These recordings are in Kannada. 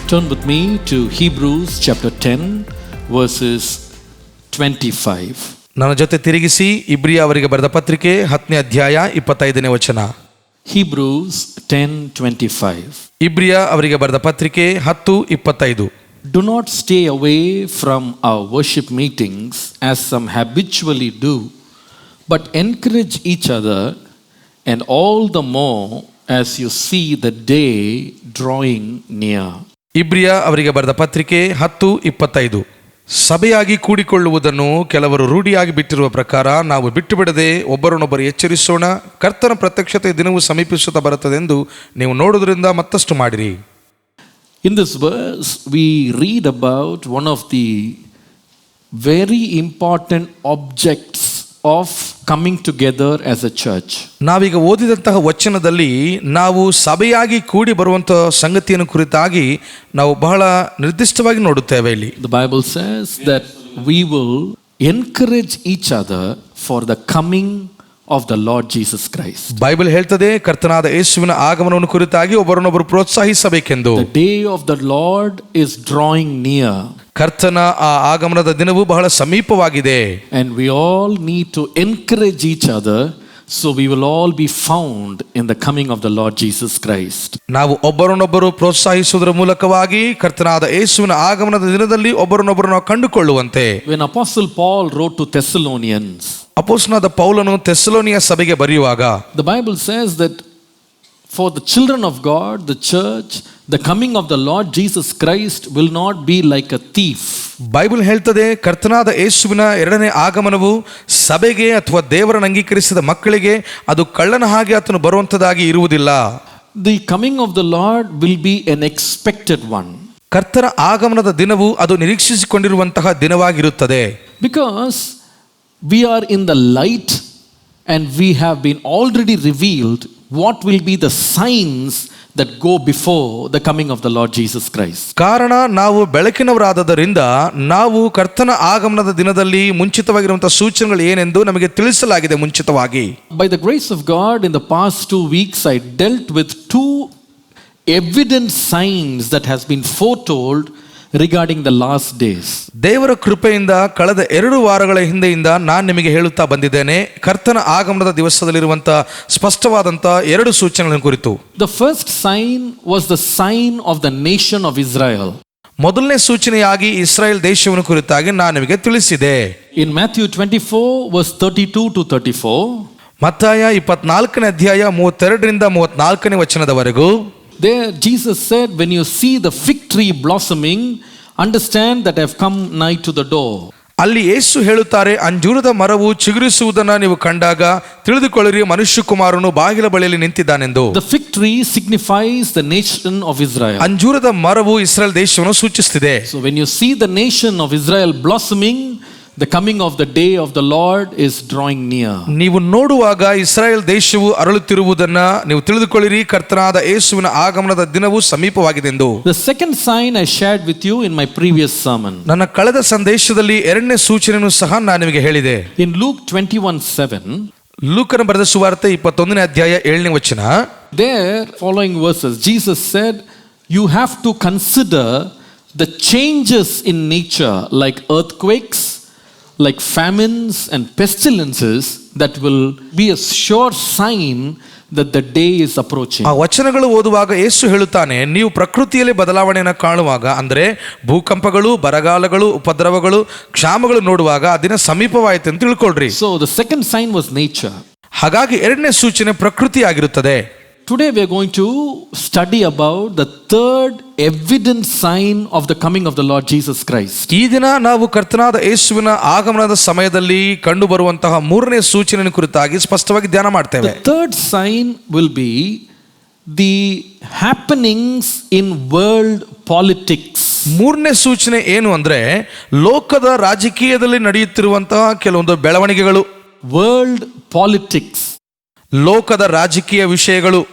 Turn with me to Hebrews chapter 10 verses 25. ನನ್ನ ಜೊತೆ ತಿರುಗಿಸಿ ಇಬ್ರಿಯ ಅವರಿಗೆ ಬರೆದ ಪತ್ರಿಕೆ 10ನೇ ಅಧ್ಯಾಯ 25ನೇ ವಚನ. Hebrews 10:25. ಇಬ್ರಿಯ ಅವರಿಗೆ ಬರೆದ ಪತ್ರಿಕೆ 10:25. Do not stay away from our worship meetings as some habitually do, but encourage each other, and all the more as you see the day drawing near. ಇಬ್ರಿಯ ಅವರಿಗೆ ಬರೆದ ಪತ್ರಿಕೆ 10:25. ಸಭೆಯಾಗಿ ಕೂಡಿಕೊಳ್ಳುವುದನ್ನು ಕೆಲವರು ರೂಢಿಯಾಗಿ ಬಿಟ್ಟಿರುವ ಪ್ರಕಾರ ನಾವು ಬಿಟ್ಟು ಬಿಡದೆ ಒಬ್ಬರನ್ನೊಬ್ಬರು ಎಚ್ಚರಿಸೋಣ, ಕರ್ತನ ಪ್ರತ್ಯಕ್ಷತೆ ದಿನವೂ ಸಮೀಪಿಸುತ್ತಾ ಬರುತ್ತದೆಂದು ನೀವು ನೋಡುವುದರಿಂದ ಮತ್ತಷ್ಟು ಮಾಡಿರಿ. In this verse we read about one of the very important objects of coming together as a church. ನಾವೀಗ ಓದಿದಂತಹ ವಚನದಲ್ಲಿ ನಾವು ಸಭೆಯಾಗಿ ಕೂಡಿ ಬರುವಂತಹ ಸಂಗತಿಯನ್ನು ಕುರಿತಾಗಿ ನಾವು ಬಹಳ ನಿರ್ದಿಷ್ಟವಾಗಿ ನೋಡುತ್ತೇವೆ. ಇಲ್ಲಿ The Bible says that we will encourage each other for the coming of the Lord Jesus Christ. Bible ಹೇಳ್ತದೆ ಕರ್ತನಾದ ಯೇಸುವಿನ ಆಗಮನವನ್ನು ಕುರಿತಾಗಿ ಒಬ್ಬರನ್ನೊಬ್ಬರು ಪ್ರೋತ್ಸಾಹಿಸಬೇಕೆಂದು. The day of the Lord is drawing near. ಕರ್ತನ ಆ ಆಗಮನದ ದಿನವೂ ಬಹಳ ಸಮೀಪವಾಗಿದೆ. And we all need to encourage each other, so we will all be found in the coming of the Lord Jesus Christ. ನಾವು ಒಬ್ಬರನ್ನೊಬ್ಬರು ಪ್ರೋತ್ಸಾಹಿಸುವುದರ ಮೂಲಕವಾಗಿ ಕರ್ತನಾದ ಯೇಸುವಿನ ಆಗಮನದ ದಿನದಲ್ಲಿ ಒಬ್ಬರನ್ನೊಬ್ಬರು ನಾವು ಕಂಡುಕೊಳ್ಳುವಂತೆ. When Apostle Paul wrote to Thessalonians, ಅಪೊಸ್ತಲನಾದ ಪೌಲನು ಥೆಸಲೋನಿಯ ಸಭೆಗೆ ಬರೆಯುವಾಗ the Bible says that for the children of God, the church, the coming of the Lord Jesus Christ will not be like a thief. Bible ಹೇಳ್ತದೆ ಕರ್ತನಾದ ಯೇಸುವಿನ ಎರಡನೇ ಆಗಮನವು ಸಭೆಗೆ ಅಥವಾ ದೇವರನ್ನು ಅಂಗೀಕರಿಸಿದ ಮಕ್ಕಳಿಗೆ ಅದು ಕಳ್ಳನ ಹಾಗೆ ಆತನು ಬರುವಂತದಾಗಿ ಇರುವುದಿಲ್ಲ. The coming of the Lord will be an expected one. ಕರ್ತನ ಆಗಮನದ ದಿನವು ಅದು ನಿರೀಕ್ಷಿಸಿಕೊಂಡಿರುವಂತಹ ದಿನವಾಗಿರುತ್ತದೆ. Because we are in the light and we have been already revealed what will be the signs that go before the coming of the Lord Jesus Christ. ಕಾರಣ ನಾವು ಬೆಳಕಿನವರಾದದರಿಂದ ನಾವು ಕರ್ತನ ಆಗಮನದ ದಿನದಲ್ಲಿ ಮುಂಚಿತವಾಗಿರುವಂತಹ ಸೂಚನೆಗಳು ಏನೆಂದು ನಮಗೆ ತಿಳಿಸಲಾಗಿದೆ ಮುಂಚಿತವಾಗಿ. By the grace of God, in the past 2 weeks I dealt with 2 evident signs that has been foretold regarding the last days. ದೇವರ ಕೃಪೆಯಿಂದ ಕಳೆದ 2 ವಾರಗಳ ಹಿಂದೆಯಿಂದ ನಾನು ನಿಮಗೆ ಹೇಳುತ್ತಾ ಬಂದಿದ್ದೇನೆ ಕರ್ತನ ಆಗಮನದ ದಿವಸದಲ್ಲಿರುವಂತಹ ಸ್ಪಷ್ಟವಾದಂತಹ 2 ಸೂಚನೆಗಳನ್ನು ಕುರಿತು. The first sign was the sign of the nation of Israel. ಮೊದಲನೇ ಸೂಚನೆಯಾಗಿ ಇಸ್ರಾಯೇಲ್ ದೇಶವನ್ನು ಕುರಿತಾಗಿ ನಾನು ನಿಮಗೆ ತಿಳಿಸಿದೆ. In Matthew 24 verse 32 to 34, ಮತ್ತಾಯ 24ನೇ ಅಧ್ಯಾಯ 32ರಿಂದ 34ನೇ ವಚನದವರೆಗೂ, there Jesus said, when you see the fig tree blossoming, understand that I have come nigh to the door. ಅಲ್ಲಿ ಯೇಸು ಹೇಳುತ್ತಾರೆ, ಅಂಜೂರದ ಮರವು ಚಿಗುರಿಸುವುದನ್ನು ನೀವು ಕಂಡಾಗ ತಿಳಿದುಕೊಳ್ಳಿರಿ, ಮನುಷ್ಯ ಕುಮಾರನು ಬಾಗಿಲ ಬಳಿಯಲ್ಲಿ ನಿಂತಿದ್ದಾನೆಂದು. The fig tree signifies the nation of Israel. ಅಂಜೂರದ ಮರವು ಇಸ್ರಾಯೇಲ್ ದೇಶವನ್ನು ಸೂಚಿಸುತ್ತಿದೆ. So when you see the nation of Israel blossoming, the coming of the day of the Lord is drawing near. ನೀವು ನೋಡುವಾಗ ಇಸ್ರಾಯೇಲ್ ದೇಶವು ಅರಳುತ್ತಿರುವುದನ್ನ ನೀವು ತಿಳಿದುಕೊಳ್ಳಿರಿ, ಕರ್ತನಾದ ಯೇಸುವಿನ ಆಗಮನದ ದಿನವು ಸಮೀಪವಾಗಿದೆಂದು. The second sign I shared with you in my previous sermon. ನನ್ನ ಕಳೆದ ಸಂದೇಶದಲ್ಲಿ 2ನೇ ಸೂಚನೆಯನ್ನು ಸಹ ನಾನು ನಿಮಗೆ ಹೇಳಿದೆ. In Luke 21:7, ಲೂಕನ ಬರೆದ ಸುವಾರ್ತೆ 21ನೇ ಅಧ್ಯಾಯ 7ನೇ ವಚನ, there following verses Jesus said, you have to consider the changes in nature like earthquakes, like famines and pestilences that will be a sure sign that the day is approaching. ಆ ವಚನಗಳು ಓದುವಾಗ ಯೇಸು ಹೇಳುತ್ತಾನೆ, ನೀವು ಪ್ರಕೃತಿಯಲ್ಲಿ ಬದಲಾವಣೆಯನ್ನು ಕಾಣುವಾಗ, ಅಂದರೆ ಭೂಕಂಪಗಳು, ಬರಗಾಲಗಳು, ಉಪದ್ರವಗಳು, ಕ್ಷಾಮಗಳು ನೋಡುವಾಗ ಆ ದಿನ ಸಮೀಪವಾಯಿತು ಅಂತ ತಿಳ್ಕೊಳ್ರಿ. So the second sign was nature. ಹಾಗಾಗಿ 2ನೇ ಸೂಚನೆ ಪ್ರಕೃತಿ ಆಗಿರುತ್ತದೆ. Today we are going to study about the third evident sign of the coming of the Lord Jesus Christ. ಈ ದಿನ ನಾವು ಕರ್ತನಾದ ಯೇಸುವಿನ ಆಗಮನದ ಸಮಯದಲ್ಲಿ ಕಂಡು ಬರುವಂತಹ 3ನೇ ಸೂಚನೆಯ ಕುರಿತಾಗಿ ಸ್ಪಷ್ಟವಾಗಿ ಧ್ಯಾನ ಮಾಡ್ತೇವೆ. The third sign will be the happenings in world politics. 3ನೇ ಸೂಚನೆ ಏನು ಅಂದ್ರೆ ಲೋಕದ ರಾಜಕೀಯದಲ್ಲಿ ನಡೆಯುತ್ತಿರುವಂತಹ ಕೆಲವೊಂದು ಬೆಳವಣಿಗೆಗಳು. World politics. ಲೋಕದ ರಾಜಕೀಯ ವಿಷಯಗಳು.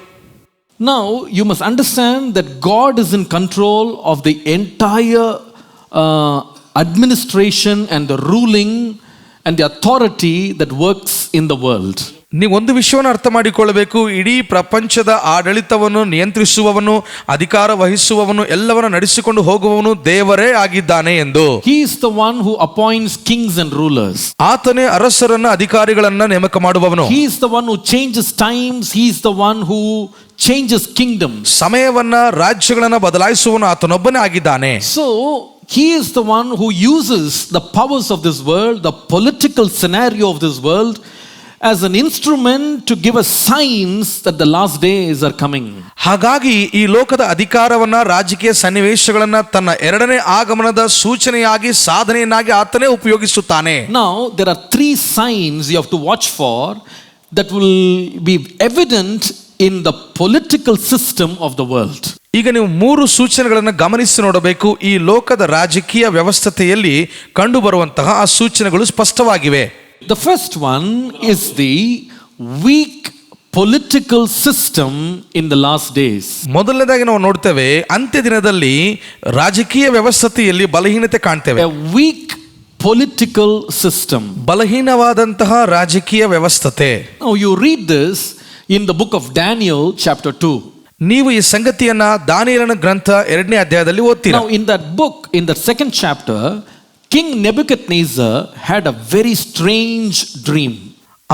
Now you must understand that God is in control of the entire administration and the ruling and the authority that works in the world. ನೀವು ಒಂದು ವಿಷಯವನ್ನು ಅರ್ಥ ಮಾಡಿಕೊಳ್ಳಬೇಕು, ಇಡೀ ಪ್ರಪಂಚದ ಆಡಳಿತವನ್ನು ನಿಯಂತ್ರಿಸುವವನು, ಅಧಿಕಾರ ವಹಿಸುವವನು, ಎಲ್ಲವನ್ನ ನಡೆಸಿಕೊಂಡು ಹೋಗುವವನು ದೇವರೇ ಆಗಿದ್ದಾನೆ ಎಂದು. He is the one who appoints kings and rulers. ಆತನೇ ಅರಸರನ್ನ ಅಧಿಕಾರಿಗಳನ್ನ ನೇಮಕ ಮಾಡುವವನು. He is the one who changes times. He is the one who changes kingdoms. ಸಮಯವನ್ನ ರಾಜ್ಯಗಳನ್ನ ಬದಲಾಯಿಸುವವನು ಆತನೊಬ್ಬನೇ ಆಗಿದ್ದಾನೆ. So he is the one who uses the powers of this world, the political scenario of this world, as an instrument to give us signs that the last days are coming. ಹಾಗಾಗಿ ಈ ಲೋಕದ ಅಧಿಕಾರವನ್ನ, ರಾಜಕೀಯ ಸನ್ನಿವೇಶಗಳನ್ನ ತನ್ನ ಎರಡನೇ ಆಗಮನದ ಸೂಚನೆಯಾಗಿ, ಸಾಧನೆಯನ್ನಾಗಿ ಆತನೇ ಉಪಯೋಗಿಸುತ್ತಾನೆ. Now there are 3 signs you have to watch for that will be evident in the political system of the world. ಈಗ ನೀವು 3 ಸೂಚನೆಗಳನ್ನು ಗಮನಿಸಿ ನೋಡಬೇಕು. ಈ ಲೋಕದ ರಾಜಕೀಯ ವ್ಯವಸ್ಥೆಯಲ್ಲಿ ಕಂಡು ಬರುವಂತಹ ಆ ಸೂಚನೆಗಳು ಸ್ಪಷ್ಟವಾಗಿವೆ. The first one is the weak political system in the last days. ಮೊದಲನೇದಾಗಿ ನಾವು ನೋಡ್ತೇವೆ, ಅಂತ್ಯ ದಿನದಲ್ಲಿ ರಾಜಕೀಯ ವ್ಯವಸ್ಥೆಯಲ್ಲಿ ಬಲಹೀನತೆ ಕಾಣ್ತೇವೆ. A weak political system. ಬಲಹೀನವಾದಂತಹ ರಾಜಕೀಯ ವ್ಯವಸ್ಥೆ. Now you read this in the book of Daniel chapter 2. ನೀವು ಈ ಸಂಗತಿಯನ್ನ ದಾನಿಯೇಲನ ಗ್ರಂಥ 2ನೇ ಅಧ್ಯಾಯದಲ್ಲಿ ಓದ್ತೀರಾ. Now in that book, in the 2nd chapter, King Nebuchadnezzar had a very strange dream.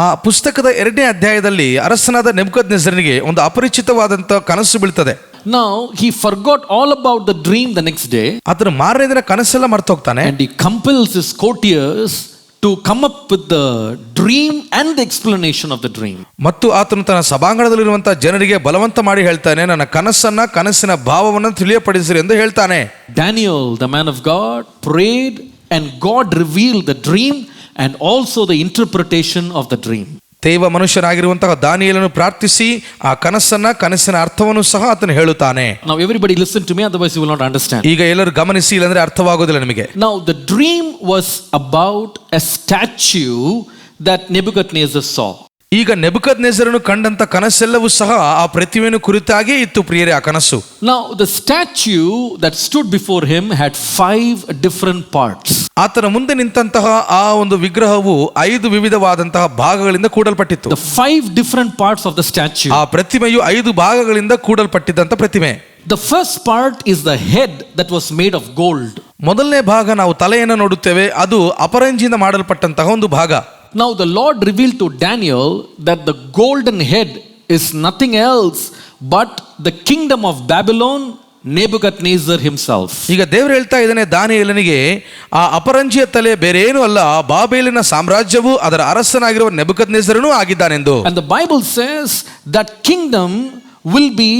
ಆ ಪುಸ್ತಕದ 2ನೇ ಅಧ್ಯಾಯದಲ್ಲಿ ಅರಸನಾದ ನೆಬೂಕದ್ನೆಚ್ಚರನಿಗೆ ಒಂದು ಅಪರಿಚಿತವಾದಂತಹ ಕನಸು ಬೀಳ್ತದೆ. Now he forgot all about the dream the next day. ಅದರ ಮಾರನೇ ದಿನ ಕನಸೆಲ್ಲ ಮರ್ತೋಗ್ತಾನೆ. And he compels his courtiers to come up with the dream and the explanation of the dream. ಮತ್ತು ಆತನು ತನ್ನ ಸಭಾಂಗಣದಲ್ಲಿರುವಂತಹ ಜನರಿಗೆ ಬಲವಂತ ಮಾಡಿ ಹೇಳ್ತಾನೆ, ನನ್ನ ಕನಸನ್ನ, ಕನಸಿನ ಭಾವವನ್ನು ತಿಳಿಯಪಡಿಸಿರಿ ಎಂದು ಹೇಳ್ತಾನೆ. Daniel, the man of God, prayed and God revealed the dream and also the interpretation of the dream. ದೇವ ಮನುಷ್ಯನಾಗಿರುವಂತಹ ದಾನಿಯೇಲನು ಪ್ರಾರ್ಥಿಸಿ ಆ ಕನಸನ್ನ, ಕನಸಿನ ಅರ್ಥವನ್ನು ಸಹ ಆತನು ಹೇಳುತ್ತಾನೆ. Now everybody listen to me, otherwise you will not understand. ಈಗ ಎಲ್ಲರೂ ಗಮನಿಸಿ, ಇಲ್ಲಂದ್ರೆ ಅರ್ಥವಾಗೋದಿಲ್ಲ ನಿಮಗೆ. Now the dream was about a statue that Nebuchadnezzar saw. ಈಗ ನೆಬೂಕದ್ನೆಚ್ಚರನು ಕಂಡಂತ ಕನಸೆಲ್ಲವೂ ಸಹ ಆ ಪ್ರತಿಮೆಯನ್ನು ಕುರಿತಾಗೇ ಇತ್ತು ಪ್ರಿಯರೇ ಆ ಕನಸು. Now the statue that stood before him had 5 different parts. ಆತನ ಮುಂದೆ ನಿಂತಹ ಆ ಒಂದು ವಿಗ್ರಹವು 5 ವಿವಿಧವಾದಂತಹ ಭಾಗಗಳಿಂದ ಕೂಡಲ್ಪಟ್ಟಿತ್ತು. The 5 different parts of the statue. ಆ ಪ್ರತಿಮೆಯು 5 ಭಾಗಗಳಿಂದ ಕೂಡಲ್ಪಟ್ಟಿದ್ದಂತ ಪ್ರತಿಮೆ. The first part is the head that was made of gold. ಮೊದಲನೇ ಭಾಗ ನಾವು ತಲೆಯನ್ನು ನೋಡುತ್ತೇವೆ, ಅದು ಅಪರಂಜಿಯಿಂದ ಮಾಡಲ್ಪಟ್ಟಂತಹ ಒಂದು ಭಾಗ. Now the Lord revealed to Daniel that the golden head is nothing else but the kingdom of Babylon, Nebuchadnezzar himself. ಈಗ ದೇವರು ಹೇಳ್ತಾ ಇದ್ದಾನೆ ದಾನಿಯೇಲನಿಗೆ, ಆ ಅಪರಂಜಿಯ ತಲೆ ಬೇರೆ ಏನೂ ಅಲ್ಲ, ಬಾಬೆಲಿನ ಸಾಮ್ರಾಜ್ಯವು ಅದರ ಅರಸನಾಗಿರುವ ನೆಬೂಕದ್ನೆಚ್ಚರನೂ ಆಗಿದ್ದಾನೆಂದು. And the Bible says that kingdom will be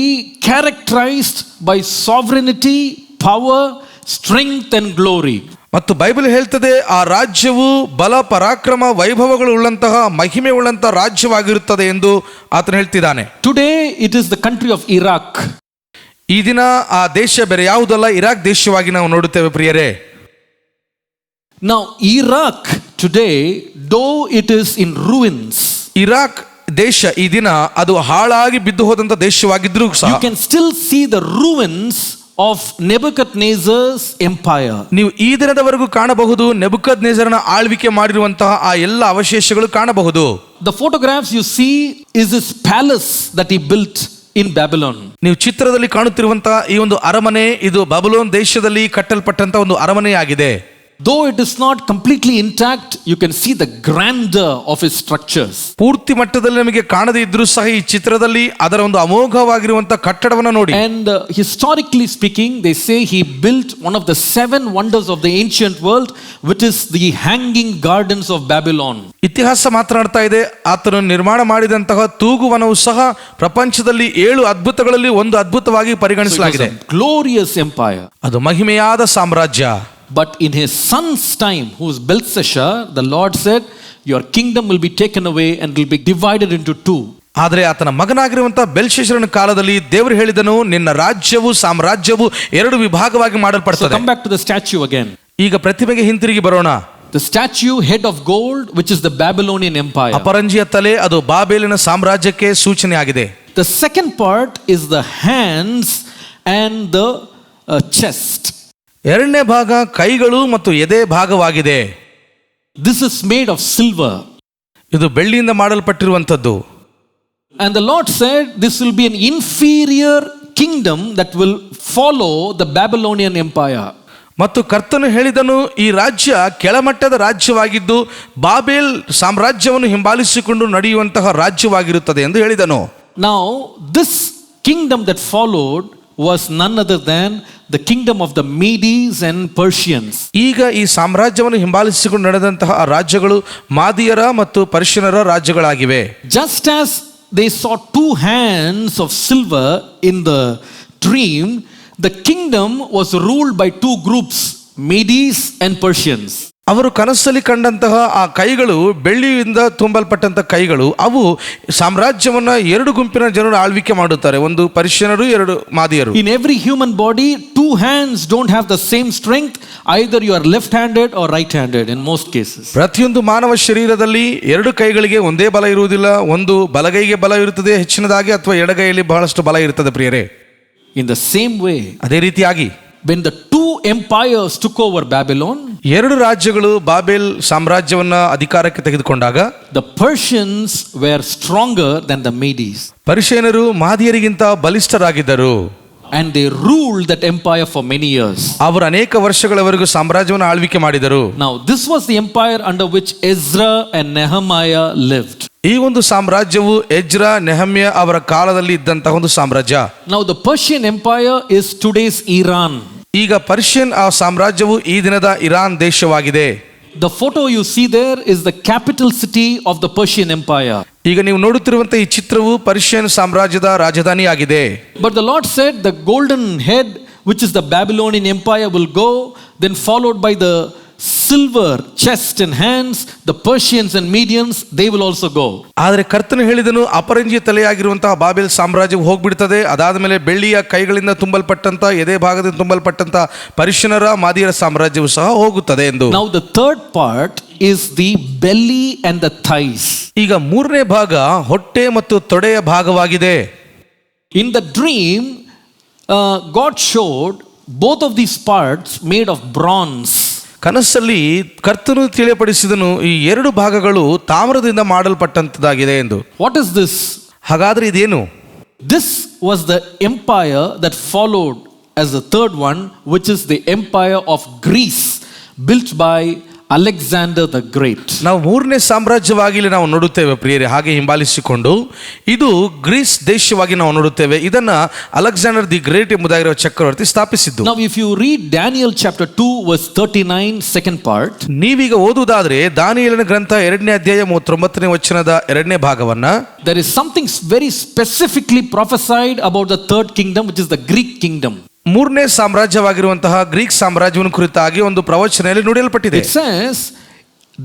characterized by sovereignty, power, strength and glory. ಮತ್ತು ಬೈಬಲ್ ಹೇಳ್ತದೆ, ಆ ರಾಜ್ಯವು ಬಲ, ಪರಾಕ್ರಮ, ವೈಭವಗಳು ಉಳ್ಳಂತಹ, ಮಹಿಮೆ ಉಳ್ಳಂತಹ ರಾಜ್ಯವಾಗಿರುತ್ತದೆ ಎಂದು ಆತನು ಹೇಳ್ತಿದ್ದಾನೆ. Today it is the country of Iraq. ಈ ದಿನ ಆ ದೇಶ ಬೇರೆ ಯಾವುದಲ್ಲ, ಇರಾಕ್ ದೇಶವಾಗಿ ನಾವು ನೋಡುತ್ತೇವೆ ಪ್ರಿಯರೇ. Now Iraq today, though it is in ruins, Iraq ದೇಶ ಈ ದಿನ ಅದು ಹಾಳಾಗಿ ಬಿದ್ದು ಹೋದಂತ ದೇಶವಾಗಿದ್ರೂ ಸಹ you can still see the ruins of Nebuchadnezzar's empire. ನೀವು ಈ ದಿನದವರೆಗೂ ಕಾಣಬಹುದು, ನೆಬೂಕದ್ನೆಚ್ಚರನ ಆಳ್ವಿಕೆ ಮಾಡಿರುವಂತಹ ಆ ಎಲ್ಲ ಅವಶೇಷಗಳು ಕಾಣಬಹುದು. The photographs you see is his palace that he built in Babylon. ನೀವು ಚಿತ್ರದಲ್ಲಿ ಕಾಣುತ್ತಿರುವಂತಹ ಈ ಒಂದು ಅರಮನೆ, ಇದು ಬಾಬಿಲೋನ್ ದೇಶದಲ್ಲಿ ಕಟ್ಟಲ್ಪಟ್ಟಂತ ಒಂದು ಅರಮನೆಯಾಗಿದೆ. Though it is not completely intact, you can see the grandeur of its structures. ಪೂರ್ತಿ ಮಟ್ಟದಲ್ಲಿ ನಮಗೆ ಕಾಣದೇ ಇದ್ರೂ ಸಹ ಈ ಚಿತ್ರದಲ್ಲಿ ಅದರ ಒಂದು ಅಮೋಘವಾಗಿರುವಂತಹ ಕಟ್ಟಡವನ್ನು ನೋಡಿ. And historically speaking, they say he built one of the 7 wonders of the ancient world, which is the hanging gardens of Babylon. ಇತಿಹಾಸ ಮಾತನಾಡ್ತಾ ಇದೆ, ಆತನು ನಿರ್ಮಾಣ ಮಾಡಿದಂತಹ ತೂಗುವನವು ಸಹ ಪ್ರಪಂಚದಲ್ಲಿ 7 ಅದ್ಭುತಗಳಲ್ಲಿ ಒಂದು ಅದ್ಭುತವಾಗಿ ಪರಿಗಣಿಸಲಾಗಿದೆ. So it was a glorious empire. ಅದು ಮಹಿಮೆಯಾದ ಸಾಮ್ರಾಜ್ಯ. But in his son's time, who is Belshazzar, the Lord said, your kingdom will be taken away and will be divided into 2. ಆದರೆ ಆತನ ಮಗನಾಗಿರುವಂತಹ ಬೆಲ್ಶಚ್ಚರನ ಕಾಲದಲ್ಲಿ ದೇವರು ಹೇಳಿದನು, ನಿನ್ನ ರಾಜ್ಯವು, ಸಾಮ್ರಾಜ್ಯವು 2 ವಿಭಾಗವಾಗಿ ಮಾಡಲ್ಪಡುತ್ತದೆ. So come back to the statue again. ಈಗ ಪ್ರತಿಮೆಗೆ ಹಿಂತಿರುಗಿ ಬರೋಣ. The statue, head of gold, which is the Babylonian empire. ಅಪರಂಜಿಯ ತಲೆ, ಅದು ಬಾಬೇಲಿನ ಸಾಮ್ರಾಜ್ಯಕ್ಕೆ ಸೂಚನೆ ಆಗಿದೆ. The second part is the hands and the chest. ಎರಡನೇ ಭಾಗ ಕೈಗಳು ಮತ್ತು ಎದೆ ಭಾಗವಾಗಿದೆ. This is made of silver. ಇದು ಬೆಳ್ಳಿಯಿಂದ ಮಾಡಲ್ಪಟ್ಟಿರುವಂಥದ್ದು. And the Lord said, this will be an inferior kingdom that will follow the Babylonian empire. ಮತ್ತು ಕರ್ತನು ಹೇಳಿದನು, ಈ ರಾಜ್ಯ ಕೆಳಮಟ್ಟದ ರಾಜ್ಯವಾಗಿದ್ದು ಬಾಬೆಲ್ ಸಾಮ್ರಾಜ್ಯವನ್ನು ಹಿಂಬಾಲಿಸಿಕೊಂಡು ನಡೆಯುವಂತಹ ರಾಜ್ಯವಾಗಿರುತ್ತದೆ ಎಂದು ಹೇಳಿದನು. Now, this kingdom that followed was none other than the kingdom of the Medes and Persians. ಈಗ ಈ ಸಾಮ್ರಾಜ್ಯವನ್ನು ಹಿಂಬಾಲಿಸಿಕೊಂಡು ನಡೆದಂತಹ ಆ ರಾಜ್ಯಗಳು ಮಾದಿಯರ ಮತ್ತು ಪರ್ಷಿಯನರ ರಾಜ್ಯಗಳಾಗಿವೆ. Just as they saw two hands of silver in the dream, the kingdom was ruled by two groups, Medes and Persians. ಅವರು ಕನಸಲ್ಲಿ ಕಂಡಂತಹ ಆ ಕೈಗಳು ಬೆಳ್ಳಿಯಿಂದ ತುಂಬಲ್ಪಟ್ಟಂತಹ ಕೈಗಳು, ಅವು ಸಾಮ್ರಾಜ್ಯವನ್ನ ಎರಡು ಗುಂಪಿನ ಜನರು ಆಳ್ವಿಕೆ ಮಾಡುತ್ತಾರೆ, ಒಂದು ಪರ್ಷಿಯನರು, ಎರಡು ಮಾದಿಯರು. In every human body, two hands don't have the same strength. Either you are left-handed or right-handed in most cases. ಪ್ರತಿಯೊಂದು ಮಾನವ ಶರೀರದಲ್ಲಿ ಎರಡು ಕೈಗಳಿಗೆ ಒಂದೇ ಬಲ ಇರುವುದಿಲ್ಲ. ಒಂದು ಬಲಗೈಗೆ ಬಲ ಇರುತ್ತದೆ ಹೆಚ್ಚಿನದಾಗಿ, ಅಥವಾ ಎಡಗೈಯಲ್ಲಿ ಬಹಳಷ್ಟು ಬಲ ಇರುತ್ತದೆ ಪ್ರಿಯರೇ. In the same way, ಅದೇ ರೀತಿಯಾಗಿ when the two empires took over Babylon, ಎರಡು ರಾಜ್ಯಗಳು ಬಾಬೆಲ್ ಸಾಮ್ರಾಜ್ಯವನ್ನ ಅಧಿಕಾರಕ್ಕೆ ತೆಗೆದುಕೊಂಡಾಗ, the Persians were stronger than the Medes. ಪರ್ಷಿಯನರು ಮಾದಿಯರಿಗಿಂತ ಬಲಿಷ್ಠರಾಗಿದ್ದರು. And they ruled that empire for many years. ಅವರು ಅನೇಕ ವರ್ಷಗಳವರೆಗೂ ಸಾಮ್ರಾಜ್ಯವನ್ನು ಆಳ್ವಿಕೆ ಮಾಡಿದರು. Now, this was the empire under which Ezra and Nehemiah lived. ಈ ಒಂದು ಸಾಮ್ರಾಜ್ಯವು ಎಜ್ರ, ನೆಹಮ್ಯ ಅವರ ಕಾಲದಲ್ಲಿ ಇದ್ದಂತಹ ಒಂದು ಸಾಮ್ರಾಜ್ಯ. Now, the Persian empire is today's Iran. ಈಗ ಪರ್ಷಿಯನ್ ಆ ಸಾಮ್ರಾಜ್ಯವು ಈ ದಿನದ ಇರಾನ್ ದೇಶವಾಗಿದೆ. The photo you see there is the capital city of the Persian empire. ಈಗ ನೀವು ನೋಡುತ್ತಿರುವಂತಹ ಈ ಚಿತ್ರವು ಪರ್ಷಿಯನ್ ಸಾಮ್ರಾಜ್ಯದ ರಾಜಧಾನಿಯಾಗಿದೆ. But the Lord said the golden head, which is the Babylonian empire, will go, then followed by the silver chest and hands, the Persians and Medians, they will also go. ಆದರೆ ಕರ್ತನು ಹೇಳಿದನು, ಅಪರಂಜಿ ತಲೆಯಾಗಿರುವಂತಹ ಬಾಬೆಲ್ ಸಾಮ್ರಾಜ್ಯವು ಹೋಗ್ಬಿಡ್ತದೆ. ಅದಾದ ಮೇಲೆ ಬೆಳ್ಳಿಯ ಕೈಗಳಿಂದ ತುಂಬಲ್ಪಟ್ಟಂತ, ಎದೆ ಭಾಗದಿಂದ ತುಂಬಲ್ಪಟ್ಟಂತ ಪರ್ಷಿಯನರ, ಮಾದಿಯರ ಸಾಮ್ರಾಜ್ಯವು ಸಹ ಹೋಗುತ್ತದೆ ಎಂದು. Now the third part is the belly and the thighs. ಈಗ ಮೂರನೇ ಭಾಗ ಹೊಟ್ಟೆ ಮತ್ತು ತೊಡೆಯ ಭಾಗವಾಗಿದೆ. In the dream, God showed both of these parts made of bronze. ಕನಸಲ್ಲಿ ಕರ್ತನು ತಿಳಿಯಪಡಿಸಿದನು, ಈ ಎರಡು ಭಾಗಗಳು ತಾಮ್ರದಿಂದ ಮಾಡಲ್ಪಟ್ಟಂತದಾಗಿದೆ ಎಂದು. What is this? ಹಾಗಾದ್ರೆ ಇದೇನು? This was the empire that followed as the third one, which is the empire of Greece, built by Alexander the Great. ನಾವು ಮೂರನೇ ಸಾಮ್ರಾಜ್ಯವಾಗಿ ನಾವು ನೋಡುತ್ತೇವೆ ಪ್ರಿಯರೇ, ಹಾಗೆ ಹಿಂಬಾಲಿಸಿಕೊಂಡು ಇದು ಗ್ರೀಸ್ ದೇಶವಾಗಿ ನಾವು ನೋಡುತ್ತೇವೆ. ಇದನ್ನ ಅಲೆಕ್ಸಾಂಡರ್ ದಿ ಗ್ರೇಟ್ ಎಂಬುದಾಗಿರುವ ಚಕ್ರವರ್ತಿ ಸ್ಥಾಪಿಸಿದ್ದು. Now if you read Daniel chapter 2 verse 39 second part, ನೀವೀಗ ಓದುವುದಾದ್ರೆ ದಾನಿಯೇಲನ ಗ್ರಂಥ 2ನೇ ಅಧ್ಯಾಯ 39ನೇ ವಚನದ 2ನೇ ಭಾಗವನ್ನ, there is something very specifically prophesied about the third kingdom, which is the Greek kingdom. ಮೂರನೇ ಸಾಮ್ರಾಜ್ಯವಾಗಿರುವಂತಹ ಗ್ರೀಕ್ ಸಾಮ್ರಾಜ್ಯವನ್ನು ಕುರಿತಾಗಿ ಒಂದು ಪ್ರವಚನೆಯಲ್ಲಿ ನುಡಿಯಲ್ಪಟ್ಟಿದೆ. It says,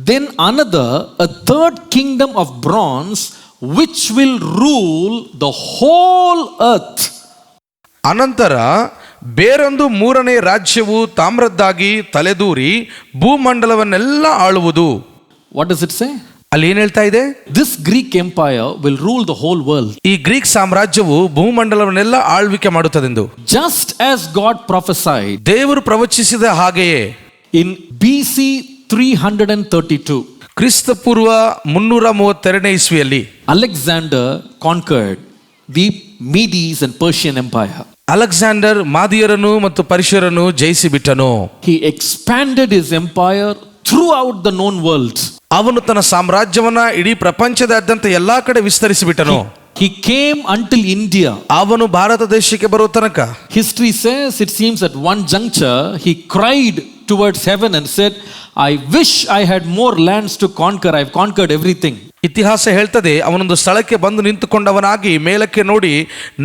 then another, a third kingdom of bronze, which will rule the whole earth. ಅನಂತರ ಬೇರೊಂದು ಮೂರನೇ ರಾಜ್ಯವು ತಾಮ್ರದ್ದಾಗಿ ತಲೆದೂರಿ ಭೂಮಂಡಲವನ್ನೆಲ್ಲ ಆಳುವುದು. What does it say? ಅಲ್ಲಿ ಏನ್ ಹೇಳ್ತಾ ಇದೆ? This Greek empire will rule the whole world. ಈ ಗ್ರೀಕ್ ಸಾಮ್ರಾಜ್ಯವು ಭೂಮಂಡಲವನ್ನೆಲ್ಲ ಆಳ್ವಿಕೆ ಮಾಡುತ್ತದೆಂದು Just as God prophesied, ದೇವರು ಪ್ರವಚಿಸಿದ ಹಾಗೆಯೇ in BC 332, ಕ್ರಿಸ್ತ ಪೂರ್ವ 332ನೇ ಇಸ್ವಿಯಲ್ಲಿ Alexander conquered the Medes and Persian empire. Alexander ಮಾದಿಯರನ್ನು ಮತ್ತು ಪರ್ಷಿಯರನ್ನು ಜಯಿಸಿ ಬಿಟ್ಟನು. He expanded his empire throughout the known world. ಅವನು ತನ್ನ ಸಾಮ್ರಾಜ್ಯವನ್ನ ಇಡೀ ಪ್ರಪಂಚದಾದ್ಯಂತ ಎಲ್ಲಾ ಕಡೆ ವಿಸ್ತರಿಸಿಬಿಟ್ಟನು. He came until India. ಅವನು ಭಾರತ ದೇಶಕ್ಕೆ ಬರುವ ತನಕ History says, it seems at one juncture he cried towards heaven and said, I wish I had more lands to conquer. I've conquered everything. ಇತಿಹಾಸ ಹೇಳ್ತದೆ, ಅವನೊಂದು ಸ್ಥಳಕ್ಕೆ ಬಂದು ನಿಂತುಕೊಂಡವನಾಗಿ ಮೇಲಕ್ಕೆ ನೋಡಿ,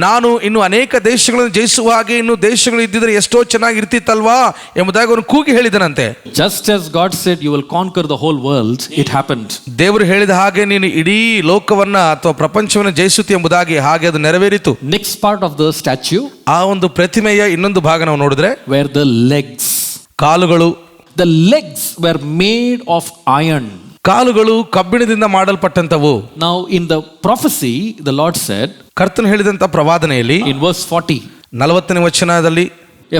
ನಾನು ಇನ್ನು ಅನೇಕ ದೇಶಗಳನ್ನು ಜಯಿಸುವ ಹಾಗೆ ಇನ್ನು ದೇಶಗಳು ಇದ್ದಿದ್ರೆ ಎಷ್ಟೋ ಚೆನ್ನಾಗಿರ್ತಿತ್ತಲ್ವಾ ಎಂಬುದಾಗಿ ಅವನು ಕೂಗಿ ಹೇಳಿದನಂತೆ. Just as God said you will conquer the whole world, it happened. ದೇವರು ಹೇಳಿದ ಹಾಗೆ ನೀನು ಇಡೀ ಲೋಕವನ್ನ ಅಥವಾ ಪ್ರಪಂಚವನ್ನು ಜಯಿಸುತ್ತಿ ಎಂಬುದಾಗಿ ಹಾಗೆ ಅದು ನೆರವೇರಿತು. Next part of the statue, ಆ ಒಂದು ಪ್ರತಿಮೆಯ ಇನ್ನೊಂದು ಭಾಗ ನಾವು ನೋಡಿದ್ರೆ, were the legs. ಕಾಲುಗಳು. The legs were made of iron. ಕಾಲುಗಳು ಕಬ್ಬಿಣದಿಂದ ಮಾಡಲ್ಪಟ್ಟಂತವು. Now in the prophecy the Lord said, ಕರ್ತನು ಹೇಳಿದಂತ ಪ್ರವಾದನೆಯಲ್ಲಿ in verse 40, 40ನೇ ವಚನದಲ್ಲಿ,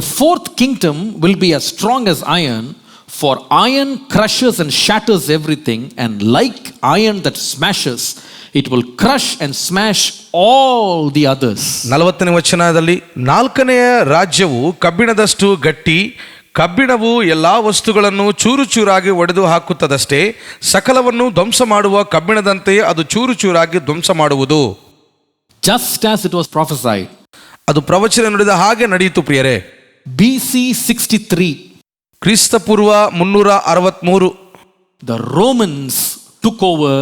a fourth kingdom will be as strong as iron, For iron crushes and shatters everything, and like iron that smashes, it will crush and smash all the others. 40ನೇ ವಚನದಲ್ಲಿ, ನಾಲ್ಕನೆಯ ರಾಜ್ಯವು ಕಬ್ಬಿಣದಷ್ಟು ಗಟ್ಟಿ, ಕಬ್ಬಿಣವು ಎಲ್ಲಾ ವಸ್ತುಗಳನ್ನು ಚೂರು ಚೂರಾಗಿ ಒಡೆದು ಹಾಕುತ್ತದಷ್ಟೇ, ಸಕಲವನ್ನು ಧ್ವಂಸ ಮಾಡುವ ಕಬ್ಬಿಣದಂತೆ ಅದು ಚೂರು ಚೂರಾಗಿ ಧ್ವಂಸ ಮಾಡುವುದು. Just as it was prophesied. ಅದು ಪ್ರವಚನ ನುಡಿದ ಹಾಗೆ ನಡೆಯಿತು ಪ್ರಿಯರೇ. BC 63, ಕ್ರಿಸ್ತಪೂರ್ವ 363, the Romans took over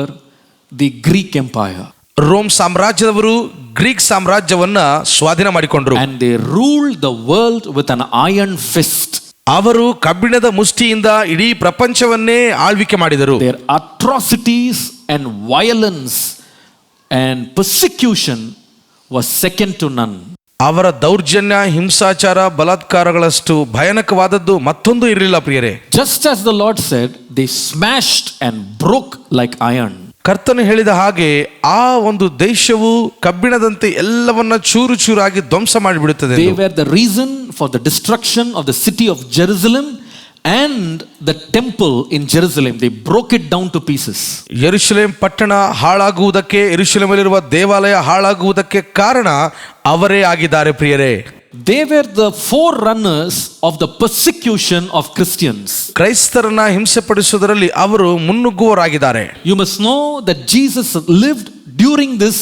the Greek empire. Rome ಸಾಮ್ರಾಜ್ಯದವರು ಗ್ರೀಕ್ ಸಾಮ್ರಾಜ್ಯವನ್ನ ಸ್ವಾಧೀನ ಮಾಡಿಕೊಂಡರು. And they ruled the world with an iron fist. ಅವರು ಕಬ್ಬಿಣದ ಮುಷ್ಟಿಯಿಂದ ಇಡೀ ಪ್ರಪಂಚವನ್ನೇ ಆಳ್ವಿಕೆ ಮಾಡಿದರು. Their atrocities and violence and persecution was second to none. ಅವರ ದೌರ್ಜನ್ಯ, ಹಿಂಸಾಚಾರ, ಬಲಾತ್ಕಾರಗಳಷ್ಟು ಭಯಾನಕವಾದದ್ದು ಮತ್ತೊಂದು ಇರಲಿಲ್ಲ ಪ್ರಿಯರೇ. Just as the Lord said, they smashed and broke like iron. ಕರ್ತನು ಹೇಳಿದ ಹಾಗೆ ಆ ಒಂದು ದೇಶವು ಕಬ್ಬಿಣದಂತೆ ಎಲ್ಲವನ್ನ ಚೂರು ಚೂರಾಗಿ ಧ್ವಂಸ ಮಾಡಿಬಿಡುತ್ತದೆ. They were the reason for the destruction of the city of Jerusalem and the temple in Jerusalem. They broke it down to pieces. ಯೆರೂಸಲೇಮ್ ಪಟ್ಟಣ ಹಾಳಾಗುವುದಕ್ಕೆ, ಯೆರೂಸಲೇಮಲ್ಲಿರುವ ದೇವಾಲಯ ಹಾಳಾಗುವುದಕ್ಕೆ ಕಾರಣ ಅವರೇ ಆಗಿದ್ದಾರೆ ಪ್ರಿಯರೇ. They were the forerunners of the persecution of Christians. ಕ್ರೈಸ್ತರನ್ನ ಹಿಂಸೆಪಡಿಸುವುದರಲ್ಲಿ ಅವರು ಮುನ್ನುಗ್ಗುವವರಾಗಿದ್ದಾರೆ. You must know that Jesus lived during this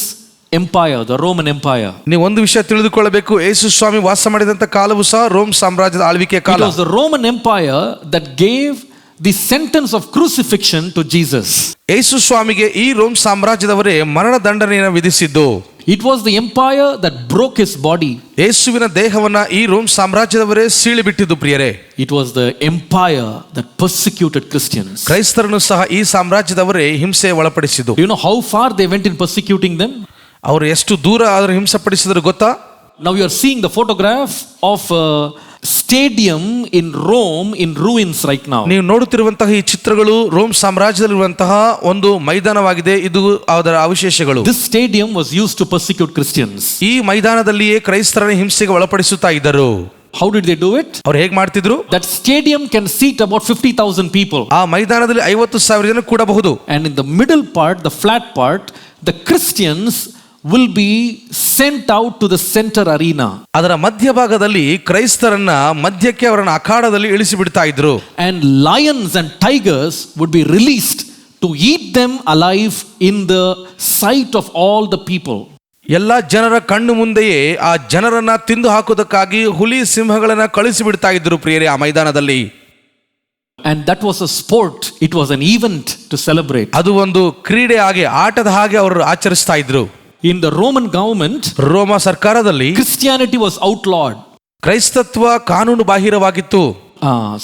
empire, the Roman Empire. ನೀವು ಒಂದು ವಿಷಯ ತಿಳಿದುಕೊಳ್ಳಬೇಕು, ಯೇಸು ಸ್ವಾಮಿ ವಾಸ ಮಾಡಿದಂತ ಕಾಲವು ಸಹ ರೋಮ್ ಸಾಮ್ರಾಜ್ಯದ ಆಳ್ವಿಕೆ ಕಾಲ. It was the Roman Empire that gave the sentence of crucifixion to Jesus. ಯೇಸು ಸ್ವಾಮಿಗೆ ಈ ರೋಮ್ ಸಾಮ್ರಾಜ್ಯದವರೇ ಮರಣ ದಂಡನೆಯನ್ನು ವಿಧಿಸಿದ್ದು. It was the empire that broke his body. ಯೇಸುವಿನ ದೇಹವನ್ನ ಈ ರೋಮ್ ಸಾಮ್ರಾಜ್ಯದವರೇ ಸೀಳಿ ಬಿಟ್ಟಿದ್ದು ಪ್ರಿಯರೇ. It was the empire that persecuted Christians. ಕ್ರೈಸ್ತರನ್ನು ಸಹ ಈ ಸಾಮ್ರಾಜ್ಯದವರೇ ಹಿಂಸೆ ಒಳಪಡಿಸಿದ್ದು. Do you know how far they went in persecuting them? ಅವರು ಎಷ್ಟು ದೂರ ಆದರೂ ಹಿಂಸೆಪಡಿಸಿದ್ರು ಗೊತ್ತಾ? Now you are seeing the photograph of a stadium in Rome in ruins right now. ನೀವು ನೋಡುತ್ತಿರುವಂತಹ ಈ ಚಿತ್ರಗಳು ರೋಮ್ ಸಾಮ್ರಾಜ್ಯದಲ್ಲಿರುವಂತಹ ಒಂದು ಮೈದಾನವಾಗಿದೆ. ಇದು ಅದರ ಅವಶೇಷಗಳು. This stadium was used to persecute Christians. ಈ ಮೈದಾನದಲ್ಲಿಯೇ ಕ್ರೈಸ್ತರನ್ನ ಹಿಂಸೆಗೆ ಒಳಪಡಿಸುತ್ತಾ ಇದ್ದರು. How did they do it? ಅವ್ರು ಹೇಗೆ ಮಾಡ್ತಿದ್ರು? That stadium can seat about 50,000 people. ಆ ಮೈದಾನದಲ್ಲಿ 50,000 ಜನ ಕೂಡಬಹುದು. And in the middle part, the flat part, the Christians will be sent out to the center arena. ಅದರ ಮಧ್ಯಭಾಗದಲ್ಲಿ ಕ್ರೈಸ್ತರನ್ನ ಮಧ್ಯಕ್ಕೆ ಅವರನ್ನ ಅಖಾಡದಲ್ಲಿ ಇಳಿಸಿ ಬಿಡ್ತಾ ಇದ್ರು. And lions and tigers would be released to eat them alive in the sight of all the people. ಎಲ್ಲ ಜನರ ಕಣ್ಣು ಮುಂದೆಯೇ ಆ ಜನರನ್ನ ತಿಂದು ಹಾಕುವುದಕ್ಕಾಗಿ ಹುಲಿ ಸಿಂಹಗಳನ್ನ ಕಳಿಸಿ ಬಿಡ್ತಾ ಇದ್ರು ಪ್ರಿಯರೇ ಆ ಮೈದಾನದಲ್ಲಿ. And that was a sport, it was an event to celebrate. ಅದು ಒಂದು ಕ್ರೀಡೆ ಹಾಗೆ, ಆಟದ ಹಾಗೆ ಅವರು ಆಚರಿಸ್ತಾ ಇದ್ರು. In the Roman government, ರೋಮ ಸರ್ಕಾರದಲ್ಲಿ Christianity was outlawed. ಕ್ರೈಸ್ತತ್ವ ಕಾನೂನು ಬಾಹಿರವಾಗಿತ್ತು.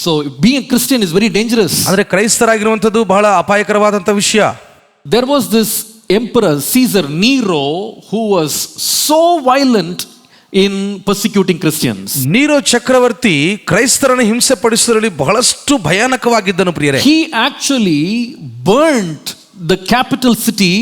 So being a Christian is very dangerous. ಅಂದ್ರೆ ಕ್ರೈಸ್ತರಾಗಿರುವಂತದ್ದು ಬಹಳ ಅಪಾಯಕರವಾದಂತ ವಿಷಯ. There was this emperor Caesar Nero who was so violent in persecuting Christians. ನೀರೋ ಚಕ್ರವರ್ತಿ ಕ್ರೈಸ್ತರನ್ನು ಹಿಂಸೆ ಪಡಿಸುವುದರಲ್ಲಿ ಬಹಳಷ್ಟು ಭಯಾನಕವಾಗಿದ್ದನು ಪ್ರಿಯರೇ. He actually burnt the capital city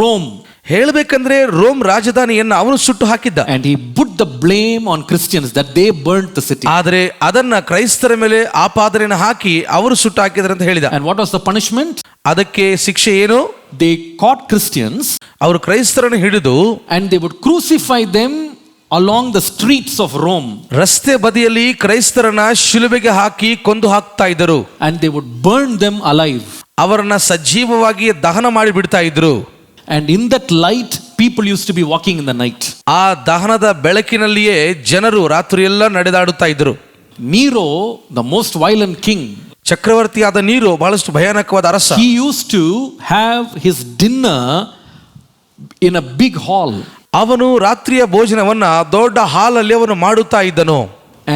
Rome. ಹೇಳಬೇಕಂದ್ರೆ ರೋಮ್ ರಾಜಧಾನಿಯನ್ನು ಅವನು ಸುಟ್ಟು ಹಾಕಿದ್ದ. And he put the blame on Christians that they burnt the city. ಆದರೆ ಅದನ್ನ ಕ್ರೈಸ್ತರ ಮೇಲೆ ಆಪಾದನೆಯನ್ನು ಹಾಕಿ ಅವರು ಸುಟ್ಟು ಹಾಕಿದ್ರು ಅಂತ ಹೇಳಿದ. And what was the punishment? ಅದಕ್ಕೆ ಶಿಕ್ಷೆ ಏನು? They caught Christians. ಅವರು ಕ್ರೈಸ್ತರನ್ನು ಹಿಡಿದು And they would crucify them along the streets of Rome. ರಸ್ತೆ ಬದಿಯಲ್ಲಿ ಕ್ರೈಸ್ತರನ್ನ ಶಿಲುಬೆಗೆ ಹಾಕಿ ಕೊಂದು ಹಾಕ್ತಾ ಇದ್ದರು. And they would burn them alive. ಅವರನ್ನ ಸಜೀವವಾಗಿ ದಹನ ಮಾಡಿ ಬಿಡ್ತಾ ಇದ್ರು. And in that light, people used to be walking in the night. ಆ ದಹನದ ಬೆಳಕಿನಲ್ಲಿಯೇ ಜನರು ರಾತ್ರಿ ಎಲ್ಲ ನಡೆದಾಡುತ್ತಾ ಇದ್ರು. Nero, the most violent king, ಚಕ್ರವರ್ತಿಯಾದ ನೀರು ಬಹಳಷ್ಟು ಭಯಾನಕವಾದ ಅರಸ. he used to have his dinner in a big hall. ಅವನು ರಾತ್ರಿಯ ಭೋಜನವನ್ನ ದೊಡ್ಡ ಹಾಲಲ್ಲಿ ಅವನು ಮಾಡುತ್ತಾ ಇದ್ದನು.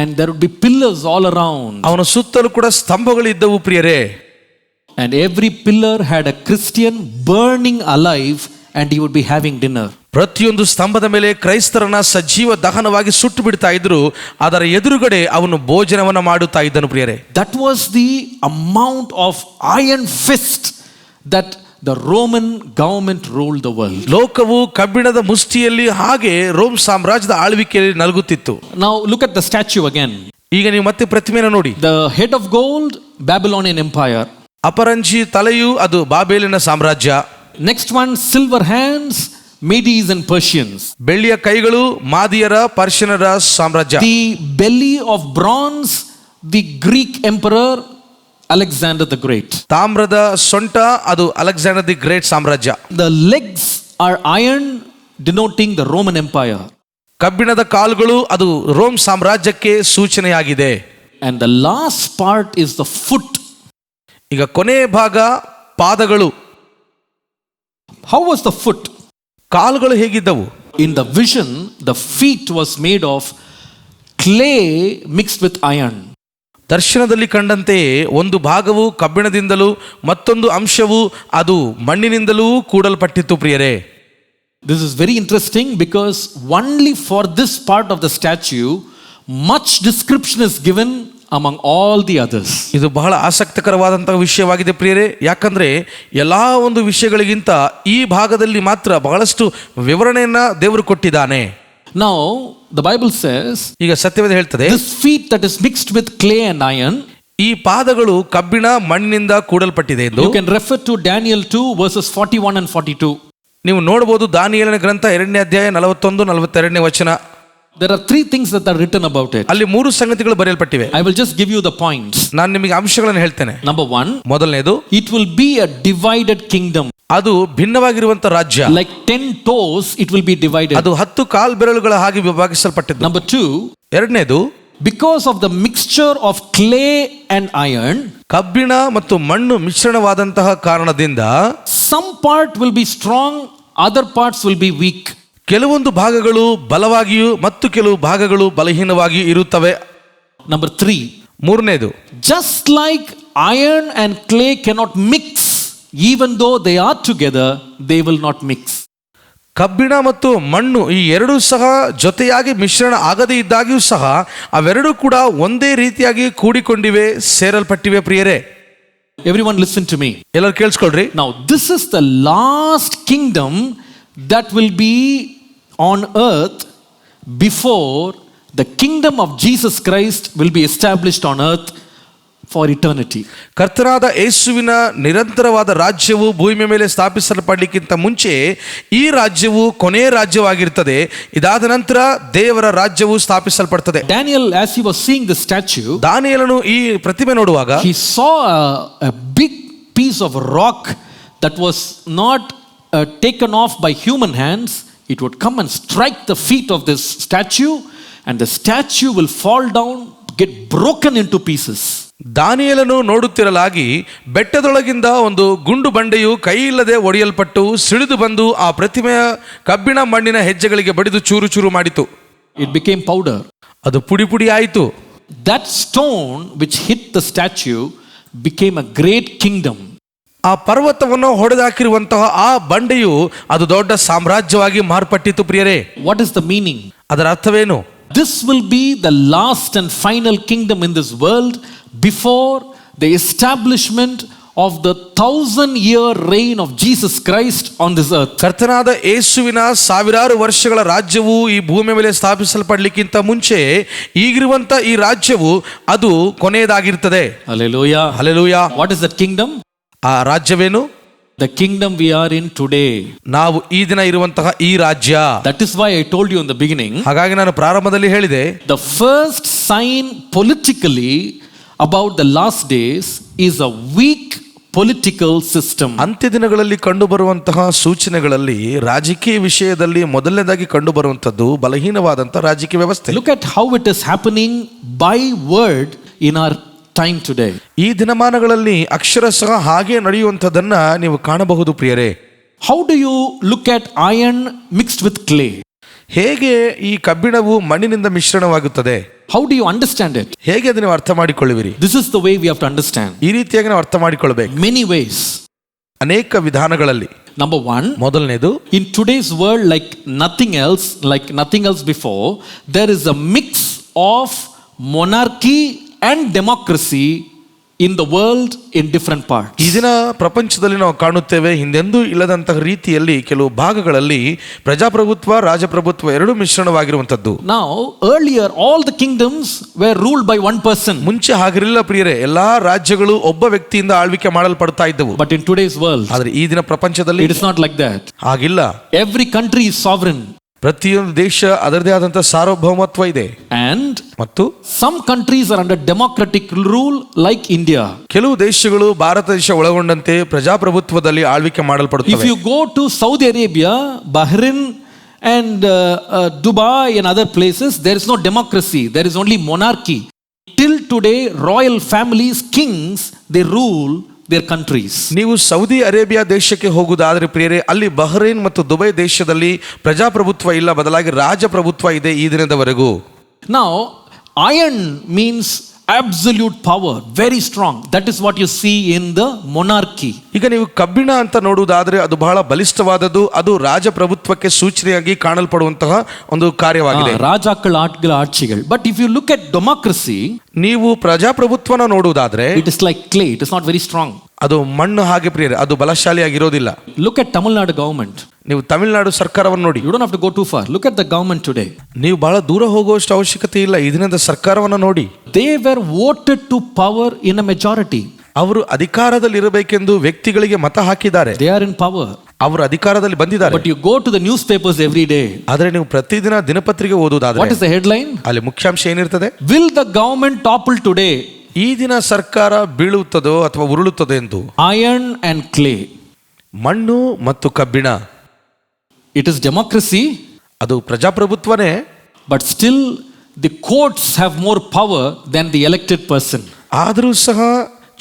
And there would be pillars all around. ಅವನ ಸುತ್ತಲೂ ಕೂಡ ಸ್ತಂಭಗಳಿದ್ದವು ಪ್ರಿಯರೇ. And every pillar had a Christian burning alive, and he would be having dinner. ಪ್ರತಿಯೊಂದು ಸ್ತಂಭದ ಮೇಲೆ ಕ್ರೈಸ್ತರನ್ನ ಸಜೀವ ದಹನವಾಗಿ ಸುಟ್ಟು ಬಿಡ್ತಾ ಇದ್ರು. ಅದರ ಎದುರುಗಡೆ ಅವನು ಭೋಜನವನ್ನ ಮಾಡುತ್ತಾ ಇದ್ದನು ಪ್ರಿಯರೇ. That was the amount of iron fist that the Roman government ruled the world. ಲೋಕವು ಕಬ್ಬಿಣದ ಮುಷ್ಟಿಯಲ್ಲಿ ಹಾಗೆ ರೋಮ್ ಸಾಮ್ರಾಜ್ಯದ ಆಳ್ವಿಕೆಯಲ್ಲಿ ನಲಗುತ್ತಿತ್ತು. Now look at the statue again. ಈಗ ನೀವು ಮತ್ತೆ ಪ್ರತಿಮೆಯನ್ನು ನೋಡಿ. The head of gold, Babylonian Empire. ಅಪರಂಜಿ ತಲೆಯು ಅದು ಬಾಬೇಲಿನ ಸಾಮ್ರಾಜ್ಯ. Next one, silver hands, Medes and Persians. ಬೆಳ್ಳಿಯ ಕೈಗಳು ಮಾದಿಯರ ಪರ್ಷಿಯನರ ಸಾಮ್ರಾಜ್ಯ. The belly of bronze, the Greek emperor Alexander the Great. ತಾಮ್ರದ ಸೊಂಟ ಅದು ಅಲೆಕ್ಸಾಂಡರ್ ದಿ ಗ್ರೇಟ್ ಸಾಮ್ರಾಜ್ಯ. The legs are iron, denoting the Roman Empire. ಕಬ್ಬಿಣದ ಕಾಲುಗಳು ಅದು ರೋಮ್ ಸಾಮ್ರಾಜ್ಯಕ್ಕೆ ಸೂಚನೆಯಾಗಿದೆ. And the last part is the foot. ಈಗ ಕೊನೆಯ ಭಾಗ ಪಾದಗಳು. How was the foot? ಕಾಲುಗಳು ಹೇಗಿದ್ದವು? In the vision, the feet was made of clay mixed with iron. ದರ್ಶನದಲ್ಲಿ ಕಂಡಂತೆಯೇ ಒಂದು ಭಾಗವು ಕಬ್ಬಿಣದಿಂದಲೂ ಮತ್ತೊಂದು ಅಂಶವು ಅದು ಮಣ್ಣಿನಿಂದಲೂ ಕೂಡಲ್ಪಟ್ಟಿತ್ತು ಪ್ರಿಯರೇ. This is very interesting because only for this part of the statue much description is given among all the others. ಇದು ಬಹಳ ಆಸಕ್ತಿಕರವಾದಂತಹ ವಿಷಯವಾಗಿದೆ ಪ್ರಿಯರೇ. ಯಾಕಂದ್ರೆ ಎಲ್ಲಾ ಒಂದು ವಿಷಯಗಳಿಗಿಂತ ಈ ಭಾಗದಲ್ಲಿ ಮಾತ್ರ ಬಹಳಷ್ಟು ವಿವರಣೆಯನ್ನ ದೇವರು ಕೊಟ್ಟಿದ್ದಾನೆ. Now the Bible says, ಈಗ ಸತ್ಯವೇದ ಹೇಳ್ತದೆ, this feet that is mixed with clay and iron, ಈ ಪಾದಗಳು ಕಬ್ಬಿಣ ಮಣ್ಣಿನಿಂದ ಕೂಡಲ್ಪಟ್ಟಿದೆ ಎಂದು. you can refer to Daniel 2 verses 41 and 42. ನೀವು ನೋಡಬಹುದು ದಾನಿಯೇಲನ ಗ್ರಂಥ 2ನೇ ಅಧ್ಯಾಯ 41 42ನೇ ವಚನ. There are three things that are written about it. ಅಲ್ಲಿ ಮೂರು ಸಂಗತಿಗಳು ಬರೆಯಲ್ಪಟ್ಟಿವೆ. I will just give you the points. ನಾನು ನಿಮಗೆ ಅಂಶಗಳನ್ನು ಹೇಳ್ತೇನೆ. Number 1, ಮೊದಲನೇದು, it will be a divided kingdom. ಅದು ಭಿನ್ನವಾಗಿರುವಂತ ರಾಜ್ಯ. Like 10 toes it will be divided. ಅದು 10 ಕಾಲ್ ಬೆರಳುಗಳ ಹಾಗೆ ವಿಭಾಗಿಸಲ್ಪಟ್ಟಿದ್ದು. Number 2, ಎರಡನೇದು, because of the mixture of clay and iron, ಕಬ್ಬಿಣ ಮತ್ತು ಮಣ್ಣು ಮಿಶ್ರಣವಾದಂತಹ ಕಾರಣದಿಂದ some part will be strong, other parts will be weak. ಕೆಲವೊಂದು ಭಾಗಗಳು ಬಲವಾಗಿಯೂ ಮತ್ತು ಕೆಲವು ಭಾಗಗಳು ಬಲಹೀನವಾಗಿಯೂ ಇರುತ್ತವೆ. Number 3, ಮೂರನೇದು, just like iron and clay cannot mix, even though they are together, they will not mix. ಕಬ್ಬಿಣ ಮತ್ತು ಮಣ್ಣು ಈ ಎರಡೂ ಸಹ ಜೊತೆಯಾಗಿ ಮಿಶ್ರಣ ಆಗದೇ ಇದ್ದಾಗಿಯೂ ಸಹ ಅವೆರಡೂ ಕೂಡ ಒಂದೇ ರೀತಿಯಾಗಿ ಕೂಡಿಕೊಂಡಿವೆ, ಸೇರಲ್ಪಟ್ಟಿವೆ ಪ್ರಿಯರೇ. Everyone listen to me. ಎಲ್ಲರೂ ಕೇಳಿಸ್ಕೊಳ್ರಿ. Now this is the last kingdom that will be on earth before the kingdom of Jesus Christ will be established on earth for eternity. ಕರ್ತನಾದ ಯೇಸುವಿನ ನಿರಂತರವಾದ ರಾಜ್ಯವು ಭೂಮಿಯ ಮೇಲೆ ಸ್ಥಾಪಿಸಲ್ಪಡಲಿಕ್ಕಿಂತ ಮುಂಚೆ ಈ ರಾಜ್ಯವು ಕೊನೆಯ ರಾಜ್ಯವಾಗಿರುತ್ತದೆ. ಇದಾದ ನಂತರ ದೇವರ ರಾಜ್ಯವು ಸ್ಥಾಪಿಸಲ್ಪಡುತ್ತದೆ. Daniel, as he was seeing the statue, ದಾನಿಯೇಲನು ಈ ಪ್ರತಿಮೆ ನೋಡುವಾಗ he saw a big piece of rock that was not taken off by human hands. It would come and strike the feet of this statue, and the statue will fall down, get broken into pieces. ದಾನಿಯೇಲನು ನೋಡುತ್ತಿರಲಾಗಿ ಬೆಟ್ಟದೊಳಗಿಂದ ಒಂದು ಗುಂಡು ಬಂಡೆಯು ಕೈಯಿಲ್ಲದೆ ಒಡೆಯಲ್ಪಟ್ಟು ಸಿಡಿದು ಬಂದು ಆ ಪ್ರತಿಮೆಯ ಕಬ್ಬಿಣ ಮಣ್ಣಿನ ಹೆಜ್ಜೆಗಳಿಗೆ ಬಡಿದು ಚೂರು ಚೂರು ಮಾಡಿತು. It became powder. ಅದು ಪುಡಿ ಪುಡಿ ಆಯಿತು. That stone which hit the statue became a great kingdom. ಆ ಪರ್ವತವನ್ನು ಹೊಡೆದಾಕಿರುವಂತಹ ಆ ಬಂಡೆಯು ಅದು ದೊಡ್ಡ ಸಾಮ್ರಾಜ್ಯವಾಗಿ ಮಾರ್ಪಟ್ಟಿತು ಪ್ರಿಯರೇ. What is the meaning? ಅದರ ಅರ್ಥವೇನು? This will be the last and final kingdom in this world before the establishment of the 1000-year reign of Jesus Christ on this earth. ಕರ್ತನಾದ ಯೇಸುವಿನ ಸಾವಿರಾರು ವರ್ಷಗಳ ರಾಜ್ಯವು ಈ ಭೂಮಿಯ ಮೇಲೆ ಸ್ಥಾಪಿಸಲ್ಪಡಲಿಕ್ಕಿಂತ ಮುಂಚೆ ಈಗಿರುವಂತ ಈ ರಾಜ್ಯವು ಅದು ಕೊನೆಯದಾಗಿರ್ತದೆ. Hallelujah. Hallelujah. What is that kingdom? ಆ ರಾಜ್ಯವೇನು? The kingdom we are in today. ನಾವು ಈ ದಿನ ಇರುವಂತಹ ಈ ರಾಜ್ಯ. That is why I told you in the beginning. ಹಾಗಾಗಿ ನಾನು ಪ್ರಾರಂಭದಲ್ಲಿ ಹೇಳಿದೆ, The first sign politically about the last days is a weak political system. ಅಂತ್ಯ ದಿನಗಳಲ್ಲಿ ಕಂಡು ಬರುವಂತಹ ಸೂಚನೆಗಳಲ್ಲಿ ರಾಜಕೀಯ ವಿಷಯದಲ್ಲಿ ಮೊದಲನೇದಾಗಿ ಕಂಡು ಬರುವಂತದ್ದು ಬಲಹೀನವಾದಂತಹ ರಾಜಕೀಯ ವ್ಯವಸ್ಥೆ. Look at how it is happening by word in our time today. ಈ ದಿನಮಾನಗಳಲ್ಲಿ ಅಕ್ಷರಶಃ ಹಾಗೆ ನಡೆಯುವಂಥದ್ದನ್ನ ನೀವು ಕಾಣಬಹುದು ಪ್ರಿಯರೇ. How do you look at iron mixed with clay? ಹೇಗೆ ಈ ಕಬ್ಬಿಣವು ಮಣ್ಣಿನಿಂದ ಮಿಶ್ರಣವಾಗುತ್ತದೆ? How do you understand it? ಹೇಗೆ ಅದನ್ನು ಅರ್ಥ ಮಾಡಿಕೊಳ್ಳುವಿರಿ? This is the way we have to understand. ಈ ರೀತಿಯಾಗಿ ನಾವು ಅರ್ಥ ಮಾಡಿಕೊಳ್ಳಬೇಕು. Many ways. ಅನೇಕ ವಿಧಾನಗಳಲ್ಲಿ. Number 1, ಮೊದಲನೇದು, in today's world like nothing else before, there is a mix of monarchy and democracy in the world in different parts. ಈ ದಿನ ಪ್ರಪಂಚದಲ್ಲಿ ನಾವು ಕಾಣುತ್ತೇವೆ ಹಿಂದೆಂದೂ ಇಲ್ಲದಂತಹ ರೀತಿಯಲ್ಲಿ ಕೆಲವು ಭಾಗಗಳಲ್ಲಿ ಪ್ರಜಾಪ್ರಭುತ್ವ ರಾಜಪ್ರಭುತ್ವ ಎರಡೂ ಮಿಶ್ರಣವಾಗಿರುವಂತದ್ದು. Now earlier all the kingdoms were ruled by one person. ಮುಂಚೆ ಹಾಗಿರಲಿಲ್ಲ ಪ್ರಿಯರೇ, ಎಲ್ಲಾ ರಾಜ್ಯಗಳು ಒಬ್ಬ ವ್ಯಕ್ತಿಯಿಂದ ಆಳ್ವಿಕೆ ಮಾಡಲ್ಪಡ್ತಾ ಇದ್ದವು. But in today's world ಆದ್ರೆ ಈ ದಿನ ಪ್ರಪಂಚದಲ್ಲಿ it is not like that. ಹಾಗಿಲ್ಲ. Every country is sovereign. ಪ್ರತಿಯೊಂದು ದೇಶ ಅದರದೇ ಆದಂತಹ ಸಾರ್ವಭೌಮತ್ವ ಇದೆ. And ಮತ್ತು some countries are under democratic rule like India. ಕೆಲವು ದೇಶಗಳು ಭಾರತ ದೇಶ ಒಳಗೊಂಡಂತೆ ಪ್ರಜಾಪ್ರಭುತ್ವದಲ್ಲಿ ಆಳ್ವಿಕೆ ಮಾಡಲ್ಪಡುತ್ತವೆ. If you go to Saudi Arabia, Bahrain and Dubai and other places, there is no democracy, there is only monarchy. Till today royal families, kings, they rule their countries. ನೀವು ಸೌದಿ ಅರೇಬಿಯಾ ದೇಶಕ್ಕೆ ಹೋಗುವುದಾದರೆ ಪ್ರಿಯರೇ, ಅಲ್ಲಿ ಬಹ್ರೇನ್ ಮತ್ತು ದುಬೈ ದೇಶದಲ್ಲಿ ಪ್ರಜಾಪ್ರಭುತ್ವ ಇಲ್ಲ, ಬದಲಾಗಿ ರಾಜಪ್ರಭುತ್ವ ಇದೆ ಈ ದಿನದವರೆಗೂ. Now iron means absolute power, very strong. That is what you see in the monarchy. ಈಗ ನೀವು ಕಬ್ಬಿಣ ಅಂತ ನೋಡುವುದಾದ್ರೆ ಅದು ಬಹಳ ಬಲಿಷ್ಠವಾದದ್ದು, ಅದು ರಾಜಪ್ರಭುತ್ವಕ್ಕೆ ಸೂಚನೆಯಾಗಿ ಕಾಣಲ್ಪಡುವಂತಹ ಒಂದು ಕಾರ್ಯವಾಗಿದೆ. ರಾಜಾಗಳ ಆட்சிகள். But if you look at democracy, ನೀವು ಪ್ರಜಾಪ್ರಭುತ್ವನ ನೋಡುವುದಾದ್ರೆ it is like clay, it is not very strong. ಅದು ಮಣ್ಣು ಹಾಗೆ ಪ್ರಿಯರೇ, ಅದು ಬಲಶಾಲಿಯಾಗಿರೋದಿಲ್ಲ. Look at Tamil Nadu government. ನೀವು ತಮಿಳುನಾಡು ಸರ್ಕಾರವನ್ನು ನೋಡಿ. You don't have to go too far. Look at the government today. ನೀವು ಬಹಳ ದೂರ ಹೋಗುವಷ್ಟು ಅವಶ್ಯಕತೆ ಇಲ್ಲ. ಈ ದಿನದ ಸರ್ಕಾರವನ್ನು ನೋಡಿ. They were voted to power in a majority. ಅವರು ಅಧಿಕಾರದಲ್ಲಿ ಇರಬೇಕೆಂದು ವ್ಯಕ್ತಿಗಳಿಗೆ ಮತ ಹಾಕಿದ್ದಾರೆ. They are in power. ಅವರು ಅಧಿಕಾರದಲ್ಲಿ ಬಂದಿದ್ದಾರೆ. But you go to the newspapers every day. ಆದರೆ ನೀವು ಪ್ರತಿದಿನ ದಿನಪತ್ರಿಕೆ ಓದುವುದಾದ್ರೆ What is the headline? ಅಲ್ಲಿ ಮುಖ್ಯಾಂಶ ಏನಿರ್ತದೆ? Will the government topple today? ಈ ದಿನ ಸರ್ಕಾರ ಬೀಳುತ್ತದೋ ಅಥವಾ ಉರುಳುತ್ತದೆ ಎಂದು. Iron and clay. ಮಣ್ಣು ಮತ್ತು ಕಬ್ಬಿಣ. It is democracy. ಅದು ಪ್ರಜಾಪ್ರಭುತ್ವನೇ. But still the courts have more power than the elected person. ಆದರೂ ಸಹ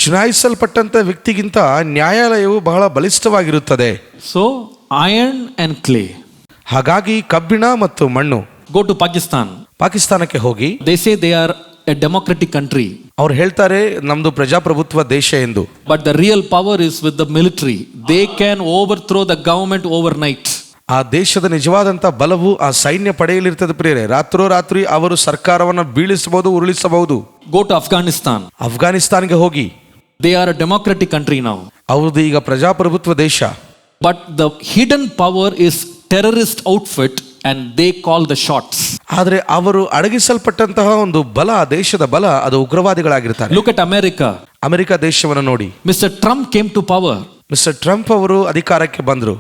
ಚುನಾಯಿಸಲ್ಪಟ್ಟಂತ ವ್ಯಕ್ತಿಗಿಂತ ನ್ಯಾಯಾಲಯವು ಬಹಳ ಬಲಿಷ್ಠವಾಗಿರುತ್ತದೆ. So iron and clay. ಹಾಗಾಗಿ ಕಬ್ಬಿಣ ಮತ್ತು ಮಣ್ಣು. Go to Pakistan. ಪಾಕಿಸ್ತಾನಕ್ಕೆ ಹೋಗಿ. They say they are a democratic country. ಅವ್ರು ಹೇಳ್ತಾರೆ ನಮ್ದು ಪ್ರಜಾಪ್ರಭುತ್ವ ದೇಶ ಎಂದು. But the real power is with the military. They can overthrow the government overnight. ಆ ದೇಶದ ನಿಜವಾದಂತ ಬಲವು ಆ ಸೈನ್ಯ ಪಡೆಯಲಿರ್ತದೆ ಪ್ರಿಯರೇ. ರಾತ್ರಿ ಅವರು ಸರ್ಕಾರವನ್ನು ಬೀಳಿಸಬಹುದು, ಉರುಳಿಸಬಹುದು. Go to Afghanistan. ಅಫ್ಘಾನಿಸ್ತಾನ್ಗೆ ಹೋಗಿ. They are a democratic country now. ಅವ್ರದ್ದು ಈಗ ಪ್ರಜಾಪ್ರಭುತ್ವ ದೇಶ. But the hidden power is terrorist outfit and they call the shots. ಆದರೆ ಅವರು ಅಡಗಿಸಲ್ಪಟ್ಟಂತಹ ಒಂದು ಬಲ, ದೇಶದ ಬಲ, ಅದು ಉಗ್ರವಾದಿಗಳಾಗಿರ್ತಾರೆ. Look at America. ಅಮೆರಿಕ ದೇಶವನ್ನು ನೋಡಿ. Mr. Trump came to power. Mister Trump ಅವರು ಅಧಿಕಾರಕ್ಕೆ ಬಂದರು.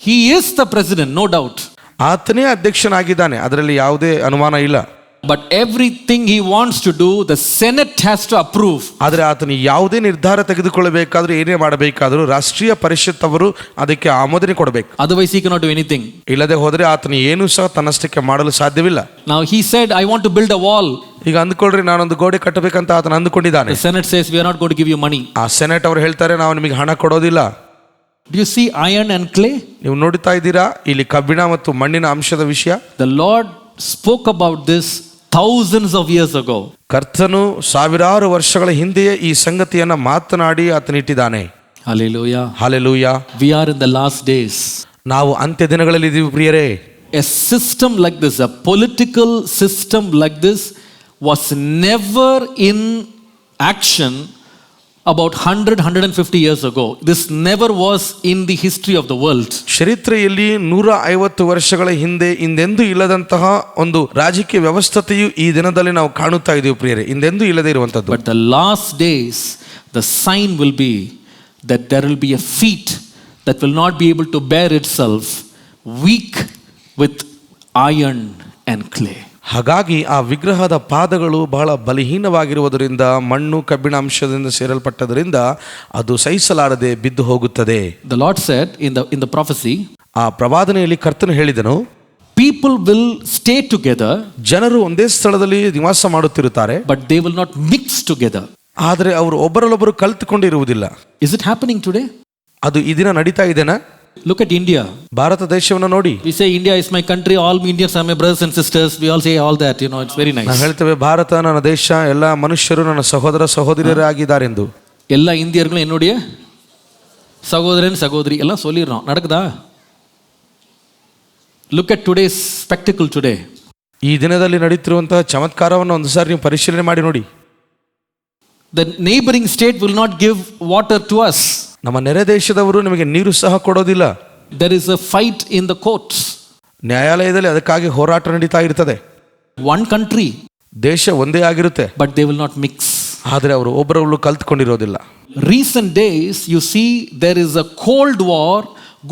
He is the president, no doubt. ಆತನೇ ಅಧ್ಯಕ್ಷನಾಗಿದ್ದಾನೆ, ಅದರಲ್ಲಿ ಯಾವುದೇ ಅನುಮಾನ ಇಲ್ಲ. But everything he wants to do, the Senate has to approve. ಆದರೆ ಆತನು ಯಾವುದೇ ನಿರ್ಧಾರ ತೆಗೆದುಕೊಳ್ಳಬೇಕಾದ್ರೂ, ಏನೇ ಮಾಡಬೇಕಾದ್ರೂ ರಾಷ್ಟ್ರೀಯ ಪರಿಷತ್ ಅವರು ಅದಕ್ಕೆ ಆಮೋದನೆ ಕೊಡಬೇಕು. Otherwise he cannot do anything. ಇಲ್ಲದೆ ಹೋದರೆ ಆತನು ಏನೂ ಸಹ ತನ್ನಷ್ಟಕ್ಕೆ ಮಾಡಲು ಸಾಧ್ಯವಿಲ್ಲ. Now he said, I want to build a wall. ಈಗ ಅಂದುಕೊಳ್ಳ್ರಿ, ನಾನೊಂದು ಗೋಡೆ ಕಟ್ಟಬೇಕಂತ ಆತನು ಅಂದುಕೊಂಡಿದ್ದಾನೆ. The Senate says, we are not going to give you money. ಆ ಸೆನೆಟ್ ಅವರು ಹೇಳ್ತಾರೆ, ನಾವು ನಿಮಗೆ ಹಣ ಕೊಡೋದಿಲ್ಲ. Do you see iron and clay? ನೀವು ನೋಡ್ತಾ ಇದ್ದೀರಾ ಇಲ್ಲಿ ಕಬ್ಬಿಣ ಮತ್ತು ಮಣ್ಣಿನ ಅಂಶದ ವಿಷಯ. The Lord spoke about this thousands of years ago. ಕರ್ತನು ಸಾವಿರಾರು ವರ್ಷಗಳ ಹಿಂದೆಯೇ ಈ ಸಂಗತಿಯನ್ನ ಮಾತನಾಡಿ ಆತನಿಟ್ಟಿದ್ದಾನೆ. Hallelujah. Hallelujah. We are in the last days. ನಾವು ಅಂತ್ಯ ದಿನಗಳಲ್ಲಿ ಇದ್ದೀವಿ ಪ್ರಿಯರೇ. A system like this, a political system like this was never in action about 150 years ago. This never was in the history of the world. ಚರಿತ್ರೆಯಲ್ಲಿ 150 ವರ್ಷಗಳ ಹಿಂದೆ ಇಂದೆಂದೂ ಇಲ್ಲದಂತಹ ಒಂದು ರಾಜಕೀಯ ವ್ಯವಸ್ಥೆಯು ಈ ದಿನದಲ್ಲಿ ನಾವು ಕಾಣುತ್ತಾ ಇದ್ದೀವಿ ಪ್ರಿಯರೇ, ಇಂದೆಂದೂ ಇಲ್ಲದೆ ಇರುವಂತದ್ದು. But the last days, the sign will be that there will be a feet that will not be able to bear itself, weak with iron and clay. ಹಾಗಾಗಿ ಆ ವಿಗ್ರಹದ ಪಾದಗಳು ಬಹಳ ಬಲಹೀನವಾಗಿರುವುದರಿಂದ, ಮಣ್ಣು ಕಬ್ಬಿಣ ಅಂಶದಿಂದ ಸೇರಲ್ಪಟ್ಟದರಿಂದ ಅದು ಸಹಿಸಲಾರದೆ ಬಿದ್ದು ಹೋಗುತ್ತದೆ. The Lord said in the prophecy, ಆ ಪ್ರವಾದನೆಯಲ್ಲಿ ಕರ್ತನು ಹೇಳಿದನು, people will stay together, ಜನರು ಒಂದೇ ಸ್ಥಳದಲ್ಲಿ ನಿವಾಸ ಮಾಡುತ್ತಿರುತ್ತಾರೆ, but they will not mix together. ಆದರೆ ಅವರು ಒಬ್ಬರಲ್ಲೊಬ್ಬರು ಕಲಿತುಕೊಂಡಿರುವುದಿಲ್ಲ. Is it happening today? ಅದು ಈ ದಿನ ನಡೀತಾ ಇದೆನಾ? Look at India. ಭಾರತ ದೇಶವನ್ನು ನೋಡಿ. We say India is my country, all Indians are my brothers and sisters. We all say all that, it's very nice. ನಾವು ಹೇಳ್ತೇವೆ ಭಾರತ ನನ್ನ ದೇಶ, ಎಲ್ಲ ಮನುಷ್ಯರು ನನ್ನ ಸಹೋದರ ಸಹೋದರಿಯರಾಗಿದ್ದಾರೆಂದು. எல்லா இந்தியர்களும் என்னுடைய சகோதரன் சகோதரி எல்லாம் சொல்லிடுறோம். நடக்குதா? Look at today's spectacle today. ಈ ದಿನದಲ್ಲಿ ನಡೀತಿರುವಂತಹ ಚಮತ್ಕಾರವನ್ನು ಒಂದು ಸಾರಿ ನೀವು ಪರಿಶೀಲನೆ ಮಾಡಿ ನೋಡಿ. The neighboring state will not give water to us. ನಮ್ಮ ನೆರೆ ದೇಶದವರು ನಿಮಗೆ ನೀರು ಸಹ ಕೊಡೋದಿಲ್ಲ. There is a fight in the courts. ನ್ಯಾಯಾಲಯದಲ್ಲಿ ಅದಕ್ಕಾಗಿ ಹೋರಾಟ ನಡೀತಾ ಇರ್ತದೆ. One country, ದೇಶ ಒಂದೇ ಆಗಿರುತ್ತೆ, but they will not mix. ಆದರೆ ಅವರು ಒಬ್ಬರೊಬ್ಬರು ಕಲ್ತ್ಕೊಂಡಿರೋದಿಲ್ಲ. Recent days you see there is a cold war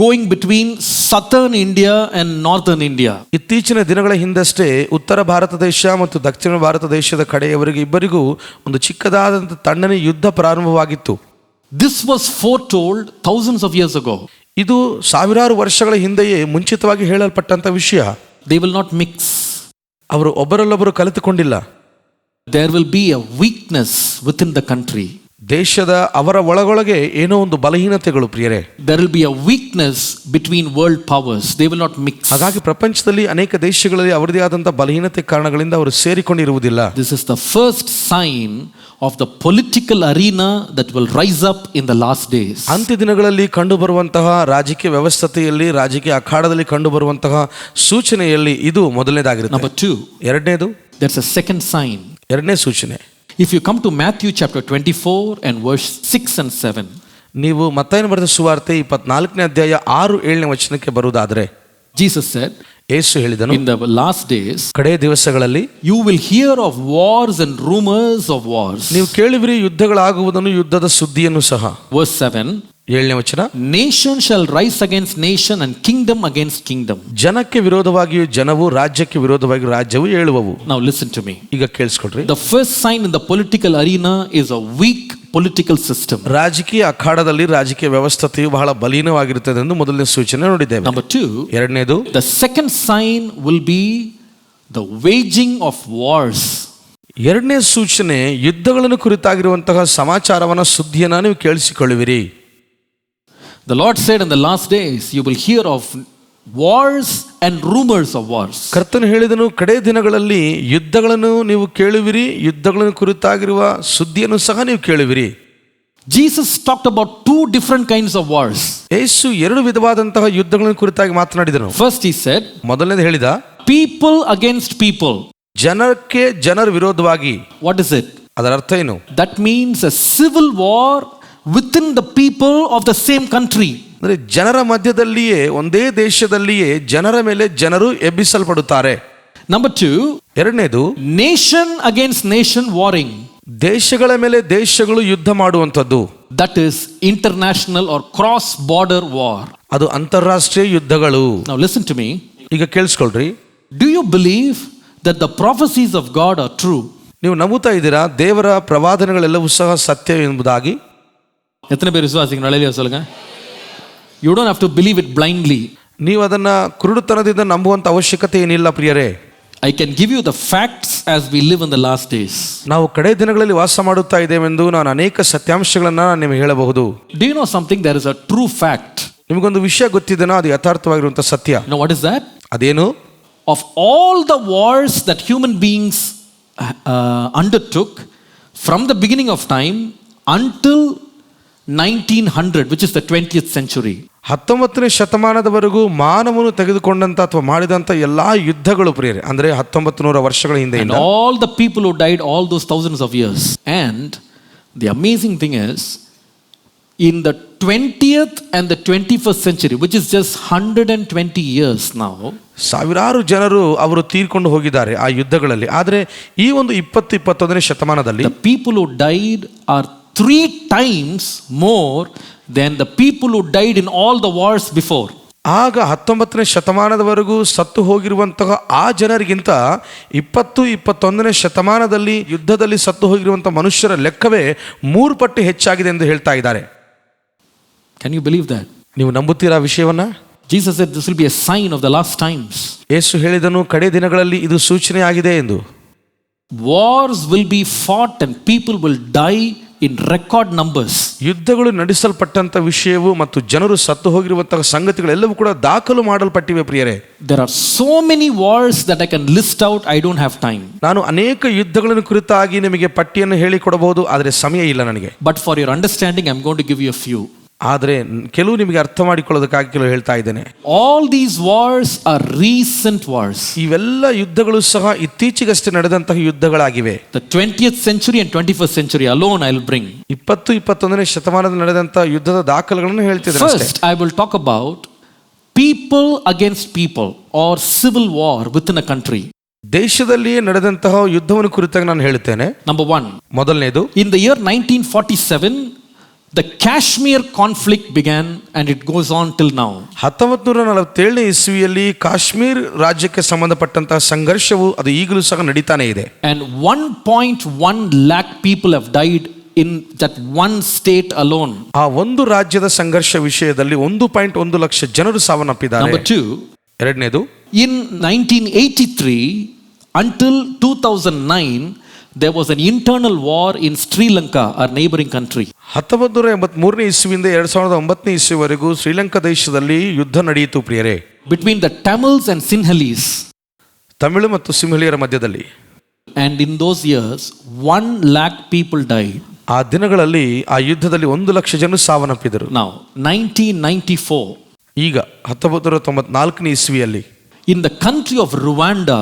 going between southern India and northern India. ಇತ್ತೀಚಿನ ದಿನಗಳ ಹಿಂದಷ್ಟೇ ಉತ್ತರ ಭಾರತ ದೇಶ ಮತ್ತು ದಕ್ಷಿಣ ಭಾರತ ದೇಶದ ಕಡೆಯವರಿಗೆ ಇಬ್ಬರಿಗೂ ಒಂದು ಚಿಕ್ಕದಾದಂಥ ತಣ್ಣನೆ ಯುದ್ಧ ಪ್ರಾರಂಭವಾಗಿತ್ತು. This was foretold thousands of years ago. ಇದು ಸಾವಿರಾರು ವರ್ಷಗಳ ಹಿಂದೆಯೇ ಮುಂಚಿತವಾಗಿ ಹೇಳಲ್ಪಟ್ಟಂತ ವಿಷಯ. They will not mix. ಅವರು ಒಬ್ಬರಲ್ಲೊಬ್ಬರು ಕಲಿತುಕೊಂಡಿಲ್ಲ. There will be a weakness within the country. ದೇಶದ ಅವರ ಒಳಗೊಳಗೆ ಏನೋ ಒಂದು ಬಲಹೀನತೆಗಳು ಪ್ರಿಯರೇ. There will be a weakness between world powers. They will not mix. ಹಾಗಾಗಿ ಪ್ರಪಂಚದಲ್ಲಿ ಅನೇಕ ದೇಶಗಳಲ್ಲಿ ಅವರದೇ ಆದಂಥ ಬಲಹೀನತೆ ಕಾರಣಗಳಿಂದ ಅವರು ಸೇರಿಕೊಂಡಿರುವುದಿಲ್ಲ. This is the first sign of the political arena that will rise up in the last days. ಅಂತ್ಯ ದಿನಗಳಲ್ಲಿ ಕಂಡುಬರುವಂತಹ ರಾಜಕೀಯ ವ್ಯವಸ್ಥೆಯಲ್ಲಿ, ರಾಜಕೀಯ ಅಖಾಡದಲ್ಲಿ ಕಂಡುಬರುವಂತಹ ಸೂಚನೆಯಲ್ಲಿ ಇದು ಮೊದಲನೇದಾಗಿರುತ್ತೆ. Number 2. ಎರಡನೇದು, That's a second sign. ಎರಡನೇ ಸೂಚನೆ. If you come to Matthew chapter 24 and verse 6 and 7. ನೀವು ಮತ್ತಾಯನ ಬರೆದ ಸುವಾರ್ತೆ 24ನೇ ಅಧ್ಯಾಯ 6-7ನೇ ವಚನಕ್ಕೆ ಬರುವುದಾದರೆ, Jesus said, ಯೇಸು ಹೇಳಿದನು, in the last days ಕಡೆ ದಿವಸಗಳಲ್ಲಿ you will hear of wars and rumors of wars. ನೀವು ಕೇಳುವಿರಿ ಯುದ್ಧಗಳಾಗುವುದನ್ನು, ಯುದ್ಧದ ಸುದ್ದಿಯನ್ನು ಸಹ. Verse 7. 7ನೇ ವಚನ, Nation shall rise against nation and kingdom against kingdom. ಜನಕ್ಕೆ ವಿರೋಧವಾಗಿಯೂ ಜನವು, ರಾಜ್ಯಕ್ಕೆ ವಿರೋಧವಾಗಿಯೂ ರಾಜ್ಯವು ಏಳುವವು. Now listen to me. ಈಗ ಕೇಳಿಸ್ಕೊಡ್ರಿ. The first sign in the political arena is a weak political system. ರಾಜಕೀಯ ಅಖಾಡದಲ್ಲಿ ರಾಜಕೀಯ ವ್ಯವಸ್ಥೆಯು ಬಹಳ ಬಲಹೀನವಾಗಿರುತ್ತದೆ ಎಂದು ಮೊದಲನೇ ಸೂಚನೆ ನೋಡಿದ್ದೇವೆ. Number 2. ಎರಡನೇದು, The second sign will be the waging of wars. ಎರಡನೇ ಸೂಚನೆ ಯುದ್ಧಗಳನ್ನು ಕುರಿತಾಗಿರುವಂತಹ ಸಮಾಚಾರವನ್ನ, ಸುದ್ದಿಯನ್ನ ನೀವು ಕೇಳಿಸಿಕೊಳ್ಳುವಿರಿ. The Lord said in the last days you will hear of wars and rumors of wars. ಕರ್ತನು ಹೇಳಿದನು, ಕಡೆ ದಿನಗಳಲ್ಲಿ ಯುದ್ಧಗಳನ್ನು ನೀವು ಕೇಳುವಿರಿ, ಯುದ್ಧಗಳನ್ನು ಕುರಿತಾಗಿರುವ ಸುದ್ದಿಯನ್ನು ಸಹ ನೀವು ಕೇಳುವಿರಿ. Jesus talked about two different kinds of wars. ಯೇಸು ಎರಡು ವಿಧವಾದಂತಹ ಯುದ್ಧಗಳನ್ನು ಕುರಿತಾಗಿ ಮಾತನಾಡಿದನು. First he said, ಮೊದಲನೇದು ಹೇಳಿದ, people against people. ಜನಕ್ಕೆ ಜನರ ವಿರೋಧವಾಗಿ. What is it? ಅದರ ಅರ್ಥ ಏನು? That means a civil war within the people of the same country. ಅಂದ್ರೆ ಜನರ ಮಧ್ಯದಲ್ಲಿಯೇ, ಒಂದೇ ದೇಶದಲ್ಲಿಯೇ ಜನರ ಮೇಲೆ ಜನರು ಎಬ್ಬಿಸಲ್ಪಡುತ್ತಾರೆ. Number 2. ಎರಡನೇದು, nation against nation warring. ದೇಶಗಳ ಮೇಲೆ ದೇಶಗಳು ಯುದ್ಧ ಮಾಡುವಂಥದ್ದು. That is international or cross border war. ಅದು ಅಂತಾರಾಷ್ಟ್ರೀಯ ಯುದ್ಧಗಳು. Now listen to me. ಈಗ ಕೇಳಿಸ್ಕೊಳ್ರಿ. Do you believe that the prophecies of God are true? ನೀವು ನಂಬುತ್ತಾ ಇದ್ದೀರಾ ದೇವರ ಪ್ರವಾದನೆಗಳೆಲ್ಲವೂ ಸಹ ಸತ್ಯ ಎಂಬುದಾಗಿ? எத்தனை பேர் விசுவாசிங்க? நலையில சொல்லுங்க. You don't have to believe it blindly. ನೀವು ಅದನ್ನ ಕುರುಡುತನದಿಂದ ನಂಬುವಂತ ಅವಶ್ಯಕತೆ ಏನಿಲ್ಲ ಪ್ರಿಯರೇ. I can give you the facts as we live in the last days. ನಾವು ಕಡೆ ದಿನಗಳಲ್ಲಿ ವಾಸ ಮಾಡುತ್ತಾ ಇದ್ದೇವೆಂದು ನಾನು ಅನೇಕ ಸತ್ಯಾಂಶಗಳನ್ನ ನಿಮಗೆ ಹೇಳಬಹುದು. Do you know something? There is a true fact. ನಿಮಗೊಂದು ವಿಷಯ ಗೊತ್ತಿದೆನಾ? ಅದು ಯಥಾರ್ಥವಾಗಿರುವಂತ ಸತ್ಯ. Now what is that? ಅದೇನು? Of all the wars that human beings undertook from the beginning of time until 1900, which is the 20th century. 19ನೇ ಶತಮಾನದವರೆಗೂ ಮಾನವನು ತೆಗೆದುಕೊಂಡಂತ ಅಥವಾ ಮಾಡಿದಂತ ಎಲ್ಲಾ ಯುದ್ಧಗಳು ಪ್ರಿಯರೇ, ಅಂದ್ರೆ 1900 ವರ್ಷಗಳ ಹಿಂದೆ, and all the people who died all those thousands of years. And the amazing thing is, in the 20th and the 21st century, which is just 120 years now, ಸಾವಿರಾರು ಜನರು ಅವರು ತೀರ್ಕೊಂಡು ಹೋಗಿದ್ದಾರೆ ಆ ಯುದ್ಧಗಳಲ್ಲಿ. ಆದರೆ ಈ ಒಂದು 20-21ನೇ ಶತಮಾನದಲ್ಲಿ the people who died are 3 times more than the people who died in all the wars before. ಆಗ 19ನೇ ಶತಮಾನದವರೆಗೂ ಸತ್ತು ಹೋಗಿರುವಂತಹ ಆ ಜನರಿಗಿಂತ 20-21ನೇ ಶತಮಾನದಲ್ಲಿ ಯುದ್ಧದಲ್ಲಿ ಸತ್ತು ಹೋಗಿರುವಂತಹ ಮನುಷ್ಯರ ಲೆಕ್ಕವೇ 3 ಪಟ್ಟು ಹೆಚ್ಚಾಗಿದೆ ಎಂದು ಹೇಳ್ತಾ ಇದ್ದಾರೆ. Can you believe that? ನೀವು ನಂಬುತ್ತೀರಾ ವಿಷಯವನ್ನ? Jesus said this will be a sign of the last times. ಯೇಸು ಹೇಳಿದನು, ಕಡೆ ದಿನಗಳಲ್ಲಿ ಇದು ಸೂಚನೆ ಆಗಿದೆ ಎಂದು. Wars will be fought and people will die in record numbers. ಯುದ್ಧಗಳು ನಡೆಸಲ್ಪಟ್ಟಂತ ವಿಷಯವು ಮತ್ತು ಜನರು ಸತ್ತು ಹೋಗಿರುವಂತಹ ಸಂಗತಿಗಳೆಲ್ಲವೂ ಕೂಡ ದಾಖಲು ಮಾಡಲ್ಪಟ್ಟಿವೆ ಪ್ರಿಯರೇ. There are so many wars that I can list out. I don't have time. ನಾನು ಅನೇಕ ಯುದ್ಧಗಳನ್ನು ಕುರಿತಾಗಿ ನಿಮಗೆ ಪಟ್ಟಿಯನ್ನು ಹೇಳಿಕೊಡಬಹುದು, ಆದರೆ ಸಮಯ ಇಲ್ಲ ನನಗೆ. But for your understanding, I'm going to give you a few. ಆದರೆ ಕೆಲವು ನಿಮಗೆ ಅರ್ಥ ಮಾಡಿಕೊಳ್ಳೋದಕ್ಕಾಗಿ ಕೆಲವು ಹೇಳ್ತಾ ಇದ್ದೇನೆ. All these wars are recent wars. ಇವೆಲ್ಲ ಯುದ್ಧಗಳು ಸಹ ಇತ್ತೀಚೆಗಷ್ಟೇ ನಡೆದಂತಹ ಯುದ್ಧಗಳಾಗಿವೆ. The 20th century and 21st century alone I will bring. 20-21ನೇ ಶತಮಾನದಲ್ಲಿ ನಡೆದಂತಹ ಯುದ್ಧದ ದಾಖಲೆಗಳನ್ನು ಹೇಳ್ತಿದ್ದೇನೆ. First I will talk about people against people or civil war within a country. ದೇಶದಲ್ಲಿಯೇ ನಡೆದಂತಹ ಯುದ್ಧವನ್ನು ಕುರಿತಾಗಿ ನಾನು ಹೇಳುತ್ತೇನೆ. Number 1. ಮೊದಲನೇದು, in the year 1947 the Kashmir conflict began and it goes on till now. 1947ನೇ ಇಸ್ವಿಯಲ್ಲಿ ಕಾಶ್ಮೀರ್ ರಾಜ್ಯಕ್ಕೆ ಸಂಬಂಧಪಟ್ಟಂತಹ ಸಂಘರ್ಷವು ಅದು ಈಗಲೂ ಸಹ ನಡೀತಾನೆ ಇದೆ. And 1.1 lakh people have died in that one state alone. ಆ ಒಂದು ರಾಜ್ಯದ ಸಂಘರ್ಷ ವಿಷಯದಲ್ಲಿ 1.1 ಲಕ್ಷ ಜನರು ಸಾವನ್ನಪ್ಪಿದ್ದಾರೆ. Number 2. ಎರಡನೇದು, in 1983 until 2009 there was an internal war in Sri Lanka, our neighboring country. 1983ನೇ ಇಸ್ವಿಯಿಂದ 2009ನೇ ಇಸ್ವಿವರೆಗೂ Sri Lanka ದೇಶದಲ್ಲಿ ಯುದ್ಧ ನಡೆಯಿತು ಪ್ರಿಯರೇ. Between the Tamils and Sinhalese. Tamil ಮತ್ತು ಸಿಂಹಲಿಯರ ಮಧ್ಯದಲ್ಲಿ. And in those years 1 lakh people died. ಆ ದಿನಗಳಲ್ಲಿ ಆ ಯುದ್ಧದಲ್ಲಿ 1 ಲಕ್ಷ ಜನರು ಸಾವನ್ನಪ್ಪಿದರು. Now 1994. ಈಗ 1994ನೇ ಇಸ್ವಿಯಲ್ಲಿ in the country of Rwanda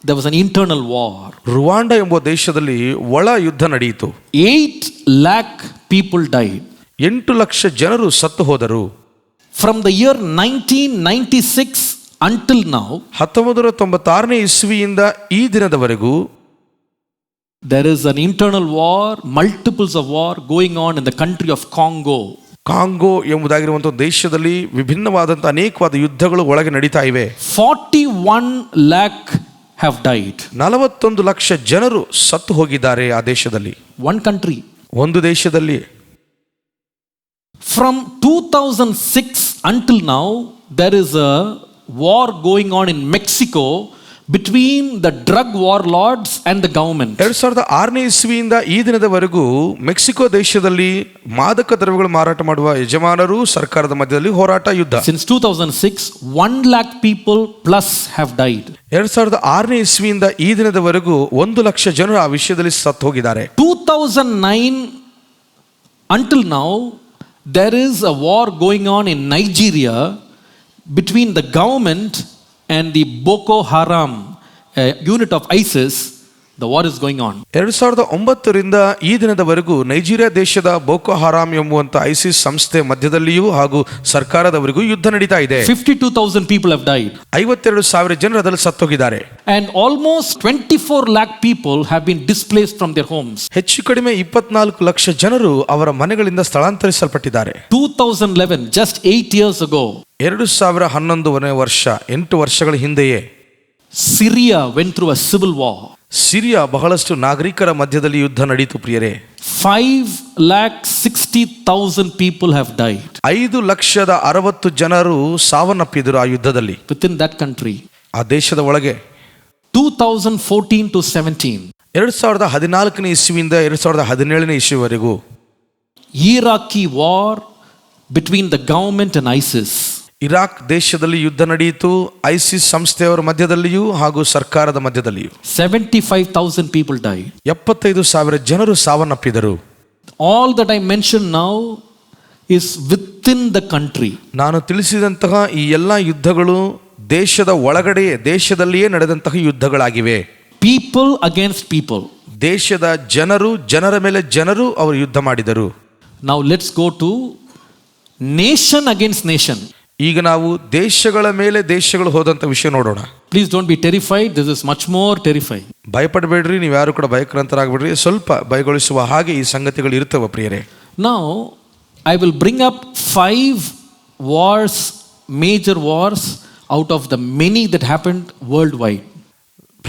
there was an internal war. Rwanda ಎಂಬ ದೇಶದಲ್ಲಿ ಒಳ ಯುದ್ಧ ನಡೆಯಿತು. 8 lakh people died. 8 ಲಕ್ಷ ಜನರು ಸತ್ತು ಹೋದರು. From the year 1996 until now 1996ನೇ ಇಸ್ವಿಯಿಂದ ಈ ದಿನದವರೆಗೂ there is an internal war, multiples of war going on in the country of Congo. Congo ಎಂಬುದಾಗಿರುವಂತಹ ದೇಶದಲ್ಲಿ ವಿಭಿನ್ನವಾದಂಥ ಅನೇಕವಾದ ಯುದ್ಧಗಳು ಒಳಗೆ ನಡೀತಾ ಇವೆ. 41 lakh have died. 41 ಲಕ್ಷ ಜನರು ಸತ್ತು ಹೋಗಿದ್ದಾರೆ ಆ ದೇಶದಲ್ಲಿ. One country. ಒಂದು ದೇಶದಲ್ಲಿ. From 2006 until now there is a war going on in Mexico between the drug warlords and the government. 2006ನೇ ಇಸ್ವಿಯಿಂದ ಈ ದಿನದವರೆಗೂ ಮೆಕ್ಸಿಕೋ ದೇಶದಲ್ಲಿ ಮಾದಕ ದ್ರವ್ಯಗಳು ಮಾರಾಟ ಮಾಡುವ ಯಜಮಾನರು ಸರ್ಕಾರದ ಮಧ್ಯದಲ್ಲಿ ಹೋರಾಟ ಯುದ್ಧ. Since 2006 1 lakh people plus have died. 2006ನೇ ಇಸ್ವಿಯಿಂದ ಈ ದಿನದವರೆಗೂ 1 ಲಕ್ಷ ಜನರು ಆ ವಿಷಯದಲ್ಲಿ ಸತ್ತು ಹೋಗಿದ್ದಾರೆ. 2009 until now there is a war going on in Nigeria between the government and the Boko Haram unit of ISIS. The war is going on. 2009ರಿಂದ ಈ ದಿನದವರೆಗೂ ನೈಜೀರಿಯಾ ದೇಶದ ಬೋಕೋ ಹರಾಮ್ ಎಂಬುವಂತ ಐಸಿಸ್ ಸಂಸ್ಥೆ ಮಧ್ಯದಲ್ಲಿಯೂ ಹಾಗೂ ಸರ್ಕಾರದವರೆಗೂ ಯುದ್ಧ ನಡೀತಾ ಇದೆ. 52,000 people have died. 52,000 ಜನರು ಅದರಲ್ಲಿ ಸತ್ತೋಗಿದ್ದಾರೆ. And almost 24 lakh people have been displaced from their homes. ಹೆಚ್ಚು ಕಡಿಮೆ 24 ಲಕ್ಷ ಜನರು ಅವರ ಮನೆಗಳಿಂದ ಸ್ಥಳಾಂತರಿಸಲ್ಪಟ್ಟಿದ್ದಾರೆ. 2011, just 8 years ago, 2011ನೇ ವರ್ಷ, 8 ವರ್ಷಗಳ ಹಿಂದೆಯೇ Syria went through a civil war. Syria ಬಹಳಷ್ಟು ನಾಗರಿಕರ ಮಧ್ಯದಲ್ಲಿ ಯುದ್ಧ ನಡೆಯಿತು ಪ್ರಿಯರೇ. 5,60,000 people have died. 5,60,000 ಜನರು ಸಾವನ್ನಪ್ಪಿದರು ಆ ಯುದ್ಧದಲ್ಲಿ. Within that country. ಆ ದೇಶದ ಒಳಗೆ 2014 to 17. 2014ನೇ ಇಸ್ವಿಯಿಂದ 2017ನೇ ಇಸ್ವಿವರೆಗೂ Iraqi war between the government and ISIS. Iraq ದೇಶದಲ್ಲಿ ಯುದ್ಧ ನಡೆಯಿತು, ಐಸಿಸ್ ಸಂಸ್ಥೆಯವರ ಮಧ್ಯದಲ್ಲಿಯೂ ಹಾಗೂ ಸರ್ಕಾರದ ಮಧ್ಯದಲ್ಲಿಯೂ. 75,000 people died. 75,000 ಜನರು ಸಾವನ್ನಪ್ಪಿದರು. All that I mentioned now is within the country. ನಾನು ತಿಳಿಸಿದಂತಹ ಈ ಎಲ್ಲ ಯುದ್ಧಗಳು ದೇಶದ ಒಳಗಡೆ, ದೇಶದಲ್ಲಿಯೇ ನಡೆದಂತಹ ಯುದ್ಧಗಳಾಗಿವೆ. People against people. ದೇಶದ ಜನರು ಜನರ ಮೇಲೆ ಜನರು ಅವರು ಯುದ್ಧ ಮಾಡಿದರು. Now let's go to nation against nation. ಈಗ ನಾವು ದೇಶಗಳ ಮೇಲೆ ದೇಶಗಳು ಹೋದಂತ ವಿಷಯ ನೋಡೋಣ. Please don't be terrified. This is much more terrifying. ಭಯಪಡಬೇಡ್ರಿ, ನೀವು ಯಾರು ಕೂಡ ಭಯಕರಂತರಾಗಬೇಡ್ರಿ. ಸ್ವಲ್ಪ ಭಯಗೊಳಿಸುವ ಹಾಗೆ ಈ ಸಂಗತಿಗಳು ಇರ್ತವೆ ಪ್ರಿಯರೇ. Now I will bring up 5 wars, major wars out of the many that happened worldwide.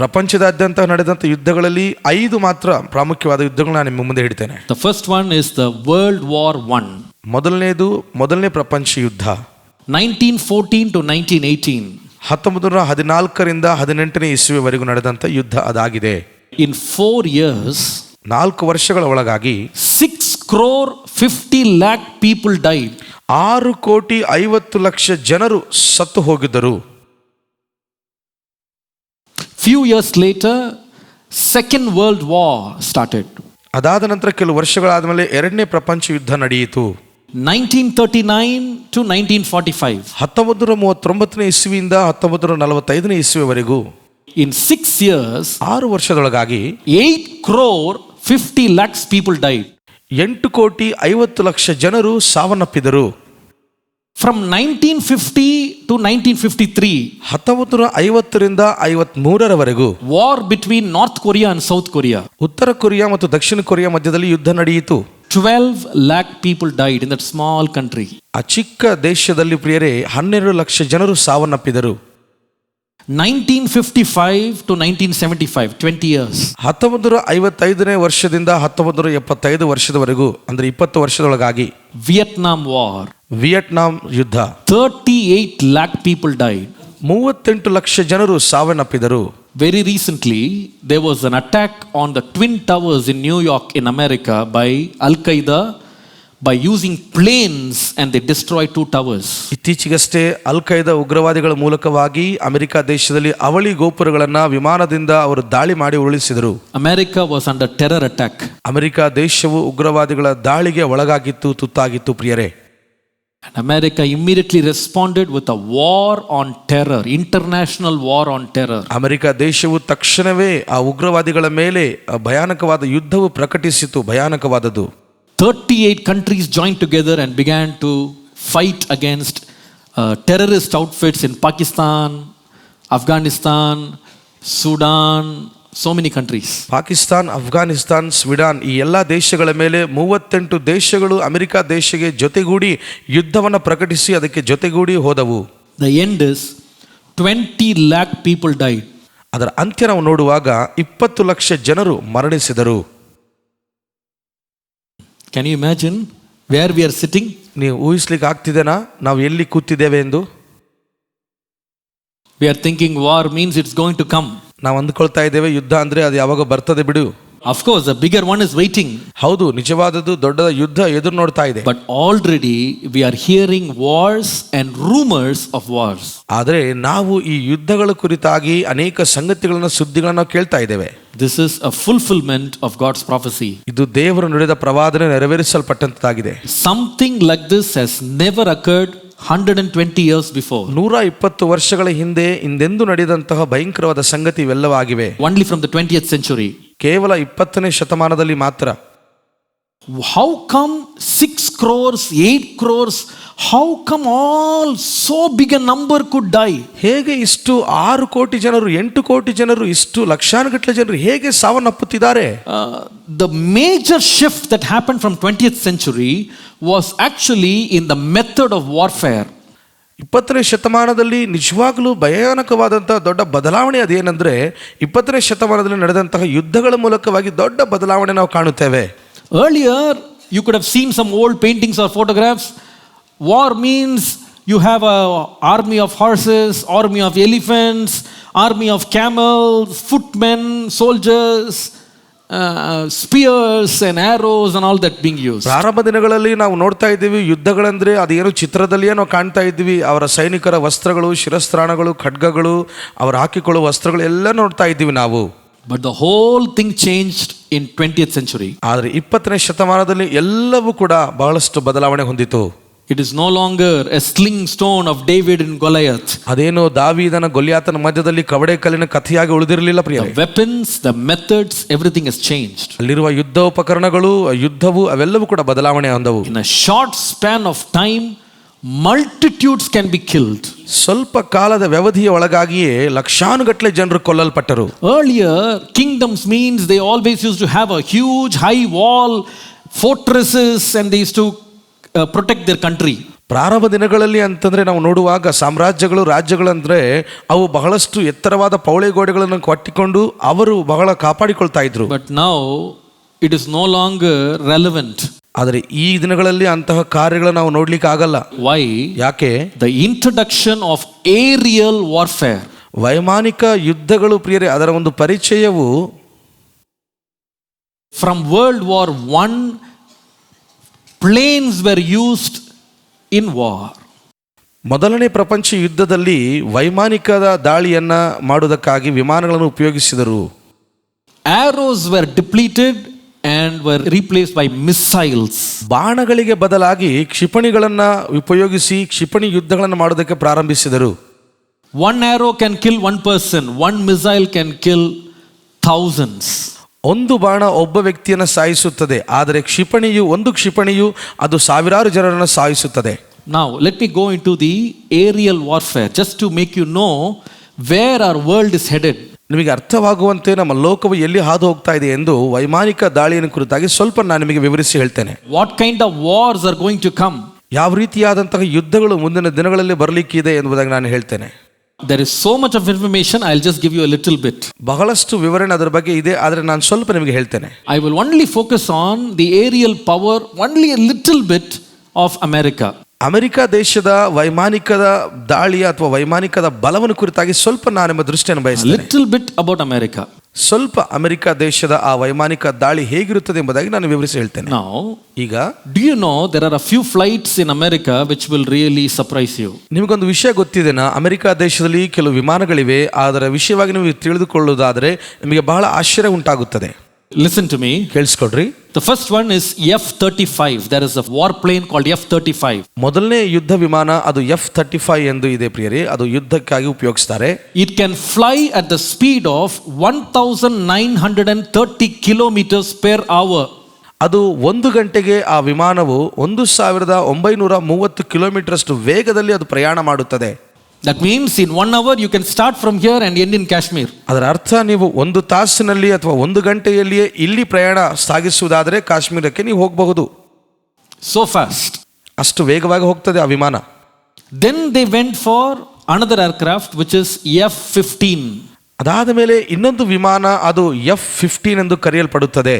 ಪ್ರಪಂಚದಾದ್ಯಂತ ನಡೆದಂಥ ಯುದ್ಧಗಳಲ್ಲಿ 5 ಮಾತ್ರ ಪ್ರಾಮುಖ್ಯವಾದ ಯುದ್ಧಗಳನ್ನ ನಾನು ನಿಮ್ಮ ಮುಂದೆ ಇಡ್ತೇನೆ. The first one is the World War I. ಮೊದಲನೇ ಪ್ರಪಂಚ ಯುದ್ಧ 1914 to 1918. 1914ರಿಂದ 18ನೇ ಇಸ್ವಿವರೆಗೂ ನಡೆದಂಥ ಯುದ್ಧ ಅದಾಗಿದೆ. In 4 years, 4 ವರ್ಷಗಳ ಒಳಗಾಗಿ 6,50,00,000 people died. 6,50,00,000 ಜನರು ಸತ್ತು ಹೋಗಿದ್ದರು. Few years later, Second World War started. ಅದಾದ ನಂತರ ಕೆಲವು ವರ್ಷಗಳಾದ ಮೇಲೆ 2ನೇ ಪ್ರಪಂಚ ಯುದ್ಧ ನಡೆಯಿತು. 1939 to 1945. 1939ನೇ ಇಸ್ವಿಯಿಂದ 1945ನೇ ಇಸ್ವಿವರೆಗೂ In 6 years, 6 ವರ್ಷದೊಳಗಾಗಿ 8 crore 50 lakhs people died. 8,50,00,000 ಜನರು ಸಾವನ್ನಪ್ಪಿದರು. From 1950 to 1953, 1950ರಿಂದ 53ರವರೆಗೂ war between North Korea and South Korea. ಉತ್ತರ ಕೊರಿಯಾ ಮತ್ತು ದಕ್ಷಿಣ ಕೊರಿಯಾ ಮಧ್ಯದಲ್ಲಿ ಯುದ್ಧ ನಡೆಯಿತು. 12 lakh people died in that small country. ಆ ಚಿಕ್ಕ ದೇಶದಲ್ಲಿ ಪ್ರಿಯರೇ 12 ಲಕ್ಷ ಜನರು ಸಾವನ್ನಪ್ಪಿದರು. 1955 to 1975, 20 years. 1955ನೇ ವರ್ಷದಿಂದ 1975 ವರ್ಷದವರೆಗೂ ಅಂದ್ರೆ 20 ವರ್ಷದೊಳಗಾಗಿ Vietnam War. ವಿಯೆಟ್ನಾಂ ಯುದ್ಧ 38 lakh people died. 38 ಲಕ್ಷ ಜನರು ಸಾವನ್ನಪ್ಪಿದರು. Very recently, there was an attack on the Twin Towers in New York in America by Al-Qaeda by using planes, and they destroyed 2 towers. ಇತ್ತೀಚೆಗಷ್ಟೇ ಅಲ್ ಖೈದಾ ಉಗ್ರವಾದಿಗಳ ಮೂಲಕವಾಗಿ ಅಮೆರಿಕ ದೇಶದಲ್ಲಿ ಅವಳಿ ಗೋಪುರಗಳನ್ನು ವಿಮಾನದಿಂದ ಅವರು ದಾಳಿ ಮಾಡಿ ಉರುಳಿಸಿದರು. America was under terror attack. America ದೇಶವು ಉಗ್ರವಾದಿಗಳ ದಾಳಿಗೆ ಒಳಗಾಗಿತ್ತು, ತುತ್ತಾಗಿತ್ತು ಪ್ರಿಯರೇ. And America immediately responded with a war on terror, international war on terror. America ದೇಶವು ತಕ್ಷಣವೇ ಆ ಉಗ್ರವಾದಿಗಳ ಮೇಲೆ ಭಯಾನಕವಾದ ಯುದ್ಧವು ಪ್ರಕಟಿಸಿತು, ಭಯಾನಕವಾದದ್ದು. 38 countries joined together and began to fight against terrorist outfits in Pakistan, Afghanistan, Sudan, so many countries. Pakistan, Afghanistan, Sweden ಈ ಎಲ್ಲ ದೇಶಗಳ ಮೇಲೆ 38 ದೇಶಗಳು ಅಮೆರಿಕ ದೇಶಕ್ಕೆ ಜೊತೆಗೂಡಿ ಯುದ್ಧವನ್ನು ಪ್ರಕಟಿಸಿ ಅದಕ್ಕೆ ಜೊತೆಗೂಡಿ ಹೋದವು. The end is 20 lakh people died. ಅದರ ಅಂತ್ಯ ನಾವು ನೋಡುವಾಗ 20 ಲಕ್ಷ ಜನರು ಮರಣಿಸಿದರು. Can you imagine where we are sitting? ನೀವು ಊಹಿಸ್ಲಿಕ್ಕೆ ಆಗ್ತಿದೆನಾ ನಾವು ಎಲ್ಲಿ ಕೂತಿದ್ದೇವೆ ಎಂದು? We are thinking war means it's going to come. ನಾವು ಅಂದುಕೊಳ್ತಾ ಇದ್ದೇವೆ ಯುದ್ಧ ಅಂದ್ರೆ ಅದು ಯಾವಾಗ ಬರ್ತದೆ ಬಿಡು. Of course, a bigger one is waiting. ಹೌದು, ನಿಜವಾದದ್ದು ದೊಡ್ಡ ಯುದ್ಧ ಎದುರು ನೋಡ್ತಾ ಇದೆ. But already we are hearing wars and rumors of wars. ಆದರೆ ನಾವು ಈ ಯುದ್ಧಗಳ ಕುರಿತಾಗಿ ಅನೇಕ ಸಂಗತಿಗಳನ್ನ ಸುದ್ದಿಗಳನ್ನ ಕೇಳ್ತಾ ಇದ್ದೇವೆ. This is a fulfillment of God's prophecy. ಇದು ದೇವರು ನುಡಿದ ಪ್ರವಾದನೆ ನೆರವೇರಿಸಲ್ಪಟ್ಟಂತಾಗಿದೆ. Something like this has never occurred 120 years before. 120 ವರ್ಷಗಳ ಹಿಂದೆ ಹಿಂದೆಂದೂ ನಡೆದಂತಹ ಭಯಂಕರವಾದ ಸಂಗತಿ ಇವೆಲ್ಲವಾಗಿವೆ. Only from the 20th century. ಕೇವಲ 20ನೇ ಶತಮಾನದಲ್ಲಿ ಮಾತ್ರ. How come 6 crores, 8 crores, how come all so big a number could die? ಹೇಗೆ ಇಷ್ಟು 6 ಕೋಟಿ ಜನರು, 8 ಕೋಟಿ ಜನರು, ಇಷ್ಟು ಲಕ್ಷಾನುಗಟ್ಟಲೆ ಜನರು ಹೇಗೆ ಸಾವನ್ನಪ್ಪುತ್ತಿದ್ದಾರೆ? The major shift that happened from 20th century was actually in the method of warfare. 20ನೇ ಶತಮಾನದಲ್ಲಿ ನಿಜವಾಗಲೂ ಭಯಾನಕವಾದಂತಹ ದೊಡ್ಡ ಬದಲಾವಣೆ ಅದೇನೆಂದ್ರೆ 20ನೇ ಶತಮಾನದಲ್ಲಿ ನಡೆದಂತಹ ಯುದ್ಧಗಳ ಮೂಲಕವಾಗಿ ದೊಡ್ಡ ಬದಲಾವಣೆ ನಾವು ಕಾಣುತ್ತೇವೆ. Earlier, you could have seen some old paintings or photographs. War means you have an army of horses, army of elephants, army of camels, footmen, soldiers, spears and arrows and all that being used. ಪ್ರಾರಂಭ ದಿನಗಳಲ್ಲಿ ನಾವು ನೋಡ್ತಾ ಇದ್ದೀವಿ ಯುದ್ಧಗಳಂದ್ರೆ ಅದೇನು ಚಿತ್ರದಲ್ಲಿಯೇ ನಾವು ಕಾಣ್ತಾ ಇದ್ದೀವಿ. ಅವರ ಸೈನಿಕರ ವಸ್ತ್ರಗಳು, ಶಿರಸ್ತ್ರಾಣಗಳು, ಖಡ್ಗಗಳು, ಅವರು ಹಾಕಿಕೊಳ್ಳುವ ವಸ್ತ್ರಗಳು ಎಲ್ಲ ನೋಡ್ತಾ ಇದ್ದೀವಿ ನಾವು. But the whole thing changed in 20th century. ಆದರೆ 20ನೇ ಶತಮಾನದಲ್ಲಿ ಎಲ್ಲವೂ ಕೂಡ ಬಹಳಷ್ಟು ಬದಲಾವಣೆ ಹೊಂದಿತು. It is no longer a sling stone of David and Goliath. ಅದೇನೋ ದಾವೀದನ ಗೊಲ್ಯಾತನ ಮಧ್ಯದಲ್ಲಿ ಕವಡೆ ಕಲ್ಲಿನ ಕಥೆಯಾಗಿ ಉಳಿದಿರಲಿಲ್ಲ ಪ್ರಿಯ. The weapons, the methods, everything has changed. ಅಲ್ಲಿರುವ ಯುದ್ಧೋಪಕರಣಗಳು, ಯುದ್ಧವು ಅವೆಲ್ಲವೂ ಕೂಡ ಬದಲಾವಣೆ ಹೊಂದವು. In a short span of time, multitudes can be killed. ಸ್ವಲ್ಪ ಕಾಲದ ವ್ಯವಧಿಯ ಒಳಗಾಗಿಯೇ ಲಕ್ಷಾನುಗಟ್ಟಲೆ ಜನರು ಕೊಲ್ಲಲ್ಪಟ್ಟರು. Earlier, kingdoms means they always used to have a huge high wall, fortresses, and they used to protect their country. ಪ್ರಾರಂಭ ದಿನಗಳಲ್ಲಿ ಅಂತಂದ್ರೆ ನಾವು ನೋಡುವಾಗ ಸಾಮ್ರಾಜ್ಯಗಳು, ರಾಜ್ಯಗಳಂದ್ರೆ ಅವು ಬಹಳಷ್ಟು ಎತ್ತರವಾದ ಪೌಳೆ ಗೋಡೆಗಳನ್ನು ಕಟ್ಟಿಕೊಂಡು ಅವರು ಬಹಳ ಕಾಪಾಡಿಕೊಳ್ತಾ ಇದ್ರು. But now it is no longer relevant. ಆದರೆ ಈ ದಿನಗಳಲ್ಲಿ ಅಂತಹ ಕಾರ್ಯಗಳನ್ನು ನಾವು ನೋಡ್ಲಿಕ್ಕೆ ಆಗಲ್ಲ. Why? ಯಾಕೆ? The introduction of aerial warfare. ವೈಮಾನಿಕ ಯುದ್ಧಗಳು ಪ್ರಿಯರೇ, ಅದರ ಒಂದು ಪರಿಚಯವು From World War I, planes were used in war. ಮೊದಲನೇ ಪ್ರಪಂಚ ಯುದ್ಧದಲ್ಲಿ ವೈಮಾನಿಕದ ದಾಳಿಯನ್ನ ಮಾಡುವುದಕ್ಕಾಗಿ ವಿಮಾನಗಳನ್ನು ಉಪಯೋಗಿಸಿದರು. Arrows were depleted and were replaced by missiles. ಬಾಣಗಳಿಗೆ ಬದಲಾಗಿ ಕ್ಷಿಪಣಿಗಳನ್ನ ಉಪಯೋಗಿಸಿ ಕ್ಷಿಪಣಿ ಯುದ್ಧಗಳನ್ನು ಮಾಡೋದಕ್ಕೆ ಪ್ರಾರಂಭಿಸಿದರು. One arrow can kill one person, one missile can kill thousands. ಒಂದು ಬಾಣ ಒಬ್ಬ ವ್ಯಕ್ತಿಯನ್ನು ಸಾಯಿಸುತ್ತದೆ, ಆದರೆ ಒಂದು ಕ್ಷಿಪಣಿಯು ಅದು ಸಾವಿರಾರು ಜನರನ್ನು ಸಾಯಿಸುತ್ತದೆ. Now let me go into the aerial warfare just to make you know where our world is headed. ನಿಮಗೆ ಅರ್ಥವಾಗುವಂತೆ ನಮ್ಮ ಲೋಕವು ಎಲ್ಲಿ ಹಾದು ಹೋಗ್ತಾ ಇದೆ ಎಂದು ವೈಮಾನಿಕ ದಾಳಿಯನ್ನು ಕುರಿತಾಗಿ ಸ್ವಲ್ಪ ನಾನು ನಿಮಗೆ ವಿವರಿಸಿ ಹೇಳ್ತೇನೆ. What kind of wars are going to come? ಯಾವ ರೀತಿಯಾದಂತಹ ಯುದ್ಧಗಳು ಮುಂದಿನ ದಿನಗಳಲ್ಲಿ ಬರಲಿಕ್ಕಿದೆ ಎಂಬುದಾಗಿ ನಾನು ಹೇಳ್ತೇನೆ. There is so much of information, I'll just give you a little bit. ಬಹಳಷ್ಟು ವಿವರಣೆ ಅದರ ಬಗ್ಗೆ ಇದೆ, ಆದರೆ ನಾನು ಸ್ವಲ್ಪ ನಿಮಗೆ ಹೇಳ್ತೇನೆ. I will only focus on the aerial power, only a little bit of America. America ದೇಶದ ವೈಮಾನಿಕದ ದಾಳಿಯ ಅಥವಾ ವೈಮಾನಿಕದ ಬಲವನ್ನು ಕುರಿತಾಗಿ ಸ್ವಲ್ಪ ನಾನು ನಿಮ್ಮ ದೃಷ್ಟಿಯನ್ನು ಬಯಸ್ತೇನೆ. Little bit about America. ಸ್ವಲ್ಪ ಅಮೆರಿಕ ದೇಶದ ಆ ವೈಮಾನಿಕ ದಾಳಿ ಹೇಗಿರುತ್ತದೆ ಎಂಬುದಾಗಿ ನಾನು ವಿವರಿಸಿ ಹೇಳ್ತೇನೆ. Now, ಈಗ do you know there are a few flights in America which will really surprise you? ನಿಮಗೊಂದು ವಿಷಯ ಗೊತ್ತಿದೆನಾ? ಅಮೆರಿಕ ದೇಶದಲ್ಲಿ ಕೆಲವು ವಿಮಾನಗಳಿವೆ, ಅದರ ವಿಷಯವಾಗಿ ನೀವು ತಿಳಿದುಕೊಳ್ಳುವುದಾದರೆ ನಿಮಗೆ ಬಹಳ ಆಶ್ಚರ್ಯ ಉಂಟಾಗುತ್ತದೆ. Listen to me. ಕೇಳಿಸ್ಕೊಡ್ರಿ. The first one is F-35. There is a warplane called F-35. ಮೊದಲನೇ ಯುದ್ಧ ವಿಮಾನ ಅದು F-35 ಎಂದು ಇದೆ ಪ್ರಿಯರೇ, ಅದು ಯುದ್ಧಕ್ಕಾಗಿ ಉಪಯೋಗಿಸ್ತಾರೆ. It can fly at the speed of 1930 kilometers per hour. ಅದು ಒಂದು ಗಂಟೆಗೆ ಆ ವಿಮಾನವು 1930 ಕಿಲೋಮೀಟರ್ ಅಷ್ಟು ವೇಗದಲ್ಲಿ ಅದು ಪ್ರಯಾಣ ಮಾಡುತ್ತದೆ. That means in 1 hour you can start from here and end in Kashmir. ಅದರ ಅರ್ಥ ನೀವು ಒಂದು ತಾಸಿನಲ್ಲಿ ಅಥವಾ ಒಂದು ಗಂಟೆಯಲ್ಲಿಯೇ ಇಲ್ಲಿ ಪ್ರಯಾಣ ಸಾಗಿಸುವುದಾದರೆ ಕಾಶ್ಮೀರಕ್ಕೆ ನೀವು ಹೋಗಬಹುದು. So fast. ಅಷ್ಟು ವೇಗವಾಗಿ ಹೋಗ್ತದೆ ಆ ವಿಮಾನ. Then they went for another aircraft which is F-15. ಅದಾದ ಮೇಲೆ ಇನ್ನೊಂದು ವಿಮಾನ ಅದು F-15 ಎಂದು ಕರೆಯಲ್ಪಡುತ್ತದೆ.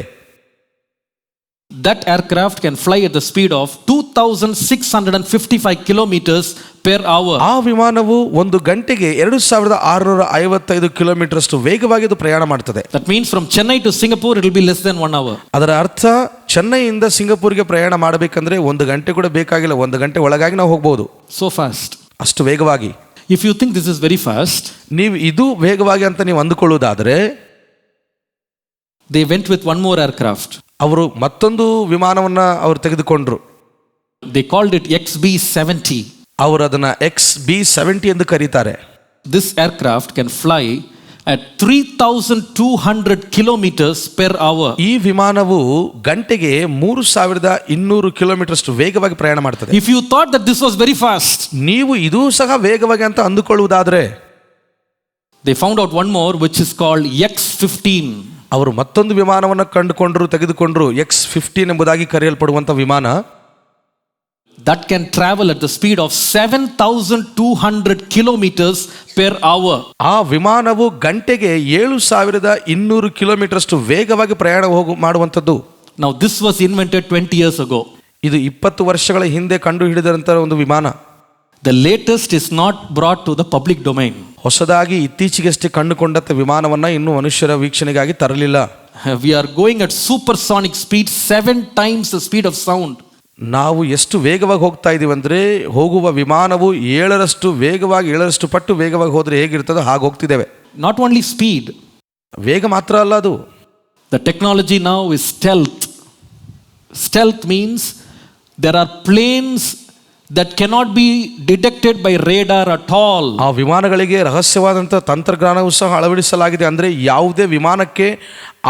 That aircraft can fly at the speed of 2655 kilometers per hour. ಆ ವಿಮಾನವು ಒಂದು ಗಂಟೆಗೆ 2655 ಕಿಲೋಮೀಟರ್ ಅಷ್ಟು ವೇಗವಾಗಿ ಅದು ಪ್ರಯಾಣ ಮಾಡುತ್ತದೆ. That means from Chennai to Singapore it will be less than 1 hour. ಅದರ ಅರ್ಥ ಚೆನ್ನೈಯಿಂದ ಸಿಂಗಪೂರ್ಗೆ ಪ್ರಯಾಣ ಮಾಡಬೇಕಂದ್ರೆ ಒಂದು ಗಂಟೆ ಕೂಡ ಬೇಕಾಗಿಲ್ಲ, ಒಂದು ಗಂಟೆ ಒಳಗಾಗಿ ನಾವು ಹೋಗಬಹುದು. So fast. ಅಷ್ಟು ವೇಗವಾಗಿ. If you think this is very fast, ನೀವು ಇದು ವೇಗವಾಗಿ ಅಂತ ನೀವು ಅಂದುಕೊಳ್ಳುವುದಾದರೆ they went with one more aircraft. ಅವರು ಮತ್ತೊಂದು ವಿಮಾನವನ್ನ ಅವರು ತೆಗೆದುಕೊಂಡ್ರು. They called it XB-70. ಅವರು ಅದನ್ನ XB-70 ಎಂದು ಕರೀತಾರೆ. This aircraft can fly at 3200 kilometers per hour. ಈ ವಿಮಾನವು ಗಂಟೆಗೆ 3200 ಕಿಲೋಮೀಟರ್ ಅಷ್ಟು ವೇಗವಾಗಿ ಪ್ರಯಾಣ ಮಾಡುತ್ತದೆ. If you thought that this was very fast, ನೀವು ಇದು ಸಹ ವೇಗವಾಗಿ ಅಂತ ಅಂದುಕೊಳ್ಳುವುದಾದರೆ they found out one more which is called X-15. ಅವರು ಮತ್ತೊಂದು ವಿಮಾನವನ್ನು ತೆಗೆದುಕೊಂಡ್ರು X-15 ಎಂಬುದಾಗಿ ಕರೆಯಲ್ಪಡುವಂತ ವಿಮಾನ. That can travel at the speed of 7200 kilometers per hour. ಆ ವಿಮಾನವು ಗಂಟೆಗೆ 7200 ಕಿಲೋಮೀಟರ್ ಅಷ್ಟು ವೇಗವಾಗಿ ಪ್ರಯಾಣ ಮಾಡುವಂತದ್ದು. Now this was invented 20 years ago. ಇದು 20 ವರ್ಷಗಳ ಹಿಂದೆ ಕಂಡು ಹಿಡಿದಂತ ಒಂದು ವಿಮಾನ. The latest is not brought to the public domain. ಹೊಸದಾಗಿ ಇತ್ತೀಚೆಗಷ್ಟೇ ಕಂಡುಕೊಂಡಂತ ವಿಮಾನವನ್ನ ಇನ್ನು ಮನುಷ್ಯರ ವೀಕ್ಷಣೆಗಾಗಿ ತರಲಿಲ್ಲ. We are going at supersonic speed, 7 times the speed of sound. ನಾವು ಎಷ್ಟು ವೇಗವಾಗಿ ಹೋಗ್ತಾ ಇದೀವಿ ಅಂದ್ರೆ ಹೋಗುವ ವಿಮಾನವು 7ರಷ್ಟು ಪಟ್ಟು ವೇಗವಾಗಿ ಹೋದ್ರೆ ಹೇಗಿರ್ತದೋ ಹಾಗೆ ಹೋಗ್ತಿದ್ದೇವೆ. Not only speed, ವೇಗ ಮಾತ್ರ ಅಲ್ಲ ಅದು. The technology now is stealth. Stealth means there are planes that cannot be detected by radar at all. ಆ ವಿಮಾನಗಳಿಗೆ ರಹಸ್ಯವಾದಂಥ ತಂತ್ರಜ್ಞಾನವೂ ಸಹ ಅಳವಡಿಸಲಾಗಿದೆ. ಅಂದರೆ ಯಾವುದೇ ವಿಮಾನಕ್ಕೆ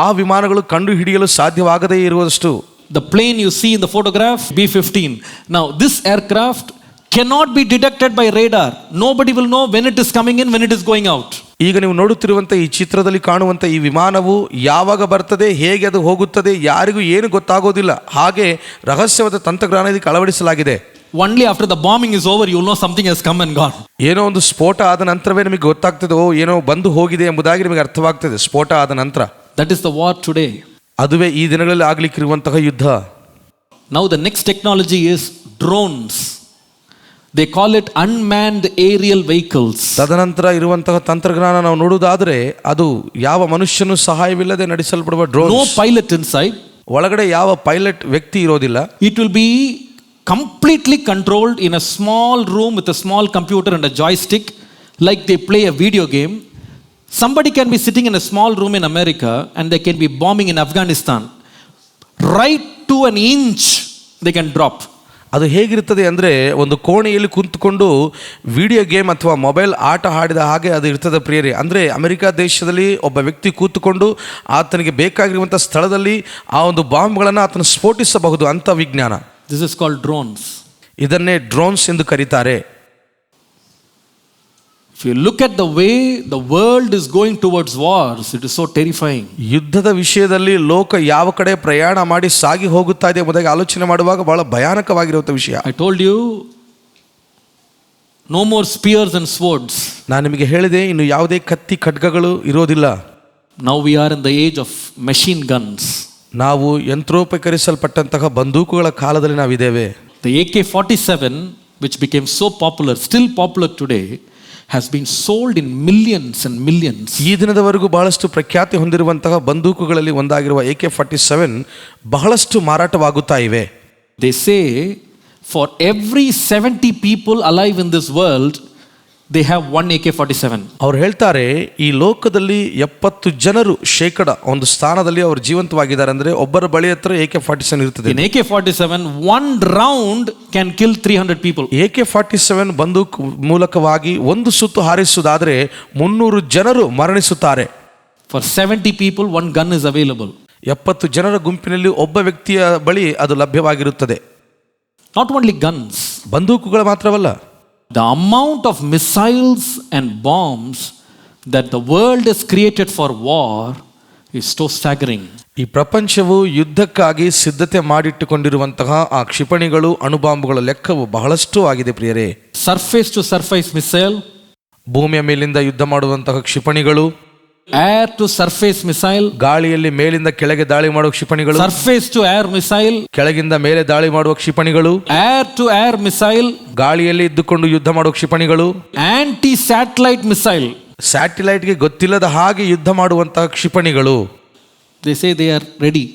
ಆ ವಿಮಾನಗಳು ಕಂಡು ಹಿಡಿಯಲು ಸಾಧ್ಯವಾಗದೇ ಇರುವಷ್ಟು. The plane you see in the photograph, B-15. Now this aircraft cannot be detected by radar. Nobody will know when it is coming in, when it is going out. ಈಗ ನೀವು ನೋಡುತ್ತಿರುವಂಥ ಈ ಚಿತ್ರದಲ್ಲಿ ಕಾಣುವಂಥ ಈ ವಿಮಾನವು ಯಾವಾಗ ಬರ್ತದೆ, ಹೇಗೆ ಅದು ಹೋಗುತ್ತದೆ, ಯಾರಿಗೂ ಏನು ಗೊತ್ತಾಗೋದಿಲ್ಲ. ಹಾಗೆ ರಹಸ್ಯವಾದ ತಂತ್ರಜ್ಞಾನ ಇದಕ್ಕೆ ಅಳವಡಿಸಲಾಗಿದೆ. Only after the bombing is over, you will know something has come and gone. ಏನೋ ಒಂದು ಸ್ಫೋಟ ಆದ ನಂತರವೇ ನಿಮಗೆ ಗೊತ್ತಾಗ್ತದೆ, ಓ ಏನೋ ಬಂದು ಹೋಗಿದೆ ಎಂಬುದಾಗಿ ನಿಮಗೆ ಅರ್ಥವಾಗ್ತದೆ ಸ್ಫೋಟ ಆದ ನಂತರ. That is the war today. ಅದುವೇ ಈ ದಿನಗಳಲ್ಲಿ ಆಗ್ಲಿಕ್ಕಿರುವಂತಹ ಯುದ್ಧ. Now the next technology is drones. They call it unmanned aerial vehicles. ತದನಂತರ ಇರುವಂತಹ ತಂತ್ರಜ್ಞಾನ ನಾವು ನೋಡುವುದಾದರೆ ಅದು ಯಾವ ಮನುಷ್ಯನು ಸಹಾಯವಿಲ್ಲದೆ ನಡೆಸಲ್ಪಡುವ ಡ್ರೋನ್. No pilot inside. ಒಳಗಡೆ ಯಾವ ಪೈಲಟ್ ವ್ಯಕ್ತಿ ಇರೋದಿಲ್ಲ. It will be completely controlled in a small room with a small computer and a joystick, like they play a video game. Somebody can be sitting in a small room in America and they can be bombing in Afghanistan. Right to an inch, they can drop. ಅದು ಹೇಗಿರ್ತದೆ ಅಂದರೆ ಒಂದು ಕೋಣೆಯಲ್ಲಿ ಕುಂತ್ಕೊಂಡು ವಿಡಿಯೋ ಗೇಮ್ ಅಥವಾ ಮೊಬೈಲ್ ಆಟ ಆಡಿದ ಹಾಗೆ ಅದು ಇರ್ತದೆ ಪ್ರಿಯರೇ. ಅಂದರೆ ಅಮೆರಿಕ ದೇಶದಲ್ಲಿ ಒಬ್ಬ ವ್ಯಕ್ತಿ ಕೂತ್ಕೊಂಡು ಆತನಿಗೆ ಬೇಕಾಗಿರುವಂಥ ಸ್ಥಳದಲ್ಲಿ ಆ ಒಂದು ಬಾಂಬ್ಗಳನ್ನು ಆತನು ಸ್ಫೋಟಿಸಬಹುದು ಅಂತ ವಿಜ್ಞಾನ. This is called drones. ಇದನ್ನೇ ಡ್ರೋನ್ಸ್ ಎಂದು ಕರೀತಾರೆ. If you look at the way the world is going towards wars, it is so terrifying. ಯುದ್ಧದ ವಿಷಯದಲ್ಲಿ ಲೋಕ ಯಾವ ಕಡೆ ಪ್ರಯಾಣ ಮಾಡಿ ಸಾಗಿ ಹೋಗುತ್ತಾ ಇದೆ ಎಂಬುದಾಗಿ ಆಲೋಚನೆ ಮಾಡುವಾಗ ಬಹಳ ಭಯಾನಕವಾಗಿರುವಂಥ ವಿಷಯ. I told you, no more spears and swords. ನಾನು ನಿಮಗೆ ಹೇಳಿದೆ, ಇನ್ನು ಯಾವುದೇ ಕತ್ತಿ ಖಡ್ಗಗಳು ಇರೋದಿಲ್ಲ. Now we are in the age of machine guns. ನಾವು ಯಂತ್ರೋಪಕರಿಸಲ್ಪಟ್ಟಂತಹ ಬಂದೂಕುಗಳ ಕಾಲದಲ್ಲಿ ನಾವಿದ್ದೇವೆ. The AK-47, which became so popular, still popular today, has been sold in millions and millions. ಈ ದಿನದವರೆಗೂ ಬಹಳಷ್ಟು ಪ್ರಖ್ಯಾತಿ ಹೊಂದಿರುವಂತಹ ಬಂದೂಕುಗಳಲ್ಲಿ ಒಂದಾಗಿರುವ AK-47 ಬಹಳಷ್ಟು ಮಾರಾಟವಾಗುತ್ತಾ ಇವೆ. They say for every 70 people alive in this world, they have one AK-47. ಅವ್ರು ಹೇಳ್ತಾರೆ, ಈ ಲೋಕದಲ್ಲಿ 70 ಜನರು ಶೇಕಡ ಒಂದು ಸ್ಥಾನದಲ್ಲಿ ಅವರು ಜೀವಂತವಾಗಿದ್ದಾರೆ ಅಂದರೆ ಒಬ್ಬರ ಬಳಿ ಹತ್ರ AK-47 ಇರ್ತದೆ. In AK-47, one round can kill 300 people. AK-47 ಬಂದೂಕ್ ಮೂಲಕವಾಗಿ ಒಂದು ಸುತ್ತು ಹಾರಿಸುವುದಾದರೆ 300 ಜನರು ಮರಣಿಸುತ್ತಾರೆ. For 70 people, one gun is available. 70 ಜನರ ಗುಂಪಿನಲ್ಲಿ ಒಬ್ಬ ವ್ಯಕ್ತಿಯ ಬಳಿ ಅದು ಲಭ್ಯವಾಗಿರುತ್ತದೆ. Not only guns, ಬಂದೂಕುಗಳು ಮಾತ್ರವಲ್ಲ, the amount of missiles and bombs that the world has created for war is so staggering. ಈ ಪ್ರಪಂಚವು ಯುದ್ಧಕ್ಕಾಗಿ ಸಿದ್ಧತೆ ಮಾಡಿಟ್ಟುಕೊಂಡಿರುವಂತಹ ಆ ಕ್ಷಿಪಣಿಗಳು ಅಣುಬಾಂಬುಗಳ ಲೆಕ್ಕವು ಬಹಳಷ್ಟು ಆಗಿದೆ ಪ್ರಿಯರೇ. Surface to surface missile, ಭೂಮಿಯ ಮೇಲಿಂದ ಯುದ್ಧ ಮಾಡುವಂತಹ ಕ್ಷಿಪಣಿಗಳು, air to surface missile, ಗಾಳಿಯಲ್ಲಿ ಮೇಲಿಂದ ಕೆಳಗೆ ದಾಳಿ ಮಾಡುವ ಕ್ಷಿಪಣಿಗಳು, surface to air missile, ಕೆಳಗಿಂದ ಮೇಲೆ ದಾಳಿ ಮಾಡುವ ಕ್ಷಿಪಣಿಗಳು, air to air missile, ಗಾಳಿಯಲ್ಲಿ ಇದ್ದುಕೊಂಡು ಯುದ್ಧ ಮಾಡುವ ಕ್ಷಿಪಣಿಗಳು, anti satellite missile. ಸ್ಯಾಟಿಲೈಟ್ಗೆ ಗೊತ್ತಿಲ್ಲದ ಹಾಗೆ ಯುದ್ಧ ಮಾಡುವಂತಹ ಕ್ಷಿಪಣಿಗಳು. They say they are ready.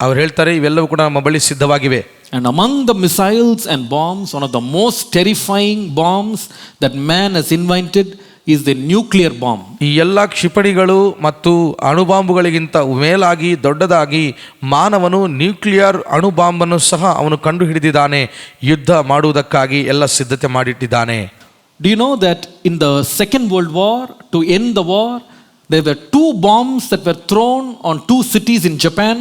ಅವ್ರು ಹೇಳ್ತಾರೆ, ಇವೆಲ್ಲವೂ ಕೂಡ ನಮ್ಮ ಬಳಿ ಸಿದ್ಧವಾಗಿವೆ. And among the missiles and bombs, one of the most terrifying bombs that man has invented is the nuclear bomb. ಈ ಎಲ್ಲ ಕ್ಷಿಪಣಿಗಳು ಮತ್ತು ಅಣುಬಾಂಬುಗಳಿಗಿಂತ ಮೇಲಾಗಿ ದೊಡ್ಡದಾಗಿ ಮಾನವನು ನ್ಯೂಕ್ಲಿಯರ್ ಅಣುಬಾಂಬನ್ನು ಸಹ ಅವನು ಕಂಡು ಹಿಡಿದಿದ್ದಾನೆ. ಯುದ್ಧ ಮಾಡುವುದಕ್ಕಾಗಿ ಎಲ್ಲ ಸಿದ್ಧತೆ ಮಾಡಿಟ್ಟಿದ್ದಾನೆ. Do you know that in the Second World War, to end the war, there were 2 bombs that were thrown on 2 cities in Japan,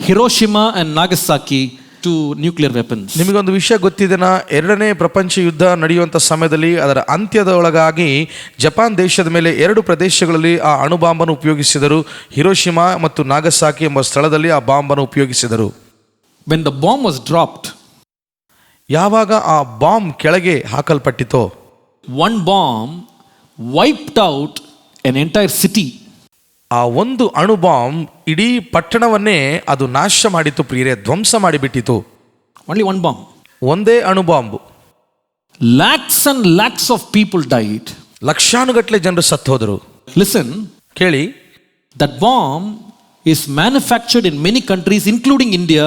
Hiroshima and Nagasaki, 2 nuclear weapons. ನಿಮಗೊಂದು ವಿಷಯ ಗೊತ್ತಿದೆನಾ? ಎರಡನೇ ಪ್ರಪಂಚ ಯುದ್ಧ ನಡೆಯುವಂಥ ಸಮಯದಲ್ಲಿ ಅದರ ಅಂತ್ಯದೊಳಗಾಗಿ ಜಪಾನ್ ದೇಶದ ಮೇಲೆ 2 ಪ್ರದೇಶಗಳಲ್ಲಿ ಆ ಅಣುಬಾಂಬನ್ನು ಉಪಯೋಗಿಸಿದರು. ಹಿರೋಶಿಮಾ ಮತ್ತು ನಾಗಸಾಕಿ ಎಂಬ ಸ್ಥಳದಲ್ಲಿ ಆ ಬಾಂಬನ್ನು ಉಪಯೋಗಿಸಿದರು. When the bomb was dropped, ಯಾವಾಗ ಆ ಬಾಂಬ್ ಕೆಳಗೆ ಹಾಕಲ್ಪಟ್ಟಿತೋ, one bomb wiped out an entire city. ಆ ಒಂದು ಅಣುಬಾಂಬ್ ಇಡೀ ಪಟ್ಟಣವನ್ನೇ ಅದು ನಾಶ ಮಾಡಿತು ಪ್ರಿಯರೇ, ಧ್ವಂಸ ಮಾಡಿಬಿಟ್ಟಿತು. Only one bomb. ಒಂದೇ ಅಣುಬಾಂಬ್. Lakhs and lakhs of people died. ಲಕ್ಷಾನುಗಟ್ಟಲೆ ಜನರು ಸತ್ತು ಹೋದರು. Listen, ಕೇಳಿ, that bomb is manufactured in many countries including India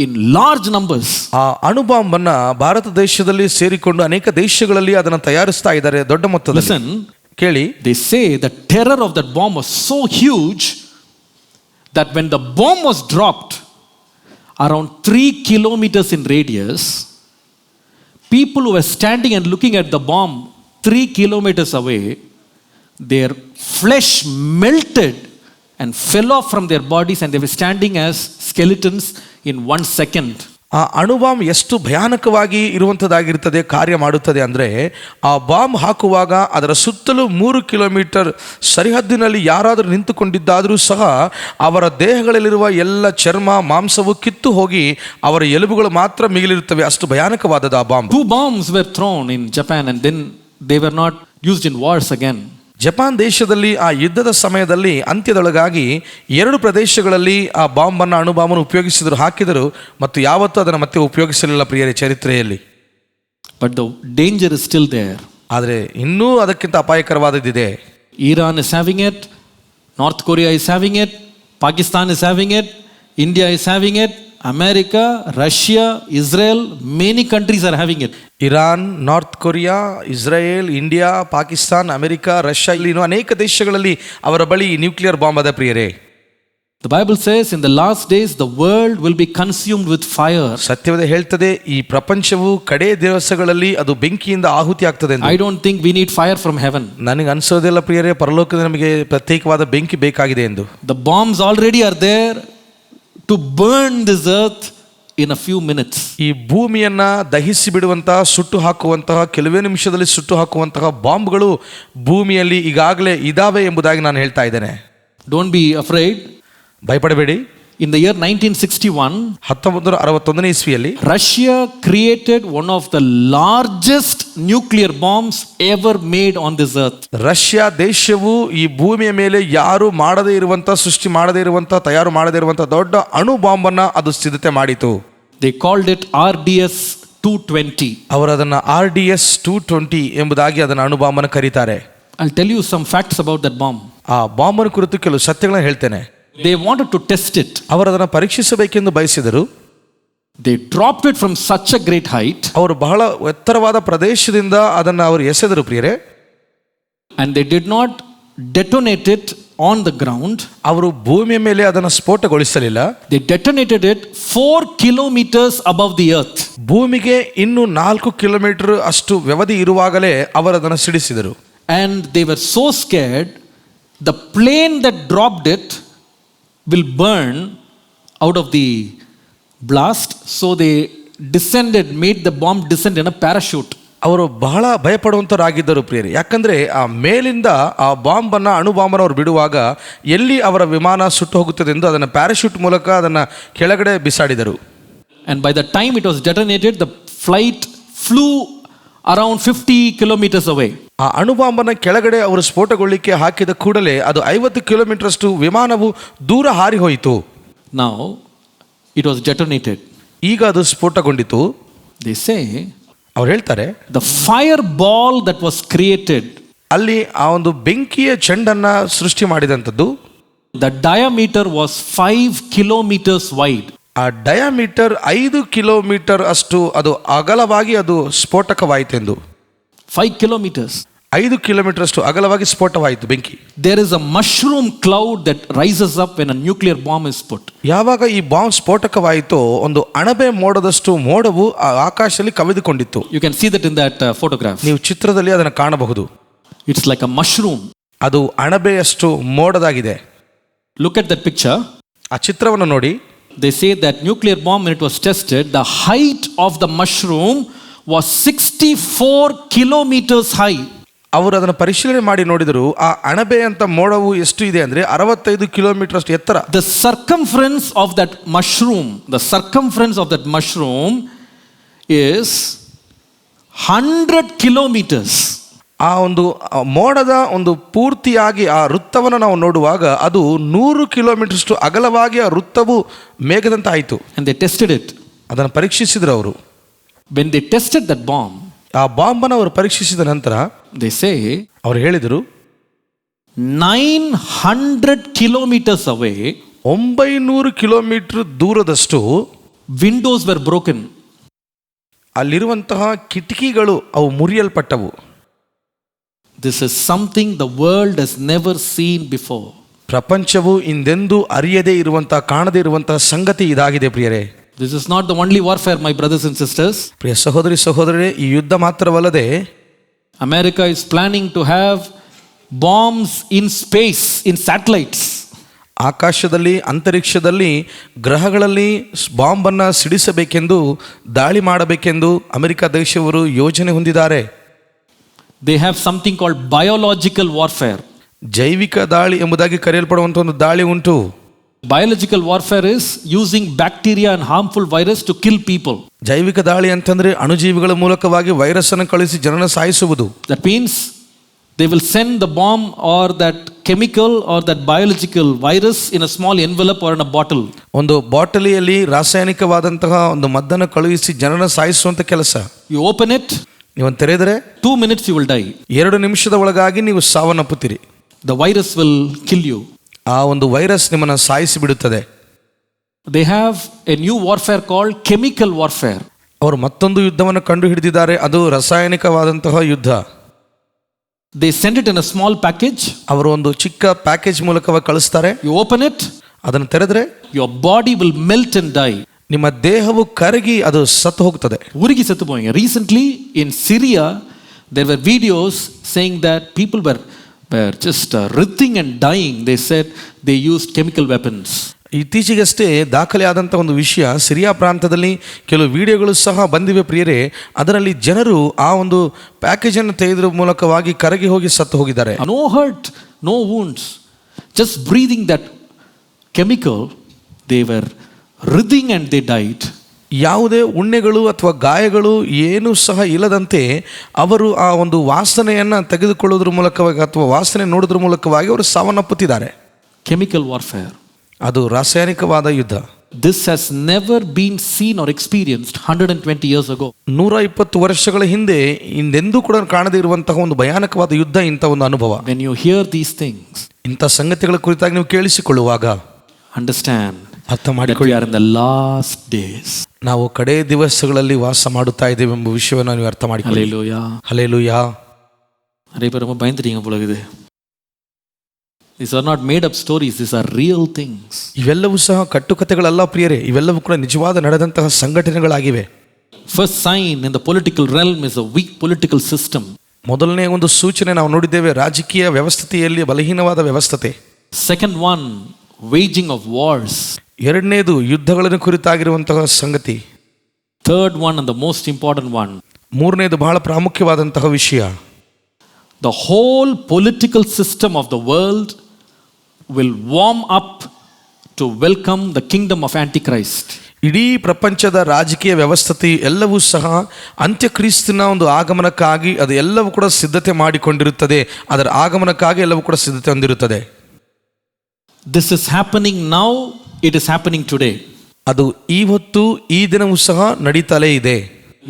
in large numbers. ಆ ಅಣುಬಾಂಬನ್ನ ಭಾರತ ದೇಶದಲ್ಲಿ ಸೇರಿಕೊಂಡು ಅನೇಕ ದೇಶಗಳಲ್ಲಿ ಅದನ್ನು ತಯಾರಿಸ್ತಾ ಇದ್ದಾರೆ ದೊಡ್ಡ ಮೊತ್ತದಲ್ಲಿ. Listen, ಕೇಳಿ, they say the terror of that bomb was so huge that when the bomb was dropped around 3 kilometers in radius, people who were standing and looking at the bomb 3 kilometers away, their flesh melted and fell off from their bodies and they were standing as skeletons in 1 second. ಆ ಅಣುಬಾಂಬ್ ಎಷ್ಟು ಭಯಾನಕವಾಗಿ ಇರುವಂಥದ್ದಾಗಿರ್ತದೆ, ಕಾರ್ಯ ಮಾಡುತ್ತದೆ ಅಂದರೆ, ಆ ಬಾಂಬ್ ಹಾಕುವಾಗ ಅದರ ಸುತ್ತಲೂ 3 ಕಿಲೋಮೀಟರ್ ಸರಿಹದ್ದಿನಲ್ಲಿ ಯಾರಾದರೂ ನಿಂತುಕೊಂಡಿದ್ದಾದರೂ ಸಹ ಅವರ ದೇಹಗಳಲ್ಲಿರುವ ಎಲ್ಲ ಚರ್ಮ ಮಾಂಸವು ಕಿತ್ತು ಹೋಗಿ ಅವರ ಎಲುಬುಗಳು ಮಾತ್ರ ಮಿಗಿಲಿರುತ್ತವೆ. ಅಷ್ಟು ಭಯಾನಕವಾದದ್ದು ಆ bomb. 2 bombs were thrown in Japan and then they were not used in wars again. Japan ದೇಶದಲ್ಲಿ ಆ ಯುದ್ಧದ ಸಮಯದಲ್ಲಿ ಅಂತ್ಯದೊಳಗಾಗಿ 2 ಪ್ರದೇಶಗಳಲ್ಲಿ ಆ ಬಾಂಬನ್ನು ಅಣುಬಾಂಬನ್ನು ಉಪಯೋಗಿಸಿದರು, ಹಾಕಿದರು ಮತ್ತು ಯಾವತ್ತೂ ಅದನ್ನು ಮತ್ತೆ ಉಪಯೋಗಿಸಲಿಲ್ಲ ಪ್ರಿಯರೇ ಚರಿತ್ರೆಯಲ್ಲಿ. But the danger is still there. ಆದರೆ ಇನ್ನೂ ಅದಕ್ಕಿಂತ ಅಪಾಯಕರವಾದದ್ದಿದೆ. Iran is having it, North Korea is having it, Pakistan is having it, India is having it, America, Russia, Israel, many countries are having it. Iran, north Korea, Israel, India, Pakistan, America, Russia, ಇಲ್ಲಿ ಇನ್ನೂ ಅನೇಕ ದೇಶಗಳಲ್ಲಿ ಅವರ ಬಳಿ ನ್ಯೂಕ್ಲಿಯರ್ ಬಾಂಬ್ ಅದ ಪ್ರಿಯರೇ. The Bible says in the last days the world will be consumed with fire. ಸತ್ಯವೇದ ಹೇಳ್ತದೆ ಈ ಪ್ರಪಂಚವು ಕಡೆ ದಿವಸಗಳಲ್ಲಿ ಅದು ಬೆಂಕಿಯಿಂದ ಆಹುತಿ ಆಗ್ತದೆ ಎಂದು. I don't think we need fire from heaven. ನನಗೆ ಅನ್ಸೋದಿಲ್ಲ ಪ್ರಿಯರೇ, ಪರಲೋಕದ ನಮಗೆ ಪ್ರತ್ಯೇಕವಾದ ಬೆಂಕಿ ಬೇಕಾಗಿದೆ ಎಂದು. The bombs already are there to burn this earth in a few minutes. ಈ ಭೂಮಿಯನ್ನ ದಹಿಸಿ ಬಿಡುವಂತಹ, ಸುಟ್ಟು ಹಾಕುವಂತಹ, ಕೆಲವೇ ನಿಮಿಷದಲ್ಲಿ ಸುಟ್ಟು ಹಾಕುವಂತಹ ಬಾಂಬ್ಗಳು ಭೂಮಿಯಲ್ಲಿ ಈಗಾಗಲೇ ಇದಾವೆ ಎಂಬುದಾಗಿ ನಾನು ಹೇಳ್ತಾ ಇದ್ದೇನೆ. Don't be afraid. ಭಯಪಡಬೇಡಿ. In the year 1961, 1961ನೇ ಇಸ್ವಿಯಲ್ಲಿ Russia created one of the largest nuclear bombs ever made on this earth. Russia ದೇಶವು ಈ ಭೂಮಿಯ ಮೇಲೆ ಯಾರು ಮಾಡದೇ ಇರುವಂತ, ಸೃಷ್ಟಿ ಮಾಡದೇ ಇರುವಂತ, ತಯಾರು ಮಾಡದೇ ಇರುವಂತ ದೊಡ್ಡ ಅಣು ಬಾಂಬ್ ಅನ್ನ ಅದು ಸಿದ್ಧತೆ ಮಾಡಿತು. They called it RDS 220. ಅವರು ಅದನ್ನ RDS 220 ಎಂಬುದಾಗಿ ಅದನ್ನ ಅಣು ಬಾಂಬ್ ಅನ್ನು ಕರೀತಾರೆ. I'll tell you some facts about that bomb. ಆ ಬಾಂಬ್ ಅನ್ನು ಕುರಿತು ಕೆಲವು ಸತ್ಯಗಳನ್ನು ಹೇಳ್ತೇನೆ. They wanted to test it. ಅವರು ಅದನ್ನು ಪರೀಕ್ಷಿಸಬೇಕೆಂದು ಬಯಸಿದರು. They dropped it from such a great height. ಅವರು ಬಹಳ ಎತ್ತರವಾದ ಪ್ರದೇಶದಿಂದ ಅದನ್ನು ಅವರು ಎಸೆದರು ಪ್ರಿಯರೇ. And they did not detonate it on the ground. ಅವರು ಭೂಮಿಯ ಮೇಲೆ ಅದನ್ನು ಸ್ಫೋಟಗೊಳಿಸಲಿಲ್ಲ. They detonated it 4 kilometers above the earth. ಭೂಮಿಗೆ ಇನ್ನು 4 ಕಿಲೋಮೀಟರ್ ಅಷ್ಟು ವ್ಯವಧಿ ಇರುವಾಗಲೇ ಅವರು ಅದನ್ನು ಸಿಡಿಸಿದರು. And they were so scared, the plane that dropped it will burn out of the blast. So they made the bomb descend in a parachute. ಅವರು ಬಹಳ ಭಯಪಡುವಂತರಾಗಿದ್ದರು ಪ್ರಿಯರೇ. ಯಾಕಂದ್ರೆ ಆ ಮೇಲಿಂದ ಆ ಬಾಂಬನ್ನು, ಅಣು ಬಾಂಬನ್ನು ಅವರು ಬಿಡುವಾಗ ಎಲ್ಲಿ ಅವರ ವಿಮಾನ ಸುಟ್ಟು ಹೋಗುತ್ತದೆ ಎಂದು ಅದನ್ನು ಪ್ಯಾರಾಶೂಟ್ ಮೂಲಕ ಅದನ್ನು ಕೆಳಗಡೆ ಬಿಸಾಡಿದರು. And by the time it was detonated, the flight flew around 50 kilometers away. ಆ ಅಣು ಬಾಂಬನ್ನು ಕೆಳಗಡೆ ಅವರು ಸ್ಫೋಟಗೊಳ್ಳಿಕ್ಕೆ ಹಾಕಿದ ಕೂಡಲೇ ಅದು 50 ಕಿಲೋಮೀಟರ್ ಅಷ್ಟು ವಿಮಾನವು ದೂರ ಹಾರಿ ಹೋಯಿತು. Now it was detonated. ಈಗ ಅದು ಸ್ಫೋಟಗೊಂಡಿತು. They say, ಅವ್ರು ಹೇಳ್ತಾರೆ, the fireball that was created, ಅಲ್ಲಿ ಆ ಒಂದು ಬೆಂಕಿಯ ಚೆಂಡನ್ನ ಸೃಷ್ಟಿ ಮಾಡಿದಂಥದ್ದು, the diameter was 5 kilometers wide. ಆ ಡಯಾಮೀಟರ್ 5 ಕಿಲೋಮೀಟರ್ ಅಷ್ಟು ಅದು ಅಗಲವಾಗಿ ಅದು ಸ್ಫೋಟಕವಾಯಿತೆಂದು. 5 kilometers. 5 ಕಿಲೋಮೀಟರ್ ಅಷ್ಟು ಅಗಲವಾಗಿ ಸ್ಫೋಟವಾಯಿತು ಬೆಂಕಿ. There is a mushroom cloud that rises up when a nuclear bomb is put. ಯಾವಾಗ ಈ ಬಾಂಬ್ ಸ್ಫೋಟಕವಾಯಿತೋ ಒಂದು ಅಣಬೆ ಮೋಡದಷ್ಟು ಮೋಡವು ಆಕಾಶದಲ್ಲಿ ಕವಿದುಕೊಂಡಿತ್ತು. You can see that in that photograph. ನೀವು ಚಿತ್ರದಲ್ಲಿ ಅದನ್ನು ಕಾಣಬಹುದು. It's like a mushroom. ಅದು ಅಣಬೆಯಷ್ಟು ಮೋಡದಾಗಿದೆ. Look at that picture. ಆ ಚಿತ್ರವನ್ನು ನೋಡಿ. They say that nuclear bomb, when it was tested, the height of the mushroom was 64 kilometers high. ಅವರು ಅದನ್ನು ಪರಿಶೀಲನೆ ಮಾಡಿ ನೋಡಿದರು. ಆ ಅಣಬೆ ಅಂತ ಮೋಡವು ಎಷ್ಟು ಇದೆ ಅಂದ್ರೆ 65 ಕಿಲೋಮೀಟರ್ ಅಷ್ಟು ಎತ್ತರ. The circumference of that mushroom is 100 kilometers. ಆ ಒಂದು ಮೋಡದ ಒಂದು ಪೂರ್ತಿಯಾಗಿ ಆ ವೃತ್ತವನ್ನು ನಾವು ನೋಡುವಾಗ ಅದು 100 ಕಿಲೋಮೀಟರ್ ಅಷ್ಟು ಅಗಲವಾಗಿ ಆ ವೃತ್ತವು ಮೇಘದಂತ ಆಯಿತು. And they tested it. ಅದನ್ನು ಪರೀಕ್ಷಿಸಿದರು ಅವರು. When they tested that bomb, ಆ ಬಾಂಬನ್ನು ಅವರು ಪರೀಕ್ಷಿಸಿದ ನಂತರ they say, ಅವರು ಹೇಳಿದರು, 900 kilometers away, 900 ಕಿಲೋಮೀಟರ್ ದೂರದಷ್ಟು windows were broken. ಅಲ್ಲಿರುವಂತಹ ಕಿಟಕಿಗಳು ಅವು ಮುರಿಯಲ್ಪಟ್ಟವು. This is something the world has never seen before. ಪ್ರಪಂಚವು ಇಂದೆಂದೂ ಅರಿಯದೇ ಇರುವಂತಹ, ಕಾಣದೇ ಇರುವಂತಹ ಸಂಗತಿ ಇದಾಗಿದೆ ಪ್ರಿಯರೇ. This is not the only warfare, my brothers and sisters. ಪ್ರಿಯ ಸಹೋದರಿ ಸಹೋದರರೇ, ಈ ಯುದ್ಧ ಮಾತ್ರವಲ್ಲದೆ America is planning to have bombs in space, in satellites. ಆಕಾಶದಲ್ಲಿ, ಅಂತರಿಕ್ಷದಲ್ಲಿ, ಗ್ರಹಗಳಲ್ಲಿ ಬಾಂಬನ್ನು ಸಿಡಿಸಬೇಕೆಂದು, ದಾಳಿ ಮಾಡಬೇಕೆಂದು ಅಮೆರಿಕ ದೇಶವರು ಯೋಜನೆ ಹೊಂದಿದ್ದಾರೆ. They have something called biological warfare. ಜೈವಿಕ ದಾಳಿ ಎಂಬುದಾಗಿ ಕರೆಯಲ್ಪಡುವಂಥ ಒಂದು ದಾಳಿ ಉಂಟು. Biological warfare is using bacteria and harmful virus to kill people. ಜೈವಿಕ ದಾಳಿ ಅಂತಂದ್ರೆ ಅಣುಜೀವಿಗಳ ಮೂಲಕವಾಗಿ ವೈರಸ್ ಅನ್ನು ಕಳಿಸಿ ಜನರನ್ನು ಸಾಯಿಸುವುದು. That means they will send the bomb or that chemical or that biological virus in a small envelope or in a bottle. ಒಂದು ಬಾಟಲಿಯಲ್ಲಿ ರಾಸಾಯನಿಕವಾದಂತಹ ಒಂದು ಮದ್ದನ್ನು ಕಳುಹಿಸಿ ಜನರನ್ನು ಸಾಯಿಸುವಂತ ಕೆಲಸ. You open it, ನೀವು ತೆರೆದರೆ 2 minutes you will die. 2 ನಿಮಿಷದ ಒಳಗಾಗಿ ನೀವು ಸಾವನ್ನಪ್ಪುತ್ತೀರಿ. The virus will kill you. ಆ ಒಂದು ವೈರಸ್ ನಿಮ್ಮನ್ನು ಸಾಯಿಸಿ ಬಿಡುತ್ತದೆ. They have a new warfare called chemical warfare. ಅವರು ಮತ್ತೊಂದು ಯುದ್ಧವನ್ನು ಕಂಡು ಹಿಡಿದಿದ್ದಾರೆ, ಅದು ರಾಸಾಯನಿಕವಾದಂತಹ ಯುದ್ಧ. They send it in a small package. ಅವರು ಒಂದು ಚಿಕ್ಕ ಪ್ಯಾಕೇಜ್ ಮೂಲಕವಾಗಿ ಕಳಿಸ್ತಾರೆ. You open it, ಅದನ್ನು ತೆರೆದ್ರೆ your body will melt and die. ನಿಮ್ಮ ದೇಹವು ಕರಗಿ ಅದು ಸತ್ತು ಹೋಗ್ತದೆ. ಉರುಗಿ ಸತ್ತು ಹೋಗಿ. Recently in Syria there were videos saying that people were just writhing and dying. They said they used chemical weapons. ಇತ್ತೀಚೆಗಷ್ಟೇ ದಾಖಲೆ ಆದಂಥ ಒಂದು ವಿಷಯ, ಸಿರಿಯಾ ಪ್ರಾಂತದಲ್ಲಿ ಕೆಲವು ವಿಡಿಯೋಗಳು ಸಹ ಬಂದಿವೆ ಪ್ರಿಯರೇ. ಅದರಲ್ಲಿ ಜನರು ಆ ಒಂದು ಪ್ಯಾಕೇಜನ್ನು ತೆಗೆದ್ರ ಮೂಲಕವಾಗಿ ಕರಗಿ ಹೋಗಿ ಸತ್ತು ಹೋಗಿದ್ದಾರೆ. No hurt, no wounds, just breathing that chemical, they were writhing and they died. ಯಾವುದೇ ಉಣ್ಣೆಗಳು ಅಥವಾ ಗಾಯಗಳು ಏನೂ ಸಹ ಇಲ್ಲದಂತೆ ಅವರು ಆ ಒಂದು ವಾಸನೆಯನ್ನು ತೆಗೆದುಕೊಳ್ಳೋದ್ರ ಮೂಲಕವಾಗಿ ಅಥವಾ ವಾಸನೆ ನೋಡೋದ್ರ ಮೂಲಕವಾಗಿ ಅವರು ಸಾವನ್ನಪ್ಪುತ್ತಿದ್ದಾರೆ. Chemical warfare. ಅದು ರಾಸಾಯನಿಕವಾದ ಯುದ್ಧ. This has never been seen or experienced 120 years ago. 120 ವರ್ಷಗಳ ಹಿಂದೆ ಹಿಂದೆಂದೂ ಕೂಡ ಕಾಣದೇ ಇರುವಂತಹ ಒಂದು ಭಯಾನಕವಾದ ಯುದ್ಧ, ಇಂಥ ಒಂದು ಅನುಭವ. When you hear these things, ಇಂಥ ಸಂಗತಿಗಳ ಕುರಿತಾಗಿ ನೀವು ಕೇಳಿಸಿಕೊಳ್ಳುವಾಗ understand ಅರ್ಥ ಮಾಡಿಕೊಳ್ಳಿ, we are in the last days. ನಾವು ಕಡೆ ದಿವಸಗಳಲ್ಲಿ ವಾಸ ಮಾಡುತ್ತಾ ಇದ್ದೇವೆ ಎಂಬ ವಿಷಯವನ್ನು ನೀವು ಅರ್ಥ ಮಾಡಿಕೊಳ್ಳಿ. Hallelujah. Hallelujah. நிறைய பேர் ரொம்ப பயந்துட்டீங்க போல இருக்குது. These are not made up stories, these are real things. ಇವೆಲ್ಲವೂ ಸಹ ಕಟ್ಟುಕಥೆಗಳಲ್ಲ ಪ್ರಿಯರೇ, ಇವೆಲ್ಲವೂ ಕೂಡ ನಿಜವಾದ ನಡೆದಂತಹ ಸಂಘಟನೆಗಳಾಗಿವೆ. First sign in the political realm is a weak political system. ಮೊದಲನೇ ಒಂದು ಸೂಚನೆ ನಾವು ನೋಡಿದ್ದೇವೆ, ರಾಜಕೀಯ ವ್ಯವಸ್ಥೆಯಲ್ಲಿ ಬಲಹೀನವಾದ ವ್ಯವಸ್ಥೆ. Second one, waging of wars. ಎರಡನೇದು ಯುದ್ಧಗಳನ್ನು ಕುರಿತಾಗಿರುವಂತಹ ಸಂಗತಿ. Third one and the most important one, ಮೂರನೇದು ಬಹಳ ಪ್ರಾಮುಖ್ಯವಾದಂತಹ ವಿಷಯ, the whole political system of the world will warm up to welcome the kingdom of Antichrist. ಇಡೀ ಪ್ರಪಂಚದ ರಾಜಕೀಯ ವ್ಯವಸ್ಥೆ ಎಲ್ಲವೂ ಸಹ ಅಂತ್ಯಕ್ರಿಸ್ತನ ಒಂದು ಆಗಮನಕ್ಕಾಗಿ ಅದು ಎಲ್ಲವೂ ಕೂಡ ಸಿದ್ಧತೆ ಮಾಡಿಕೊಂಡಿರುತ್ತದೆ. ಅದರ ಆಗಮನಕ್ಕಾಗಿ ಎಲ್ಲವೂ ಕೂಡ ಸಿದ್ಧತೆ ಹೊಂದಿರುತ್ತದೆ. This is happening now, it is happening today. ಅದು ಇವತ್ತು ಈ ದಿನವೂ ಸಹ ನಡೀತಲೇ ಇದೆ.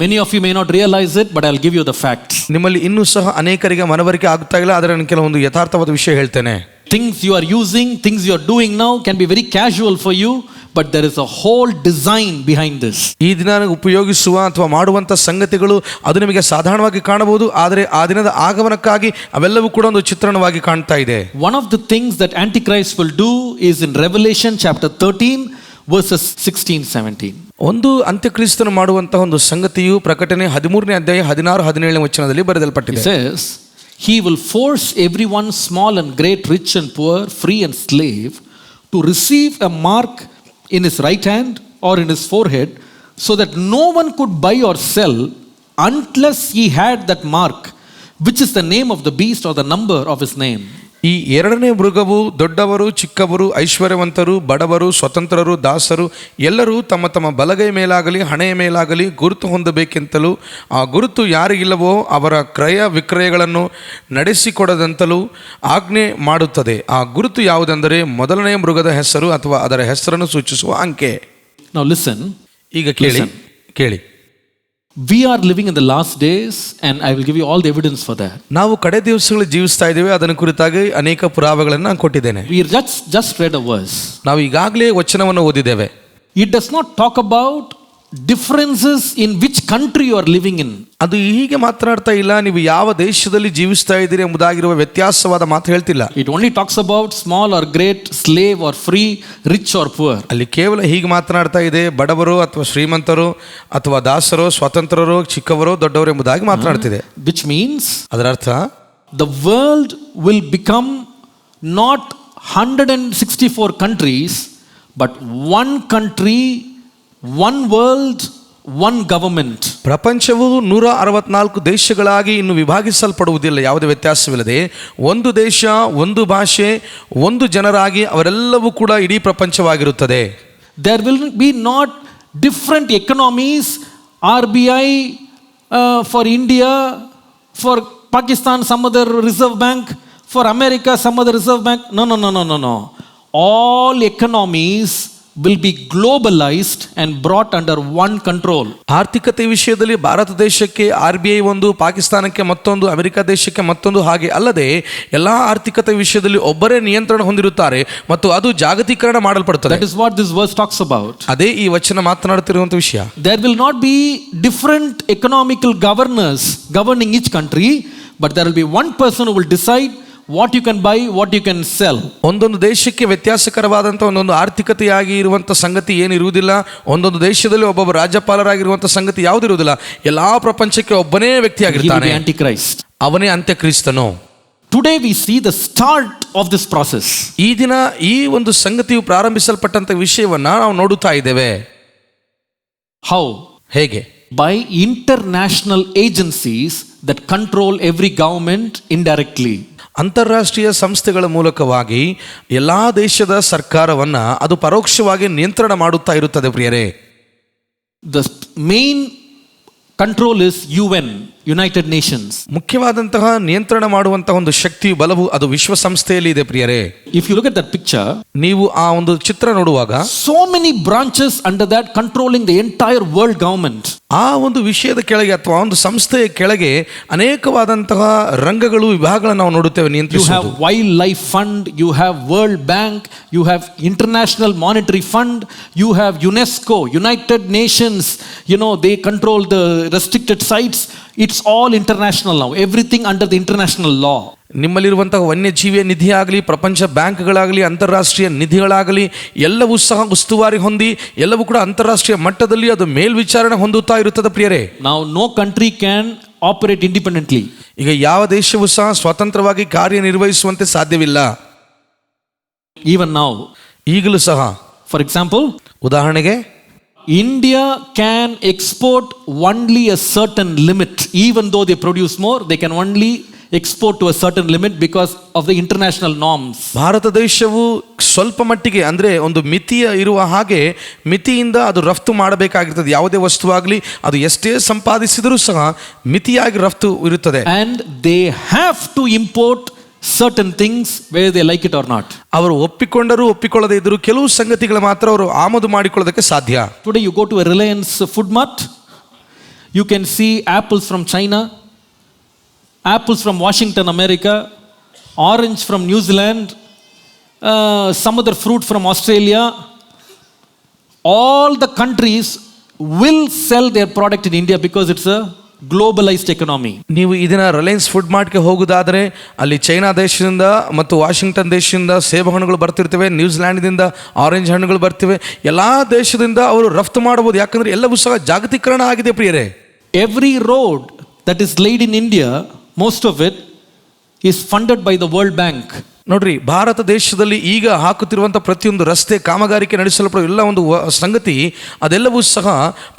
Many of you may not realize it, but I'll give you the facts. ನಿಮ್ಮಲ್ಲಿ ಇನ್ನೂ ಸಹ ಅನೇಕರಿಗೆ ಮನವರಿಕೆ ಆಗ್ತಾ ಇಲ್ಲ, ಆದರೆ ನಾನು ಕೆಲವೊಂದು ಯಥಾರ್ಥವಾದ ವಿಷಯ ಹೇಳ್ತೇನೆ. Things you are using, things you are doing now can be very casual for you, but there is a whole design behind this. ಈ ದಿನ ಉಪಯೋಗಿಸುವ ಅಥವಾ ಮಾಡುವಂಥ ಸಂಗತಿಗಳು ಅದು ನಿಮಗೆ ಸಾಧಾರಣವಾಗಿ ಕಾಣಬಹುದು, ಆದರೆ ಆ ದಿನದ ಆಗಮನಕ್ಕಾಗಿ ಅವೆಲ್ಲವೂ ಕೂಡ ಒಂದು ಚಿತ್ರಣವಾಗಿ ಕಾಣ್ತಾ ಇದೆ. One of the things that Antichrist will do is in Revelation chapter 13 verses 16-17. ಒಂದು ಅಂತ್ಯಕ್ರಿಸ್ತನು ಮಾಡುವಂತಹ ಒಂದು ಸಂಗತಿಯು ಪ್ರಕಟಣೆ 13ನೇ ಅಧ್ಯಾಯ 16-17ನೇ ವಚನದಲ್ಲಿ ಬರೆಯಲ್ಪಟ್ಟಿದೆ. It says, he will force everyone, small and great, rich and poor, free and slave, to receive a mark in his right hand or in his forehead, so that no one could buy or sell unless he had that mark, which is the name of the beast or the number of his name. ಈ ಎರಡನೇ ಮೃಗವು ದೊಡ್ಡವರು ಚಿಕ್ಕವರು, ಐಶ್ವರ್ಯವಂತರು ಬಡವರು, ಸ್ವತಂತ್ರರು ದಾಸರು ಎಲ್ಲರೂ ತಮ್ಮ ತಮ್ಮ ಬಲಗೈ ಮೇಲಾಗಲಿ ಹಣೆಯ ಮೇಲಾಗಲಿ ಗುರುತು ಹೊಂದಬೇಕೆಂತಲೂ ಆ ಗುರುತು ಯಾರಿಗಿಲ್ಲವೋ ಅವರ ಕ್ರಯ ವಿಕ್ರಯಗಳನ್ನು ನಡೆಸಿಕೊಡದಂತಲೂ ಆಜ್ಞೆ ಮಾಡುತ್ತದೆ. ಆ ಗುರುತು ಯಾವುದೆಂದರೆ ಮೊದಲನೇ ಮೃಗದ ಹೆಸರು ಅಥವಾ ಅದರ ಹೆಸರನ್ನು ಸೂಚಿಸುವ ಅಂಕೆ. Now listen. ಈಗ ಕೇಳಿ. We are living in the last days and I will give you all the evidence for that. ನಾವು ಕಡೆ ದಿವಸಗಳಲ್ಲಿ ಜೀವಿಸ್ತಾ ಇದ್ದೇವೆ, ಅದನ್ನು ಕುರಿತಾಗಿ ಅನೇಕ ಪುರಾವೆಗಳನ್ನು ನಾನು ಕೊಟ್ಟಿದ್ದೇನೆ. We just read a verse. ನಾವು ಈಗಾಗಲೇ ವಚನವನ್ನು ಓದಿದ್ದೇವೆ. It does not talk about differences in which country you are living in. ಅದು ಹೀಗೆ ಮಾತನಾಡ್ತಾ ಇಲ್ಲ, ನೀವು ಯಾವ ದೇಶದಲ್ಲಿ ಜೀವಿಸ್ತಾ ಇದ್ದೀರಿ ಎಂಬುದಾಗಿರುವ ವ್ಯತ್ಯಾಸವಾದ ಮಾತು ಹೇಳ್ತಿಲ್ಲ. It only talks about small or great, slave or free, rich or poor. ಅಲ್ಲಿ ಕೇವಲ ಹೀಗೆ ಮಾತನಾಡ್ತಾ ಇದೆ, ಬಡವರು ಅಥವಾ ಶ್ರೀಮಂತರು ಅಥವಾ ದಾಸರು, ಸ್ವತಂತ್ರರು, ಚಿಕ್ಕವರು, ದೊಡ್ಡವರು ಎಂಬುದಾಗಿ ಮಾತನಾಡ್ತಿದೆ. Which means ಅದರ ಅರ್ಥ the world will become not 164 countries, but one country, one world, one government. ಪ್ರಪಂಚವು 164 ದೇಶಗಳಾಗಿ ಇನ್ನು ವಿಭಾಗಿಸಲ್ಪಡುವುದಿಲ್ಲ, ಯಾವುದೇ ವ್ಯತ್ಯಾಸವಿಲ್ಲದೆ ಒಂದು ದೇಶ, ಒಂದು ಭಾಷೆ, ಒಂದು ಜನರಾಗಿ ಅವರೆಲ್ಲವೂ ಕೂಡ ಇಡೀ ಪ್ರಪಂಚವಾಗಿರುತ್ತದೆ. There will be not different economies, RBI for India, for Pakistan some other reserve bank, for America some other reserve bank. No. All economies will be globalized and brought under one control. ಆರ್ಥಿಕತೆ ವಿಷಯದಲ್ಲಿ ಭಾರತ ದೇಶಕ್ಕೆ RBI ಒಂದು, ಪಾಕಿಸ್ತಾನಕ್ಕೆ ಮತ್ತೊಂದು, ಅಮೆರಿಕ ದೇಶಕ್ಕೆ ಮತ್ತೊಂದು, ಹಾಗೆ ಅಲ್ಲದೆ ಎಲ್ಲ ಆರ್ಥಿಕತೆ ವಿಷಯದಲ್ಲಿ ಒಬ್ಬರೇ ನಿಯಂತ್ರಣ ಹೊಂದಿರುತ್ತಾರೆ ಮತ್ತು ಅದು ಜಾಗತೀಕರಣ ಮಾಡಲ್ಪಡುತ್ತದೆ. That is what this verse talks about. ಅದೇ ಈ ವಚನ ಮಾತನಾಡುತ್ತಿರುವಂತ ವಿಷಯ. There will not be different economical governors governing each country, but there will be one person who will decide what you can buy, what you can sell. ಒಂದೊಂದು ದೇಶಕ್ಕೆ ವ್ಯತ್ಯಾಸಕರವಾದಂಥ ಒಂದೊಂದು ಆರ್ಥಿಕತೆಯಾಗಿ ಇರುವಂಥ ಸಂಗತಿ ಏನಿರುವುದಿಲ್ಲ. ಒಂದೊಂದು ದೇಶದಲ್ಲಿ ಒಬ್ಬೊಬ್ಬ ರಾಜ್ಯಪಾಲರಾಗಿರುವಂಥ ಸಂಗತಿ ಯಾವುದಿರುವುದಿಲ್ಲ. ಎಲ್ಲಾ ಪ್ರಪಂಚಕ್ಕೆ ಒಬ್ಬನೇ He will ವ್ಯಕ್ತಿಯಾಗಿರ್ತಾನೆ, be Antichrist. ಅವನೇ ಅಂತ್ಯಕ್ರಿಸ್ತನು. Today we see the start of this process. ಈ ದಿನ ಈ ಒಂದು ಸಂಗತಿಯು ಪ್ರಾರಂಭಿಸಲ್ಪಟ್ಟಂತ ವಿಷಯವನ್ನ ನಾವು ನೋಡುತ್ತಾ ಇದ್ದೇವೆ. How? ಹೇಗೆ? By international agencies that control every government indirectly. ಅಂತಾರಾಷ್ಟ್ರೀಯ ಸಂಸ್ಥೆಗಳ ಮೂಲಕವಾಗಿ ಎಲ್ಲಾ ದೇಶದ ಸರ್ಕಾರವನ್ನ ಅದು ಪರೋಕ್ಷವಾಗಿ ನಿಯಂತ್ರಣ ಮಾಡುತ್ತಾ ಇರುತ್ತದೆ ಪ್ರಿಯರೇ. The main control is UN, United Nations. ಮುಖ್ಯವಾದಂತಹ ನಿಯಂತ್ರಣ ಮಾಡುವಂತಹ ಒಂದು ಶಕ್ತಿ ಬಲವು ಅದು ವಿಶ್ವಸಂಸ್ಥೆಯಲ್ಲಿ ಇದೆ ಪ್ರಿಯರೇ. If you look at that picture, ನೀವು ಆ ಒಂದು ಚಿತ್ರ ನೋಡುವಾಗ so many branches under that controlling the entire world government. ಆ ಒಂದು ವಿಷಯದ ಕೆಳಗೆ ಅಥವಾ ಒಂದು ಸಂಸ್ಥೆಯ ಕೆಳಗೆ ಅನೇಕವಾದಂತಹ ರಂಗಗಳು ವಿಭಾಗಗಳನ್ನು ನಾವು ನೋಡುತ್ತೇವೆ You have ನಿಯಂತ್ರಿಸುವುದು. Wildlife Fund, you have World Bank, you have International Monetary Fund, you have UNESCO, United Nations. They control the restricted sites. It's all international now. Everything under the international law. ನಿಮ್ಮಲ್ಲಿರುವಂತಹ ವನ್ಯಜೀವಿಯ ನಿಧಿ ಆಗಲಿ, ಪ್ರಪಂಚ ಬ್ಯಾಂಕ್ಗಳಾಗಲಿ, ಅಂತಾರಾಷ್ಟ್ರೀಯ ನಿಧಿಗಳಾಗಲಿ ಎಲ್ಲವೂ ಸಹ ಉಸ್ತುವಾರಿ ಹೊಂದಿ ಎಲ್ಲವೂ ಕೂಡ ಅಂತಾರಾಷ್ಟ್ರೀಯ ಮಟ್ಟದಲ್ಲಿ ಅದು ಮೇಲ್ವಿಚಾರಣೆ ಹೊಂದುತ್ತಾ ಇರುತ್ತದೆ ಪ್ರಿಯರೇ. Now no country can operate independently. ಈಗ ಯಾವ ದೇಶವೂ ಸಹ ಸ್ವತಂತ್ರವಾಗಿ ಕಾರ್ಯನಿರ್ವಹಿಸುವಂತೆ ಸಾಧ್ಯವಿಲ್ಲ. Even now, ಈಗಲೂ ಸಹ for example, ಉದಾಹರಣೆಗೆ India can export only a certain limit. Even though they produce more, they can only export to a certain limit because of the international norms. Bharat ದೇಶವು ಸ್ವಲ್ಪ ಮಟ್ಟಿಗೆ ಅಂದ್ರೆ ಒಂದು ಮಿತಿಯ ಇರುವ ಹಾಗೆ ಮಿತಿಯಿಂದ ಅದು ರಫ್ತು ಮಾಡಬೇಕಾಗಿರ್ತದೆ. ಯಾವುದೇ ವಸ್ತುವಾಗಲಿ ಅದು ಎಷ್ಟೇ ಸಂಪಾದಿಸಿದರೂ ಸಹ ಮಿತಿಯಾಗಿ ರಫ್ತು ಇರುತ್ತದೆ. And they have to import certain things whether they like it or not. ಅವರು ಒಪ್ಪಿಕೊಂಡರೂ ಒಪ್ಪಿಕೊಳ್ಳದೇ ಇದ್ದರೂ ಕೆಲವು ಸಂಗತಿಗಳು ಮಾತ್ರ ಅವರು ಆಮದು ಮಾಡಿಕೊಳ್ಳೋದಕ್ಕೆ ಸಾಧ್ಯ. Today you go to a Reliance Food Mart, you can see apples from China, apples from Washington, America, orange from New Zealand, some other fruit from Australia. All the countries will sell their product in India because it's a globalised economy. ನೀವು ಇದನ್ನ ರಿಲಯನ್ಸ್ ಫುಡ್ ಮಾರ್ಟ್ಗೆ ಹೋಗುವುದಾದರೆ ಅಲ್ಲಿ ಚೈನಾ ದೇಶದಿಂದ ಮತ್ತು ವಾಷಿಂಗ್ಟನ್ ದೇಶದಿಂದ ಸೇಬು ಹಣ್ಣುಗಳು ಬರ್ತಿರ್ತವೆ, ನ್ಯೂಜಿಲ್ಯಾಂಡ್ದಿಂದ ಆರೆಂಜ್ ಹಣ್ಣುಗಳು ಬರ್ತಿವೆ. ಎಲ್ಲ ದೇಶದಿಂದ ಅವರು ರಫ್ತು ಮಾಡಬಹುದು, ಯಾಕಂದ್ರೆ ಎಲ್ಲವೂ ಸಹ ಜಾಗತೀಕರಣ ಆಗಿದೆ ಪ್ರಿಯರೇ. Every road that is laid in India, most of it is funded by the world bank. ನೋಡ್ರಿ, ಭಾರತ ದೇಶದಲ್ಲಿ ಈಗ ಹಾಕುತ್ತಿರುವಂಥ ಪ್ರತಿಯೊಂದು ರಸ್ತೆ ಕಾಮಗಾರಿಕೆ ನಡೆಸಲ್ಪಡುವ ಎಲ್ಲ ಒಂದು ಸಂಗತಿ ಅದೆಲ್ಲವೂ ಸಹ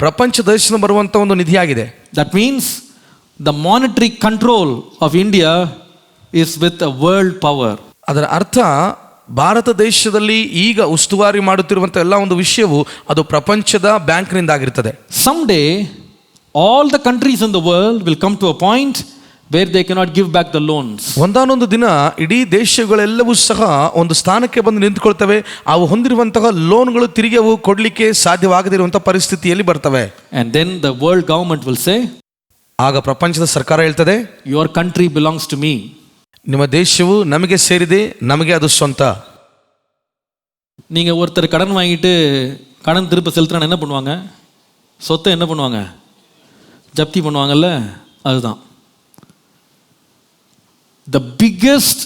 ಪ್ರಪಂಚ ದೇಶದಿಂದ ಬರುವಂಥ ಒಂದು ನಿಧಿಯಾಗಿದೆ. That means the monetary control of India is with a world power. ಅದರ ಅರ್ಥ ಭಾರತ ದೇಶದಲ್ಲಿ ಈಗ ಉಸ್ತುವಾರಿ ಮಾಡುತ್ತಿರುವಂಥ ಎಲ್ಲ ಒಂದು ವಿಷಯವು ಅದು ಪ್ರಪಂಚದ ಬ್ಯಾಂಕ್ನಿಂದ ಆಗಿರ್ತದೆ. Some day all the countries in the world will come to a point where they cannot give back the loans. ಒಂದಾನೊಂದು ದಿನ ಇಡೀ ದೇಶಗಳೆಲ್ಲವೂ ಸಹ ಒಂದು ಸ್ಥಾನಕ್ಕೆ ಬಂದು ನಿಂತುಕೊಳ್ತವೆ. ಅವು ಹೊಂದಿರುವಂತಹ ಲೋನ್ಗಳು ತಿರುಗಿ ಅವು ಕೊಡಲಿಕ್ಕೆ ಸಾಧ್ಯವಾಗದಿರುವಂತಹ ಪರಿಸ್ಥಿತಿಯಲ್ಲಿ ಬರ್ತವೆ. And then the world government will say, ಆಗ ಪ್ರಪಂಚದ ಸರ್ಕಾರ ಹೇಳ್ತದೆ, your country belongs to me. ನಿಮ್ಮ ದೇಶವು ನಮಗೆ ಸೇರಿದೆ, ನಮಗೆ ಅದು ಸ್ವಂತ. நீங்க ஒருத்தர் கடன் வாங்கிட்டு கடன் திருப்ப செலுத்துறான்னு என்ன பண்ணுவாங்க? சொத்தை என்ன பண்ணுவாங்க? ஜப்தி பண்ணுவாங்கல்ல, அதுதான். The biggest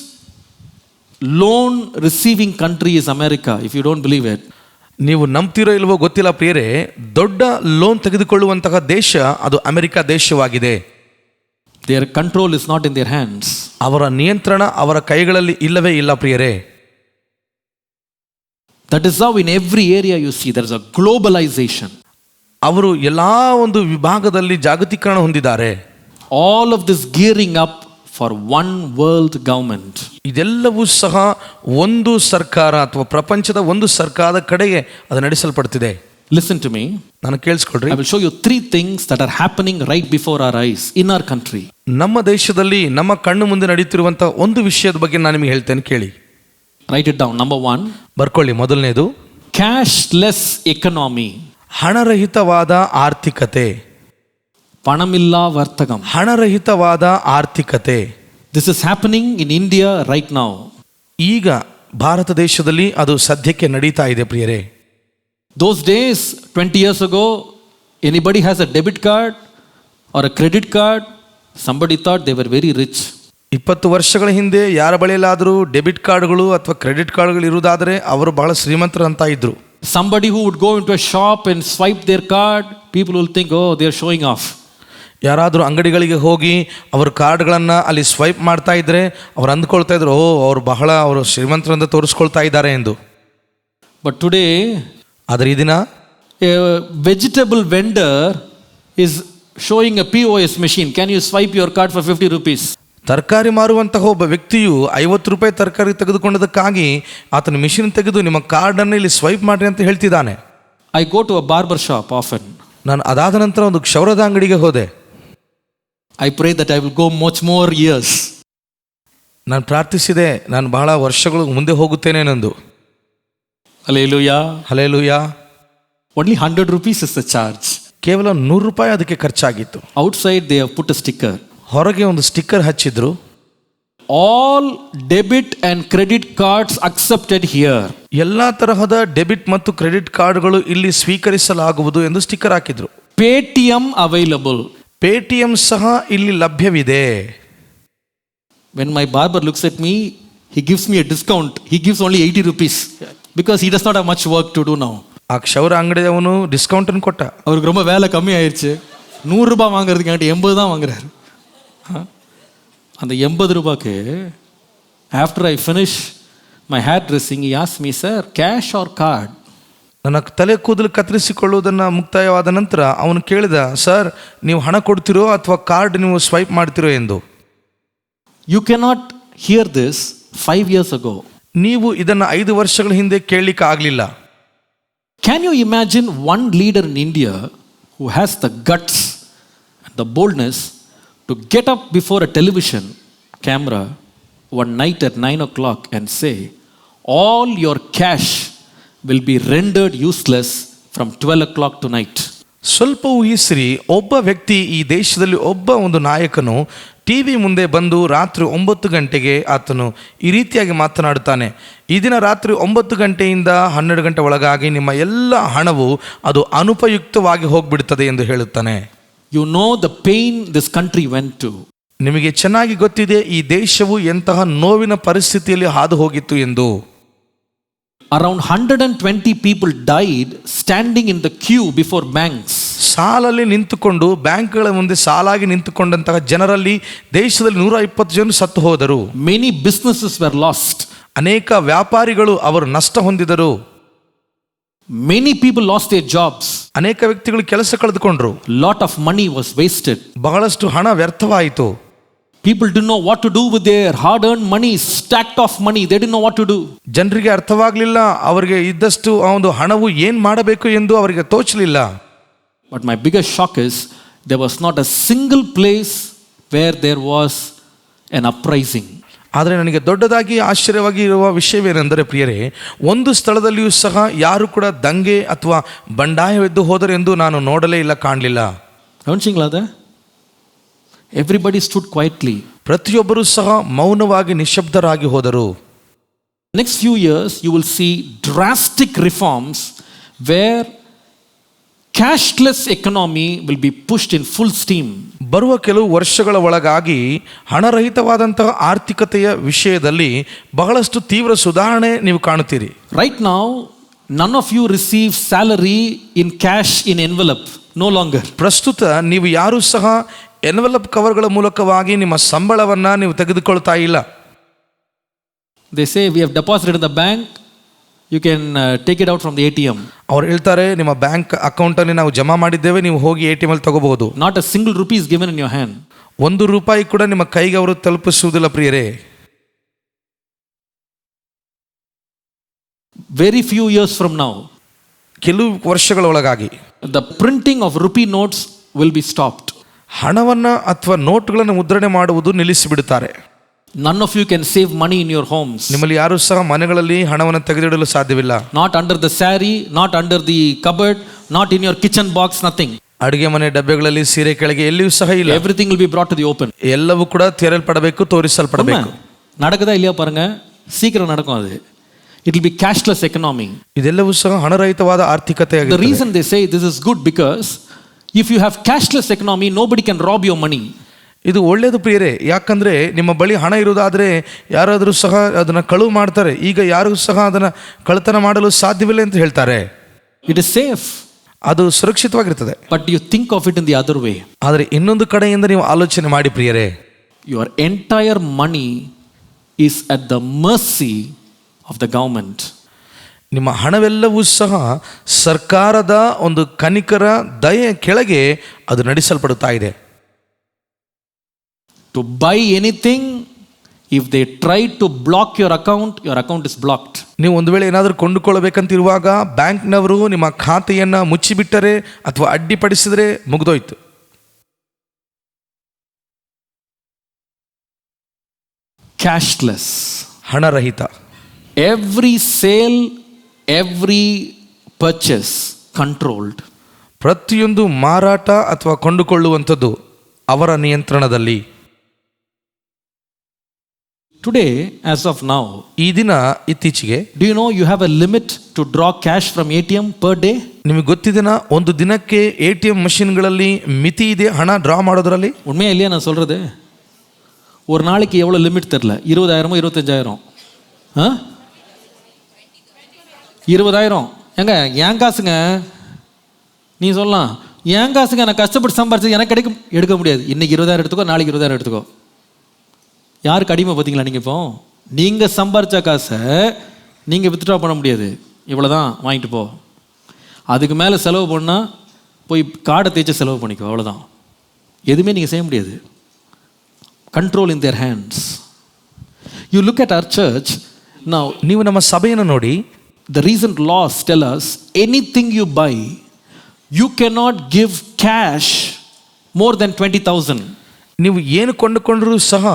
loan receiving country is America, if you don't believe it. ನೀವು ನಂಬ್ತಿರೋ ಇಲ್ವೋ ಗೊತ್ತಿಲ್ಲ ಪ್ರಿಯರೇ, ದೊಡ್ಡ ಲೋನ್ ತೆಗೆದುಕೊಳ್ಳುವಂತಹ ದೇಶ ಅದು ಅಮೆರಿಕ ದೇಶವಾಗಿದೆ. Their control is not in their hands. ಅವರ ನಿಯಂತ್ರಣ ಅವರ ಕೈಗಳಲ್ಲಿ ಇಲ್ಲವೇ ಇಲ್ಲ ಪ್ರಿಯರೇ. That is how in every area you see there is a globalization. ಅವರು ಎಲ್ಲಾ ಒಂದು ವಿಭಾಗದಲ್ಲಿ ಜಾಗತೀಕರಣ ಹೊಂದಿದ್ದಾರೆ. All of this gearing up for one world government. ಇದೆಲ್ಲವೂ ಸಹ ಒಂದು ಸರ್ಕಾರ ಅಥವಾ ಪ್ರಪಂಚದ ಒಂದು ಸರ್ಕಾರದ ಕಡೆಗೆ ಅದು ನಡೆಸಲ್ಪಡ್ತಿದೆ. Listen to me. ನಾನು ಕೇಳಿಸ್ಕೊಳ್ರಿ. I will show you 3 things that are happening right before our eyes in our country. ನಮ್ಮ ದೇಶದಲ್ಲಿ ನಮ್ಮ ಕಣ್ಣು ಮುಂದೆ ನಡೀತಿರುವಂತಹ ಒಂದು ವಿಷಯದ ಬಗ್ಗೆ ನಾನು ನಿಮಗೆ ಹೇಳ್ತೇನೆ, ಕೇಳಿ. Write it down. Number 1. ಬರ್ಕೊಳ್ಳಿ. ಮೊದಲನೇದು cashless economy. ಹಣರಹಿತವಾದ ಆರ್ಥಿಕತೆ. ಪಣಮಿಲ್ಲ ವರ್ತಕಂ. ಹಣರಹಿತವಾದ ಆರ್ಥಿಕತೆ. This is happening in India right now. ಈಗ ಭಾರತ ದೇಶದಲ್ಲಿ ಅದು ಸದ್ಯಕ್ಕೆ ನಡೀತಾ ಇದೆ ಪ್ರಿಯರೇ. Those days 20 years ago, anybody has a debit card or a credit card, somebody thought they were very rich. 20 ವರ್ಷಗಳ ಹಿಂದೆ ಯಾರ ಬಳಿಯಲ್ಲಾದರೂ ಡೆಬಿಟ್ ಕಾರ್ಡ್ಗಳು ಅಥವಾ ಕ್ರೆಡಿಟ್ ಕಾರ್ಡ್ಗಳು ಇರುವುದಾದರೆ ಅವರು ಬಹಳ ಶ್ರೀಮಂತರು ಅಂತ ಇದ್ರು. Somebody who would go into a shop and swipe their card, people will think, oh, they are showing off. ಯಾರಾದರೂ ಅಂಗಡಿಗಳಿಗೆ ಹೋಗಿ ಅವ್ರ ಕಾರ್ಡ್ಗಳನ್ನು ಅಲ್ಲಿ ಸ್ವೈಪ್ ಮಾಡ್ತಾ ಇದ್ರೆ ಅವ್ರು ಅಂದ್ಕೊಳ್ತಾ ಇದ್ರು, ಅವರು ಶ್ರೀಮಂತರಂತ ತೋರಿಸ್ಕೊಳ್ತಾ ಇದ್ದಾರೆ ಎಂದು. But today, ಆದರೆ ಈ ದಿನ a vegetable vendor is showing a POS machine. Can you swipe your card for 50 rupees? ತರಕಾರಿ ಮಾರುವಂತಹ ಒಬ್ಬ ವ್ಯಕ್ತಿಯು 50 ರೂಪಾಯಿ ತರಕಾರಿ ತೆಗೆದುಕೊಂಡದಕ್ಕಾಗಿ ಆತನ ಮಿಷಿನ್ ತೆಗೆದು ನಿಮ್ಮ ಕಾರ್ಡನ್ನು ಇಲ್ಲಿ ಸ್ವೈಪ್ ಮಾಡಿ ಅಂತ ಹೇಳ್ತಿದ್ದಾನೆ. I go to a barber shop often. ನಾನು ಅದಾದ ನಂತರ ಒಂದು ಕ್ಷೌರದ ಅಂಗಡಿಗೆ ಹೋದೆ. I pray that I will go much more years. ನಾನು ಪ್ರಾರ್ಥಿಸಿದೆ, ನಾನು ಬಹಳ ವರ್ಷಗಳು ಮುಂದೆ ಹೋಗುತ್ತೇನೆ ಎಂದು. Hallelujah. Hallelujah. Only 100 rupees is the charge. ಕೇವಲ 100 ರೂಪಾಯಿ ಅದಕ್ಕೆ ಖರ್ಚಾಗಿತ್ತು. Outside they have put a sticker. ಹೊರಗೆ ಒಂದು sticker ಹಚ್ಚಿದ್ರು. All debit and credit cards accepted here. ಎಲ್ಲಾ ತರಹದ ಡೆಬಿಟ್ ಮತ್ತು ಕ್ರೆಡಿಟ್ ಕಾರ್ಡ್ಗಳು ಇಲ್ಲಿ ಸ್ವೀಕರಿಸಲಾಗುವುದು ಎಂದು ಸ್ಟಿಕ್ಕರ್ ಹಾಕಿದ್ರು. Paytm available. ಪೇಟಿಎಂ ಸಹ ಇಲ್ಲಿ ಲಭ್ಯವಿದೆ. When my barber looks at me, he gives me a discount. He gives only 80 rupees because he does not have much work to do now. ಆ ಕ್ಷೌರ ಅಂಗಡಿಯವನು ಡಿಸ್ಕೌಂಟ್ ಅನ್ನು ಕೊಟ್ಟ. அவருக்கு ரொம்ப வேலை கம்மி ஆயிடுச்சு. 100 ரூபாய் வாங்குறதுக்கு 80 தான் வாங்குறாரு. அந்த 80 ரூபாய்க்கு after I finish my hair dressing, he asked me, sir, cash or card? ನನ್ನ ತಲೆ ಕೂದಲು ಕತ್ತರಿಸಿಕೊಳ್ಳುವುದನ್ನು ಮುಕ್ತಾಯವಾದ ನಂತರ ಅವನು ಕೇಳಿದ, ಸರ್ ನೀವು ಹಣ ಕೊಡ್ತಿರೋ ಅಥವಾ ಕಾರ್ಡ್ ನೀವು ಸ್ವೈಪ್ ಮಾಡ್ತಿರೋ ಎಂದು. You cannot hear this 5 years ago. ನೀವು ಇದನ್ನು 5 ವರ್ಷಗಳ ಹಿಂದೆ ಕೇಳಲಿಕ್ಕೆ ಆಗಲಿಲ್ಲ. Can you imagine one leader in India who has the guts and the boldness to get up before a television camera one night at 9 o'clock and say, all your cash will be rendered useless from 12 o'clock tonight? ಸ್ವಲ್ಪ ಊಹಿಸಿರಿ, ಒಬ್ಬ ವ್ಯಕ್ತಿ ಈ ದೇಶದಲ್ಲಿ ಒಂದು ನಾಯಕನು ಟಿವಿ ಮುಂದೆ ಬಂದು ರಾತ್ರಿ 9 ಗಂಟೆಗೆ ಆತನು ಈ ರೀತಿಯಾಗಿ ಮಾತನಾಡುತ್ತಾನೆ, ಈ ದಿನ ರಾತ್ರಿ 9 ಗಂಟೆಯಿಂದ 12 ಗಂಟೆ ಒಳಗಾಗಿ ನಿಮ್ಮ ಎಲ್ಲ ಹಣವು ಅದು ಅನುಪಯುಕ್ತವಾಗಿ ಹೋಗ್ಬಿಡುತ್ತದೆ ಎಂದು ಹೇಳುತ್ತಾನೆ. You know the pain this country went to. ನಿಮಗೆ ಚೆನ್ನಾಗಿ ಗೊತ್ತಿದೆ ಈ ದೇಶವು ಎಂತಹ ನೋವಿನ ಪರಿಸ್ಥಿತಿಯಲ್ಲಿ ಹಾದು ಹೋಗಿತ್ತು ಎಂದು. Around 120 people died standing in the queue before banks. ಸಾಲಲ್ಲಿ ನಿಂತುಕೊಂಡು ಬ್ಯಾಂಕ್ಗಳ ಮುಂದೆ ಸಾಲಾಗಿ ನಿಂತುಕೊಂಡಂತಹ ಜನರಲ್ಲಿ ದೇಶದಲ್ಲಿ 120 ಜನ ಸತ್ತು ಹೋದರು. Many businesses were lost. ಅನೇಕ ವ್ಯಾಪಾರಿಗಳು ಅವರು ನಷ್ಟ ಹೊಂದಿದರು. Many people lost their jobs. ಅನೇಕ ವ್ಯಕ್ತಿಗಳು ಕೆಲಸ ಕಳೆದುಕೊಂಡ್ರು. Lot of money was wasted. ಬಹಳಷ್ಟು ಹಣ ವ್ಯರ್ಥವಾಯಿತು. People didn't know what to do with their hard-earned money, stacked off money. They didn't know what to do. ಜನರಿಗೆ ಅರ್ಥವಾಗಲಿಲ್ಲ, ಅವರಿಗೆ ಇದ್ದಷ್ಟು ಆ ಒಂದು ಹಣವು ಏನು ಮಾಡಬೇಕು ಎಂದು ಅವರಿಗೆ ತೋಚಲಿಲ್ಲ. But my biggest shock is there was not a single place where there was an uprising. ಆದರೆ ನನಗೆ ದೊಡ್ಡದಾಗಿ ಆಶ್ಚರ್ಯವಾಗಿ ಇರುವ ವಿಷಯವೇನೆಂದರೆ ಪ್ರಿಯರೇ, ಒಂದು ಸ್ಥಳದಲ್ಲಿಯೂ ಸಹ ಯಾರು ಕೂಡ ದಂಗೆ ಅಥವಾ ಬಂಡಾಯವೆದ್ದು ಹೋದರೆಂದು ನಾನು ನೋಡಲೇ ಇಲ್ಲ, ಕಾಣಲಿಲ್ಲ. ಗಮನಿಸಿங்களா? Everybody stood quietly. ಪ್ರತಿಯೊಬ್ಬರೂ ಸಹ ಮೌನವಾಗಿ ನಿಶ್ಶಬ್ದರಾಗಿ ಹೋದರು. Next few years you will see drastic reforms where cashless economy will be pushed in full steam. ಬರುವ ಕೆಲವು ವರ್ಷಗಳ ಒಳಗಾಗಿ ಹಣರಹಿತವಾದಂತಹ ಆರ್ಥಿಕತೆಯ ವಿಷಯದಲ್ಲಿ ಬಹಳಷ್ಟು ತೀವ್ರ ಸುಧಾರಣೆ ನೀವು ಕಾಣುತ್ತೀರಿ. Right now none of you receive salary in cash in envelope, no longer. ಪ್ರಸ್ತುತ ನೀವು ಯಾರೂ ಸಹ ಎನ್ವೆಲಪ್ ಕವರ್ಗಳ ಮೂಲಕವಾಗಿ ನಿಮ್ಮ ಸಂಬಳವನ್ನು ನೀವು ತೆಗೆದುಕೊಳ್ತಾ ಇಲ್ಲ. They say we have deposited in the bank, you can take it out from the ATM. ಅವ್ರು ಹೇಳ್ತಾರೆ ನಿಮ್ಮ ಬ್ಯಾಂಕ್ ಅಕೌಂಟಲ್ಲಿ ನಾವು ಜಮಾ ಮಾಡಿದ್ದೇವೆ, ನೀವು ಹೋಗಿ ATM ಅಲ್ಲಿ ತಗೋಬಹುದು. Not a single rupee is given in your hand. 1 ರೂಪಾಯಿ ಕೂಡ ನಿಮ್ಮ ಕೈಗೆ ಅವರು ತಲುಪಿಸುವುದಿಲ್ಲ ಪ್ರಿಯರೇ. Very few years from now, ಕೆಲವು ವರ್ಷಗಳ ಒಳಗಾಗಿ the printing of rupee notes will be stopped. ಹಣವನ್ನು ಅಥವಾ ನೋಟ್ಗಳನ್ನು ಮುದ್ರಣೆ ಮಾಡುವುದು ನಿಲ್ಲಿಸಿಬಿಡುತ್ತಾರೆ. None of you can save money in your homes. ನಿಮ್ಮಲ್ಲಿ ಯಾರೂ ಸಹ ಮನೆಗಳಲ್ಲಿ ಹಣವನ್ನು ತೆಗೆದಿಡಲು ಸಾಧ್ಯವಿಲ್ಲ. Not under the saree, not under the cupboard, not in your kitchen box, nothing. ಅಡುಗೆ ಮನೆ ಡಬ್ಬೆಗಳಲ್ಲಿ, ಸೀರೆ ಕೆಳಗೆ ಎಲ್ಲಿಯೂ ಸಹ ಇಲ್ಲ. Everything will be brought to the open. ಎಲ್ಲವೂ ಕೂಡ ತೆರೆಯಲ್ಪಡಬೇಕು, ತೋರಿಸಲ್ಪಡಬೇಕು. நடக்குதா இல்லையா பாருங்க, சீக்கிரம் நடக்கும் அது. It will be cashless economy. ಇದೆಲ್ಲವೂ ಸಹ ಹಣರಹಿತವಾದ ಆರ್ಥಿಕತೆಯಾಗಿದೆ. The reason they say this is good because if you have cashless economy, nobody can rob your money. ಇದು ಒಳ್ಳೆಯದು ಪ್ರಿಯರೇ, ಯಾಕಂದರೆ ನಿಮ್ಮ ಬಳಿ ಹಣ ಇರುವುದಾದರೆ ಯಾರಾದರೂ ಸಹ ಅದನ್ನು ಕಳುವು ಮಾಡ್ತಾರೆ. ಈಗ ಯಾರೂ ಸಹ ಅದನ್ನು ಕಳ್ಳತನ ಮಾಡಲು ಸಾಧ್ಯವಿಲ್ಲ ಅಂತ ಹೇಳ್ತಾರೆ. It is safe. ಅದು ಸುರಕ್ಷಿತವಾಗಿರ್ತದೆ. But you think of it in the other way. ಆದರೆ ಇನ್ನೊಂದು ಕಡೆಯಿಂದ ನೀವು ಆಲೋಚನೆ ಮಾಡಿ ಪ್ರಿಯರೇ, Your entire money is at the mercy of the government. ನಿಮ್ಮ ಹಣವೆಲ್ಲವೂ ಸಹ ಸರ್ಕಾರದ ಒಂದು ಕನಿಕರ ದಯೆಯ ಕೆಳಗೆ ಅದು ನಡೆಸಲ್ಪಡುತ್ತಾ ಇದೆ. To buy anything, if they try to block your account is blocked. ನೀವು ಒಂದು ವೇಳೆ ಏನಾದರೂ ಕೊಂಡುಕೊಳ್ಳಬೇಕಂತಿರುವಾಗ ಬ್ಯಾಂಕ್ನವರು ನಿಮ್ಮ ಖಾತೆಯನ್ನು ಮುಚ್ಚಿಬಿಟ್ಟರೆ ಅಥವಾ ಅಡ್ಡಿಪಡಿಸಿದರೆ ಮುಗಿದೋಯ್ತು. Cashless. ಹಣರಹಿತ. Every sale, every purchase controlled. ಪ್ರತಿಯೊಂದು ಮಾರಾಟ ಅಥವಾ ಕೊಂಡುಕೊಳ್ಳುವಂಥದ್ದು ಅವರ ನಿಯಂತ್ರಣದಲ್ಲಿ. Today, as of now, ಈ ದಿನ ಇತ್ತೀಚೆಗೆ, do you know you have a limit to draw cash from ATM per day? ನಿಮಗೆ ಗೊತ್ತಿದೆನಾ, ಒಂದು ದಿನಕ್ಕೆ ATM ಮಷಿನ್ಗಳಲ್ಲಿ ಮಿತಿ ಇದೆ ಹಣ ಡ್ರಾ ಮಾಡೋದ್ರಲ್ಲಿ. உண்மையா இல்லையா நான் சொல்றது? ஒரு நாளைக்கு எவ்வளோ லிமிட் தெரில, 20,000 25,000 20,000 ஏங்க ஏன் காசுங்க, நீ சொல்லலாம் ஏன் காசுங்க, நான் கஷ்டப்பட்டு சம்பாரிச்சது எனக்கு எடுக்க முடியாது. இன்னைக்கு 20,000 எடுத்துக்கோ, நாளைக்கு 20,000 எடுத்துக்கோ. யாருக்கு அடிமை பார்த்தீங்களா நீங்கள்? இப்போ நீங்கள் சம்பாரித்த காசை நீங்கள் வித்ட்ரா பண்ண முடியாது. இவ்வளோ தான் வாங்கிட்டு போ, அதுக்கு மேலே செலவு பண்ணால் போய் கார்டை தேய்ச்சி செலவு பண்ணிக்கோ, அவ்வளோதான். எதுவுமே நீங்கள் செய்ய முடியாது. Control in their hands. You look at our church now. ನೀವು ನಮ್ಮ ಸಭೆಯನ್ನು ನೋಡಿ, the recent laws tell us anything you buy, you cannot give cash more than 20,000. ನೀವು ಏನು ಕೊಂಡುಕೊಂಡರೂ ಸಹ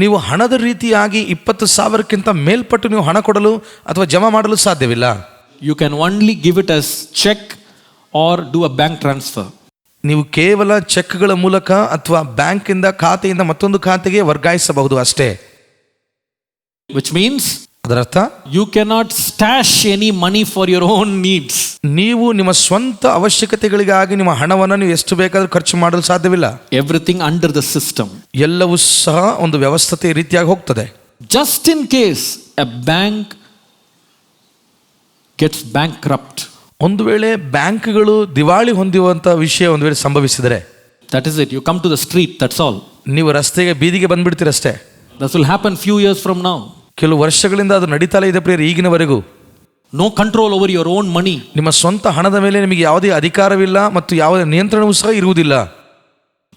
ನೀವು ಹಣದ ರೀತಿಯಾಗಿ 20,000ಕ್ಕಿಂತ ಮೇಲ್ಪಟ್ಟು ನೀವು ಹಣ ಕೊಡಲು ಅಥವಾ ಜಮಾ ಮಾಡಲು ಸಾಧ್ಯವಿಲ್ಲ. You can only give it as check or do a bank transfer. ನೀವು ಕೇವಲ ಚೆಕ್ಗಳ ಮೂಲಕ ಅಥವಾ ಬ್ಯಾಂಕಿಂದ ಖಾತೆಯಿಂದ ಮತ್ತೊಂದು ಖಾತೆಗೆ ವರ್ಗಾಯಿಸಬಹುದು ಅಷ್ಟೇ. Which means ಅದರರ್ಥ you cannot stash any money for your own needs. ನೀವು ನಿಮ್ಮ ಸ್ವಂತ ಅವಶ್ಯಕತೆಗಳಿಗಾಗಿ ನಿಮ್ಮ ಹಣವನ್ನು ನೀವು ಎಷ್ಟು ಬೇಕಾದರೂ ಖರ್ಚು ಮಾಡಲು ಸಾಧ್ಯವಿಲ್ಲ. Everything under the system. ಎಲ್ಲವೂ ಸಹ ಒಂದು ವ್ಯವಸ್ಥೆಯ ರೀತಿಯಾಗಿ ಹೋಗ್ತದೆ. Just in case a bank gets bankrupt, ಒಂದು ವೇಳೆ ಬ್ಯಾಂಕ್ಗಳು ದಿವಾಳಿ ಹೊಂದುವಂಥ ವಿಷಯ ಒಂದು ವೇಳೆ ಸಂಭವಿಸಿದರೆ, that is it. You come to the street, that's all. ನೀವು ರಸ್ತೆಗೆ ಬೀದಿಗೆ ಬಂದ್ಬಿಡ್ತೀರಷ್ಟೇ. That will happen few years from now. ಕೆಲವು ವರ್ಷಗಳಿಂದ ಅದು ನಡೀತಾಲೇ ಇದೆ ಪ್ರಿಯರೇ, ಈಗಿನವರೆಗೂ. No control over your own money. ನಿಮ್ಮ ಸ್ವಂತ ಹಣದ ಮೇಲೆ ನಿಮಗೆ ಯಾವುದೇ ಅಧಿಕಾರವಿಲ್ಲ ಮತ್ತು ಯಾವುದೇ ನಿಯಂತ್ರಣವೂ ಸಹ ಇರುವುದಿಲ್ಲ.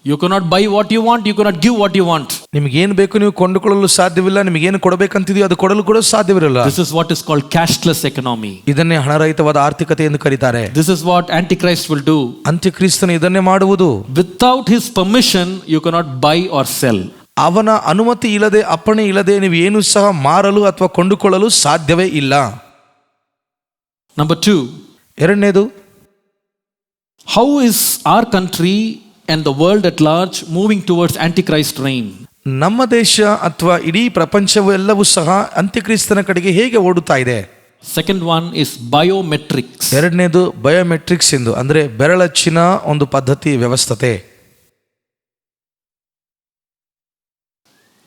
You cannot buy what you want, you cannot give what you want. ನಿಮಗೇನು ಬೇಕು ನೀವು ಕೊಂಡುಕೊಳ್ಳಲು ಸಾಧ್ಯವಿಲ್ಲ, ನಿಮಗೇನು ಕೊಡಬೇಕಂತಿದೆಯೋ ಅದು ಕೊಡಲು ಕೂಡ ಸಾಧ್ಯವಿರಲ್ಲ. This is what is called cashless economy. ಇದನ್ನೇ ಹಣರಹಿತವಾದ ಆರ್ಥಿಕತೆ ಎಂದು ಕರೀತಾರೆ. This is what Antichrist will do. ಅಂತ್ಯಕ್ರಿಸ್ತನು ಇದನ್ನೇ ಮಾಡುವುದು. Without his permission, you cannot buy or sell. ಅವನ ಅನುಮತಿ ಇಲ್ಲದೆ, ಅಪ್ಪಣೆ ಇಲ್ಲದೆ ನೀವು ಏನು ಸಹ ಮಾರಲು ಅಥವಾ ಕೊಂಡುಕೊಳ್ಳಲು ಸಾಧ್ಯವೇ ಇಲ್ಲ. Number 2. ಎರಡನೇದು, how is our country and the world at large moving towards Antichrist reign? ನಮ್ಮ ದೇಶ ಅಥವಾ ಇಡೀ ಪ್ರಪಂಚವೆಲ್ಲವೂ ಸಹ ಅಂತ್ಯಕ್ರಿಸ್ತನ ಕಡೆಗೆ ಹೇಗೆ ಓಡುತ್ತಾ ಇದೆ? Second one is biometrics. ಎರಡನೇದು ಬಯೋಮೆಟ್ರಿಕ್ಸ್ ಎಂದು, ಅಂದರೆ ಬೆರಳಚ್ಚಿನ ಒಂದು ಪದ್ಧತಿ ವ್ಯವಸ್ಥೆ.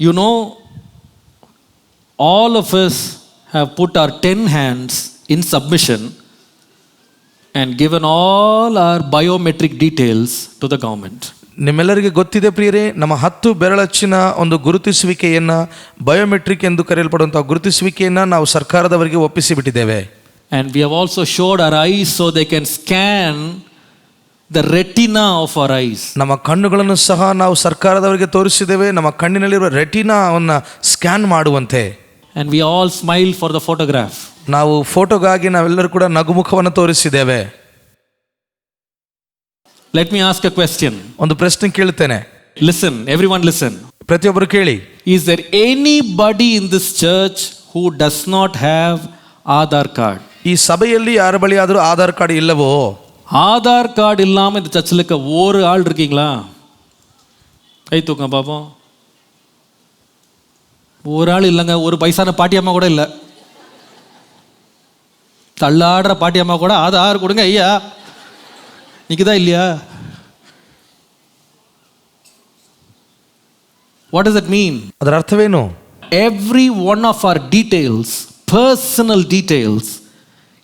You know, all of us have put our 10 hands in submission and given all our biometric details to the government. ನಿಮ್ಮೆಲ್ಲರಿಗೆ ಗೊತ್ತಿದೆ ಪ್ರಿಯರೇ, ನಮ್ಮ 10 ಬೆರಳಚ್ಚಿನ ಒಂದು ಗುರುತಿಸುವಿಕೆಯನ್ನು, ಬಯೋಮೆಟ್ರಿಕ್ ಎಂದು ಕರೆಯಲ್ಪಡುವಂತಹ ಗುರುತಿಸುವಿಕೆಯನ್ನು ನಾವು ಸರ್ಕಾರದವರಿಗೆ ಒಪ್ಪಿಸಿಬಿಟ್ಟಿದ್ದೇವೆ. And we have also showed our eyes so they can scan the retina of our eyes. ನಮ್ಮ ಕಣ್ಣುಗಳನ್ನು ಸಹ ನಾವು ಸರ್ಕಾರದವರಿಗೆ ತೋರಿಸಿದ್ದೇವೆ, ನಮ್ಮ ಕಣ್ಣಿನಲ್ಲಿರುವ ರೆಟಿನಾವನ್ನು ಸ್ಕ್ಯಾನ್ ಮಾಡುವಂತೆ. And we all smile for the photograph. ನಾವು ಫೋಟೋಗಾಗಿ ನಾವೆಲ್ಲರೂ ಕೂಡ ನಗುಮುಖವನ್ನು ತೋರಿಸಿದ್ದೇವೆ. Let me ask a question. ಒಂದು ಪ್ರಶ್ನೆ ಕೇಳುತ್ತೇನೆ. Listen, everyone listen. ಪ್ರತಿಯೊಬ್ಬರು ಕೇಳಿ. Is there anybody in this church who does not have Aadhaar card? ಈ ಸಭೆಯಲ್ಲಿ ಯಾರ ಬಳಿ ಆದರೂ ಆಧಾರ್ ಕಾರ್ಡ್ ಇಲ್ಲವೋ? ஆதார் கார்டு இல்லாமல் இந்த சர்ச்சில் இருக்க ஒரு ஆள் இருக்கீங்களா? கை தூக்க பாப்போம். ஒரு ஆள் இல்லைங்க. ஒரு வயசான பாட்டியம்மா கூட இல்லை. தள்ளாடுற பாட்டியம்மா கூட ஆதார் கொடுங்க ஐயா நிற்குதா இல்லையா? What does that mean? ಅದರ ಅರ್ಥವೇನು? Every one of our details, personal details,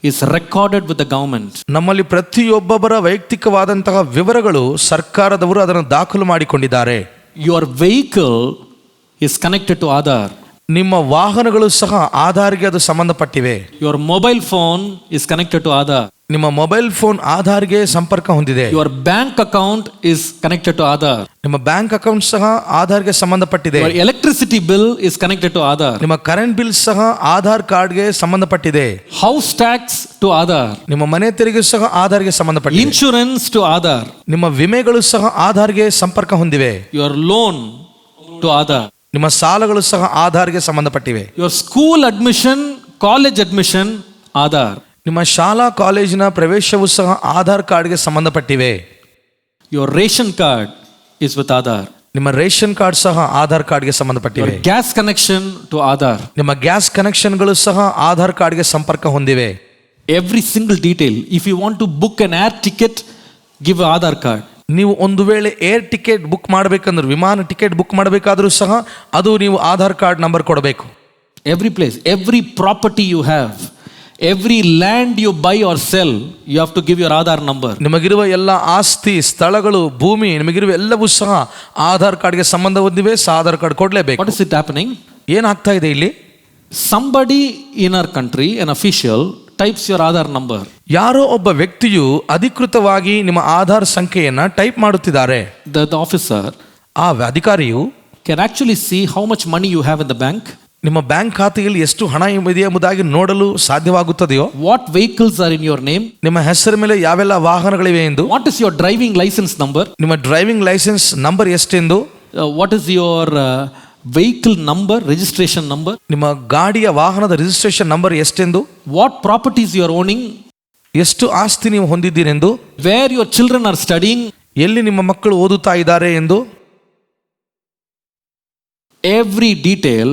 is recorded with the government. ನಮ್ಮಲ್ಲಿ ಪ್ರತಿಯೊಬ್ಬೊಬ್ಬರ ವೈಯಕ್ತಿಕವಾದಂತಹ ವಿವರಗಳು ಸರ್ಕಾರದವರು ಅದನ್ನು ದಾಖಲು ಮಾಡಿಕೊಂಡಿದ್ದಾರೆ. Your vehicle is connected to Aadhaar. ನಿಮ್ಮ ವಾಹನಗಳು ಸಹ ಆಧಾರ್ಗೆ ಅದು ಸಂಬಂಧಪಟ್ಟಿವೆ. Your mobile phone is connected to Aadhaar. ನಿಮ್ಮ ಮೊಬೈಲ್ ಫೋನ್ ಆಧಾರ್ಗೆ ಸಂಪರ್ಕ ಹೊಂದಿದೆ. Your bank account is connected to Aadhaar. ನಿಮ್ಮ ಬ್ಯಾಂಕ್ ಅಕೌಂಟ್ ಸಹ ಆಧಾರ್ಗೆ ಸಂಬಂಧಪಟ್ಟಿದೆ. Your electricity bill is connected to Aadhaar. ನಿಮ್ಮ ಕರೆಂಟ್ ಬಿಲ್ ಸಹ ಆಧಾರ್ ಕಾರ್ಡ್ಗೆ ಸಂಬಂಧಪಟ್ಟಿದೆ. House tax to Aadhaar. ನಿಮ್ಮ ಮನೆ ತೆರಿಗೆ ಸಹ ಆಧಾರ್ಗೆ ಸಂಬಂಧಪಟ್ಟಿದೆ. Insurance to Aadhaar. ನಿಮ್ಮ ವಿಮೆಗಳು ಸಹ ಆಧಾರ್ಗೆ ಸಂಪರ್ಕ ಹೊಂದಿವೆ. Your loan to Aadhaar. ನಿಮ್ಮ ಸಾಲಗಳು ಸಹ ಆಧಾರ್ಗೆ ಸಂಬಂಧಪಟ್ಟಿವೆ. Your school admission, college admission, Aadhaar. ನಿಮ್ಮ ಶಾಲಾ ಕಾಲೇಜಿನ ಪ್ರವೇಶವು ಸಹ ಆಧಾರ್ ಕಾರ್ಡ್ಗೆ ಸಂಬಂಧಪಟ್ಟಿವೆ. Your ration card is with Aadhaar. ನಿಮ್ಮ ರೇಷನ್ ಕಾರ್ಡ್ ಸಹ ಆಧಾರ್ ಕಾರ್ಡ್ಗೆ ಸಂಬಂಧಪಟ್ಟಿವೆ. Your gas connection to Aadhaar. ನಿಮ್ಮ ಗ್ಯಾಸ್ ಕನೆಕ್ಷನ್ಗಳು ಸಹ ಆಧಾರ್ ಕಾರ್ಡ್ಗೆ ಸಂಪರ್ಕ ಹೊಂದಿವೆ. Every single detail. If you want to book an air ticket, give an Aadhaar card. ನೀವು ಒಂದು ವೇಳೆ ಏರ್ ಟಿಕೆಟ್ ಬುಕ್ ಮಾಡಬೇಕಂದ್ರೆ, ವಿಮಾನ ಟಿಕೆಟ್ ಬುಕ್ ಮಾಡಬೇಕಾದ್ರೂ ಸಹ ಅದು ನೀವು ಆಧಾರ್ ಕಾರ್ಡ್ ನಂಬರ್ ಕೊಡಬೇಕು. Every place, every property you have, every land you buy or sell, you have to give your Aadhaar number. ನಿಮಗಿರುವ ಎಲ್ಲ ಆಸ್ತಿ, ಸ್ಥಳಗಳು, ಭೂಮಿ, ನಿಮಗಿರುವ ಎಲ್ಲವೂ ಸಹ ಆಧಾರ್ ಕಾರ್ಡ್ಗೆ ಸಂಬಂಧ ಹೊಂದಿವೆ. ಆಧಾರ್ ಕಾರ್ಡ್ ಕೊಡಲೇಬೇಕು. What is it happening? ಏನಾಗ್ತಾ ಇದೆ ಇಲ್ಲಿ? Somebody in our country, an official, types your Aadhaar number. ಯಾರೋ ಒಬ್ಬ ವ್ಯಕ್ತಿಯು ಅಧಿಕೃತವಾಗಿ ನಿಮ್ಮ ಆಧಾರ್ ಸಂಖ್ಯೆಯನ್ನ ಟೈಪ್ ಮಾಡುತ್ತಿದ್ದಾರೆ. The officer, ಆ ಅಧಿಕಾರಿಯು can actually see how much money you have in the bank. ನಿಮ್ಮ ಬ್ಯಾಂಕ್ ಖಾತೆಯಲ್ಲಿ ಎಷ್ಟು ಹಣ ಇದೆ ಎಂಬುದಾಗಿ ನೋಡಲು ಸಾಧ್ಯವಾಗುತ್ತದೆಯೋ. What vehicles are in your name? ನಿಮ್ಮ ಹೆಸರ ಮೇಲೆ ಯಾವೆಲ್ಲ ವಾಹನಗಳಿವೆ ಎಂದು. What is your driving license number? ನಿಮ್ಮ ಡ್ರೈವಿಂಗ್ ಲೈಸೆನ್ಸ್ ನಂಬರ್ ಎಷ್ಟೆಂದು. What is your vehicle number, registration number? ನಿಮ್ಮ ಗಾಡಿಯ ವಾಹನದ ರಿಜಿಸ್ಟ್ರೇಷನ್ ನಂಬರ್ ಎಷ್ಟೆಂದು. What properties you are owning? ಎಷ್ಟು ಆಸ್ತಿ ನೀವು ಹೊಂದಿದ್ದೀರೆಂದು. Where your children are studying? ಎಲ್ಲಿ ನಿಮ್ಮ ಮಕ್ಕಳು ಓದುತ್ತಾ ಇದ್ದಾರೆ ಎಂದು. Every detail,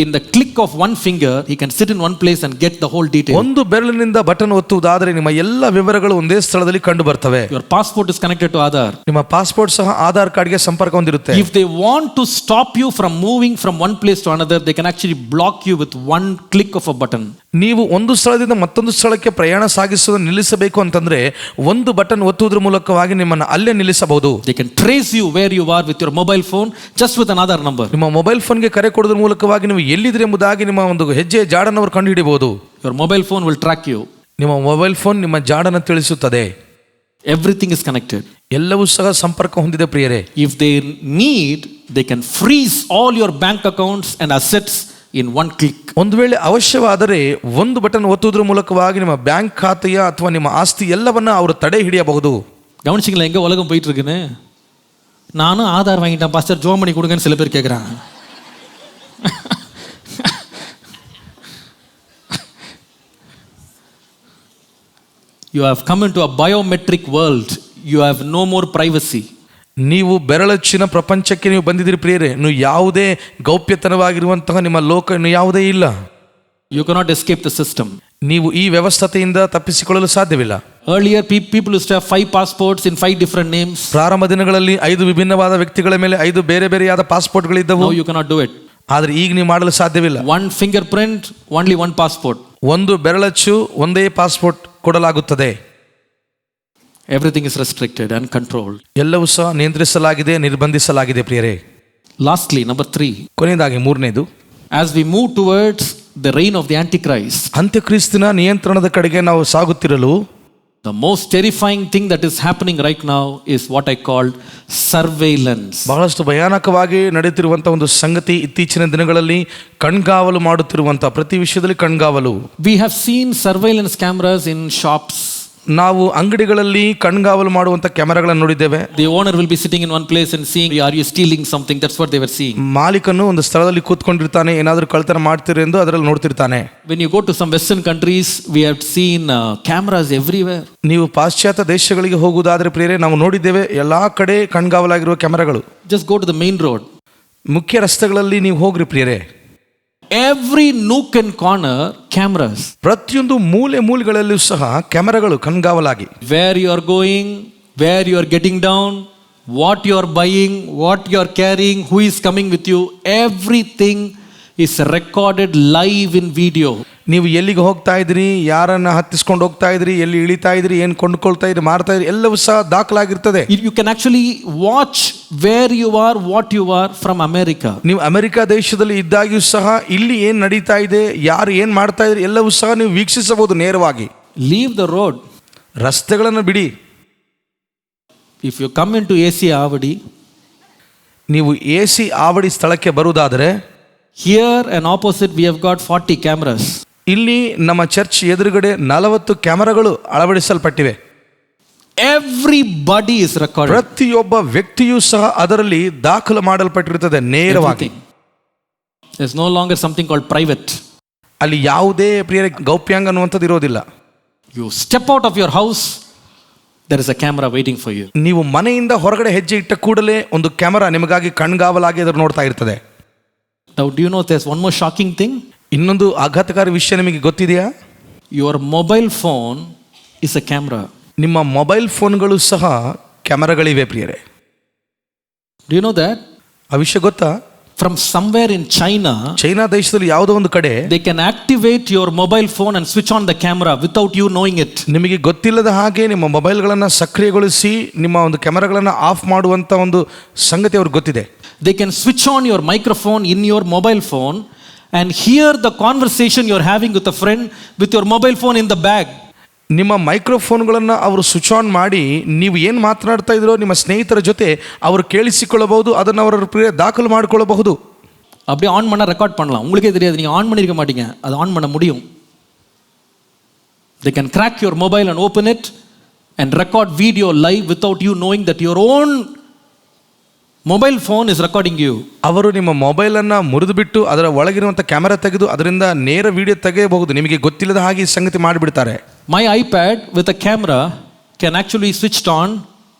in the click of one finger, he can sit in one place and get the whole detail. ಒಂದು ಬೆರಳಿನಿಂದ ಬಟನ್ ಒತ್ತುವುದಾದರೆ ನಿಮ್ಮ ಎಲ್ಲ ವಿವರಗಳು ಒಂದೇ ಸ್ಥಳದಲ್ಲಿ ಕಂಡು ಬರ್ತವೆ. Your passport is connected to Aadhaar. ನಿಮ್ಮ ಪಾಸ್ಪೋರ್ಟ್ ಸಹ ಆಧಾರ್ ಕಾರ್ಡ್ಗೆ ಸಂಪರ್ಕ ಹೊಂದಿರುತ್ತೆ. If they want to stop you from moving from one place to another, they can actually block you with one click of a button. ನೀವು ಒಂದು ಸ್ಥಳದಿಂದ ಮತ್ತೊಂದು ಸ್ಥಳಕ್ಕೆ ಪ್ರಯಾಣ ಸಾಗಿಸುವುದನ್ನು ನಿಲ್ಲಿಸಬೇಕು ಅಂತಂದ್ರೆ ಒಂದು ಬಟನ್ ಒತ್ತುವುದರ ಮೂಲಕವಾಗಿ ನಿಮ್ಮನ್ನು ಅಲ್ಲೇ ನಿಲ್ಲಿಸಬಹುದು. They can trace you where you are with your mobile phone just with an Aadhaar number. ನಿಮ್ಮ ಮೊಬೈಲ್ ಫೋನ್ಗೆ ಕರೆ ಕೊಡೋದ್ರ ಮೂಲಕವಾಗಿ ನೀವು ಎಲ್ಲಿದ್ರೆ ಎಂಬುದಾಗಿ ನಿಮ್ಮ ಒಂದು ಹೆಜ್ಜೆ ಜಾಡನ್ನು ಅವರು ಕಂಡು ಹಿಡಿಯಬಹುದು. Your mobile phone will track you. ನಿಮ್ಮ ಮೊಬೈಲ್ ಫೋನ್ ನಿಮ್ಮ ಜಾಡನ್ನು ತಿಳಿಸುತ್ತದೆ. Everything is connected. ಎಲ್ಲವೂ ಸಹ ಸಂಪರ್ಕ ಹೊಂದಿದೆ ಪ್ರಿಯರೇ. If they need, they can freeze all your bank accounts and assets in one click. ಒಂದು ವೇಳೆ ಅವಶ್ಯವಾದರೆ ಒಂದು ಬಟನ್ ಒತ್ತುವುದರ ಮೂಲಕವಾಗಿ ನಿಮ್ಮ ಬ್ಯಾಂಕ್ ಖಾತೆಯ ಅಥವಾ ನಿಮ್ಮ ಆಸ್ತಿ ಎಲ್ಲವನ್ನ ಅವರು ತಡೆ ಹಿಡಿಯಬಹುದು. கவனிச்சிங்களா எங்க உலகம் போயிட்டு இருக்குன்னு? நானும் ஆதார் வாங்கிட்டேன் பாஸ்டர், ஜோம் பண்ணி கொடுங்கன்னு சில பேர் கேட்குறாங்க. You have come into a biometric world. You have no more privacy. ನೀವು ಬೆರಳಚ್ಚಿನ ಪ್ರಪಂಚಕ್ಕೆ ನೀವು ಬಂದಿದ್ದೀರಿ ಪ್ರಿಯರೇ. ನೀವು ಯಾವುದೇ ಗೌಪ್ಯತನವಾಗಿರುವಂತಹ ನಿಮ್ಮ ಲೋಕ ಯಾವುದೇ ಇಲ್ಲ. You cannot escape the system. ನೀವು ಈ ವ್ಯವಸ್ಥೆಯಿಂದ ತಪ್ಪಿಸಿಕೊಳ್ಳಲು ಸಾಧ್ಯವಿಲ್ಲ. Earlier people used to have 5 passports in 5 different names. ಪ್ರಾರಂಭ ದಿನಗಳಲ್ಲಿ 5 ವಿಭಿನ್ನವಾದ ವ್ಯಕ್ತಿಗಳ ಮೇಲೆ 5 ಬೇರೆ ಬೇರೆಯಾದ ಪಾಸ್ಪೋರ್ಟ್ಗಳಿದ್ದವು. Now you cannot do it. ಆದರೆ ಈಗ ನೀವು ಮಾಡಲು ಸಾಧ್ಯವಿಲ್ಲ. One fingerprint, only one passport. ಒಂದು ಬೆರಳಚ್ಚು ಒಂದೇ ಪಾಸ್ಪೋರ್ಟ್ ಕೊಡಲಾಗುತ್ತದೆ. Everything is restricted and controlled. ಎಲ್ಲವೂ ಸಹ ನಿಯಂತ್ರಿಸಲಾಗಿದೆ, ನಿರ್ಬಂಧಿಸಲಾಗಿದೆ ಪ್ರಿಯರೇ. Lastly, number 3. ಕೊನೆಯದಾಗಿ ಮೂರನೇದು, as we move towards the reign of the Antichrist, ಅಂತ್ಯಕ್ರಿಸ್ತನ ನಿಯಂತ್ರಣದ ಕಡೆಗೆ ನಾವು ಸಾಗುತ್ತಿರಲು the most terrifying thing that is happening right now is what I called surveillance. ಬಹಳಷ್ಟು ಭಯಾನಕವಾಗಿ ನಡೆಯುತ್ತಿರುವಂತಹ ಒಂದು ಸಂಗತಿ ಇತ್ತೀಚಿನ ದಿನಗಳಲ್ಲಿ ಕಣ್ಗಾವಲು ಮಾಡುತ್ತಿರುವಂತಹ ಪ್ರತಿ ವಿಷಯದಲ್ಲಿ ಕಣ್ಗಾವಲು. We have seen surveillance cameras in shops. ನಾವು ಅಂಗಡಿಗಳಲ್ಲಿ ಕಣ್ಗಾವಲು ಮಾಡುವಂತ ಕ್ಯಾಮೆರಾಗಳನ್ನು ನೋಡಿದ್ದೇವೆ. The owner will be sitting in one place and seeing, are you stealing something? That's what they were seeing. ಮಾಲೀಕನು ಒಂದು ಸ್ಥಳದಲ್ಲಿ ಕೂತ್ಕೊಂಡಿರ್ತಾನೆ, ಏನಾದರೂ ಕಳ್ಳತನ ಮಾಡ್ತೀರಿ ಎಂದು ಅದರಲ್ಲಿ ನೋಡ್ತಿರ್ತಾನೆ. When you go to some western countries, we have seen cameras everywhere. ನೀವು ಪಾಶ್ಚಾತ್ಯ ದೇಶಗಳಿಗೆ ಹೋಗುವುದಾದ್ರೆ ಪ್ರಿಯರೇ, ನಾವು ನೋಡಿದ್ದೇವೆ ಎಲ್ಲಾ ಕಡೆ ಕಣ್ಗಾವಲಾಗಿರುವ ಕ್ಯಾಮೆರಾಗಳು. Just go to the main road. ಮುಖ್ಯ ರಸ್ತೆಗಳಲ್ಲಿ ನೀವು ಹೋಗ್ರಿ ಪ್ರಿಯರೇ, every nook and corner cameras. ಪ್ರತಿಯೊಂದು ಮೂಲೆ ಮೂಲೆಗಳಲ್ಲೂ ಸಹ ಕ್ಯಾಮೆರಾಗಳು ಕಣ್ಗಾವಲಾಗಿ. Where you are going, where you are getting down, what you are buying, what you are carrying, who is coming with you, everything is recorded live in video. ನೀವು ಎಲ್ಲಿಗೆ ಹೋಗ್ತಾ ಇದ್ರಿ, ಯಾರನ್ನ ಹತ್ತಿಸ್ಕೊಂಡು ಹೋಗ್ತಾ ಇದ್ರಿ, ಎಲ್ಲಿ ಇಳಿತಾ ಇದ್ರಿ, ಏನು ಕೊಂಡ್ಕೊಳ್ತಾ ಇದ್ರಿ, ಮಾರ್ತಾ ಇದ್ರಿ, ಎಲ್ಲವೂ ಸಹ ದಾಖಲಾಗಿರ್ತದೆ. You can actually watch where you are, what you are from America. ನೀವು ಅಮೆರಿಕ ದೇಶದಲ್ಲಿ ಇದ್ದಾಗ್ಯೂ ಸಹ ಇಲ್ಲಿ ಏನು ನಡೀತಾ ಇದೆ, ಯಾರು ಏನು ಮಾಡ್ತಾ ಇದ್ರಿ, ಎಲ್ಲವೂ ಸಹ ನೀವು ವೀಕ್ಷಿಸಬಹುದು ನೇರವಾಗಿ. Leave the road. ರಸ್ತೆಗಳನ್ನು ಬಿಡಿ. If you come into AC Avadi, ನೀವು AC ಆವಡಿ ಸ್ಥಳಕ್ಕೆ ಬರುವುದಾದರೆ, here and opposite we have got 40 cameras. ಇಲ್ಲಿ ನಮ್ಮ ಚರ್ಚ್ ಎದುರುಗಡೆ 40 ಕ್ಯಾಮೆರಾಗಳು ಅಳವಡಿಸಲ್ಪಟ್ಟಿವೆ. Everybody is recorded. ಪ್ರತಿಯೊಬ್ಬ ವ್ಯಕ್ತಿಯೂ ಸಹ ಅದರಲ್ಲಿ ದಾಖಲು ಮಾಡಲ್ಪಟ್ಟಿರುತ್ತದೆ ನೇರವಾಗಿ. There's no longer something called private. ಅಲ್ಲಿ ಯಾವುದೇ ಪ್ರಿಯರೇ ಗೌಪ್ಯಾಂಗ ಅನ್ನುವಂಥದ್ದು ಇರೋದಿಲ್ಲ. You step out of your house, there is a camera waiting for you. ನೀವು ಮನೆಯಿಂದ ಹೊರಗಡೆ ಹೆಜ್ಜೆ ಇಟ್ಟ ಕೂಡಲೇ ಒಂದು ಕ್ಯಾಮೆರಾ ನಿಮಗಾಗಿ ಕಣ್ಗಾವಲಾಗಿ ಅದನ್ನು ನೋಡ್ತಾ ಇರ್ತದೆ. Now do you know there's one more shocking thing? ಇನ್ನೊಂದು ಆಘಾತಕಾರಿ ವಿಷಯ ನಿಮಗೆ ಗೊತ್ತಿದೆಯಾ? Your mobile phone is a camera. ನಿಮ್ಮ ಮೊಬೈಲ್ ಫೋನ್ಗಳು ಸಹ ಕ್ಯಾಮೆರಾಗಳಿವೆ ಪ್ರಿಯರೇ. Do you know that? ಆ ವಿಷಯ ಗೊತ್ತಾ? From somewhere in China, China ದೇಶದಲ್ಲಿ ಯಾವುದೋ ಒಂದು ಕಡೆ they can activate your mobile phone and switch on the camera without you knowing it. ನಿಮಗೆ ಗೊತ್ತಿಲ್ಲದ ಹಾಗೆ ನಿಮ್ಮ ಮೊಬೈಲ್ಗಳನ್ನು ಸಕ್ರಿಯಗೊಳಿಸಿ ನಿಮ್ಮ ಒಂದು ಕ್ಯಾಮೆರಾಗಳನ್ನು ಆಫ್ ಮಾಡುವಂಥ ಒಂದು ಸಂಗತಿ ಅವ್ರಿಗೆ ಗೊತ್ತಿದೆ. They can switch on your microphone in your mobile phone and hear the conversation you're having with a friend with your mobile phone in the bag. ನಿಮ್ಮ ಮೈಕ್ರೋಫೋನ್ಗಳನ್ನು ಅವರು ಸ್ವಿಚ್ ಆನ್ ಮಾಡಿ ನೀವು ಏನು ಮಾತನಾಡ್ತಾ ಇದ್ರೋ ನಿಮ್ಮ ಸ್ನೇಹಿತರ ಜೊತೆ ಅವರು ಕೇಳಿಸಿಕೊಳ್ಳಬಹುದು, ಅದನ್ನು ಅವರ ಪ್ರಿಯ ದಾಖಲು ಮಾಡಿಕೊಳ್ಳಬಹುದು. அப்படியே ஆன் பண்ண ரெக்கார்ட் பண்ணலாம். உங்களுக்கே தெரியாது, நீங்க ஆன் பண்ணிருக்க மாட்டீங்க, அது ஆன் பண்ண முடியும். They can crack your mobile and open it and record video live without you knowing that your own mobile phone is recording you. ಅವರು ನಿಮ್ಮ ಮೊಬೈಲನ್ನು ಮುರಿದು ಬಿಟ್ಟು ಅದರ ಒಳಗಿರುವಂಥ ಕ್ಯಾಮೆರಾ ತೆಗೆದು ಅದರಿಂದ ನೇರ ವಿಡಿಯೋ ತೆಗೆಯಬಹುದು. ನಿಮಗೆ ಗೊತ್ತಿಲ್ಲದ ಹಾಗೆ ಈ ಸಂಗತಿ ಮಾಡಿಬಿಡ್ತಾರೆ. My iPad with a camera can actually switched on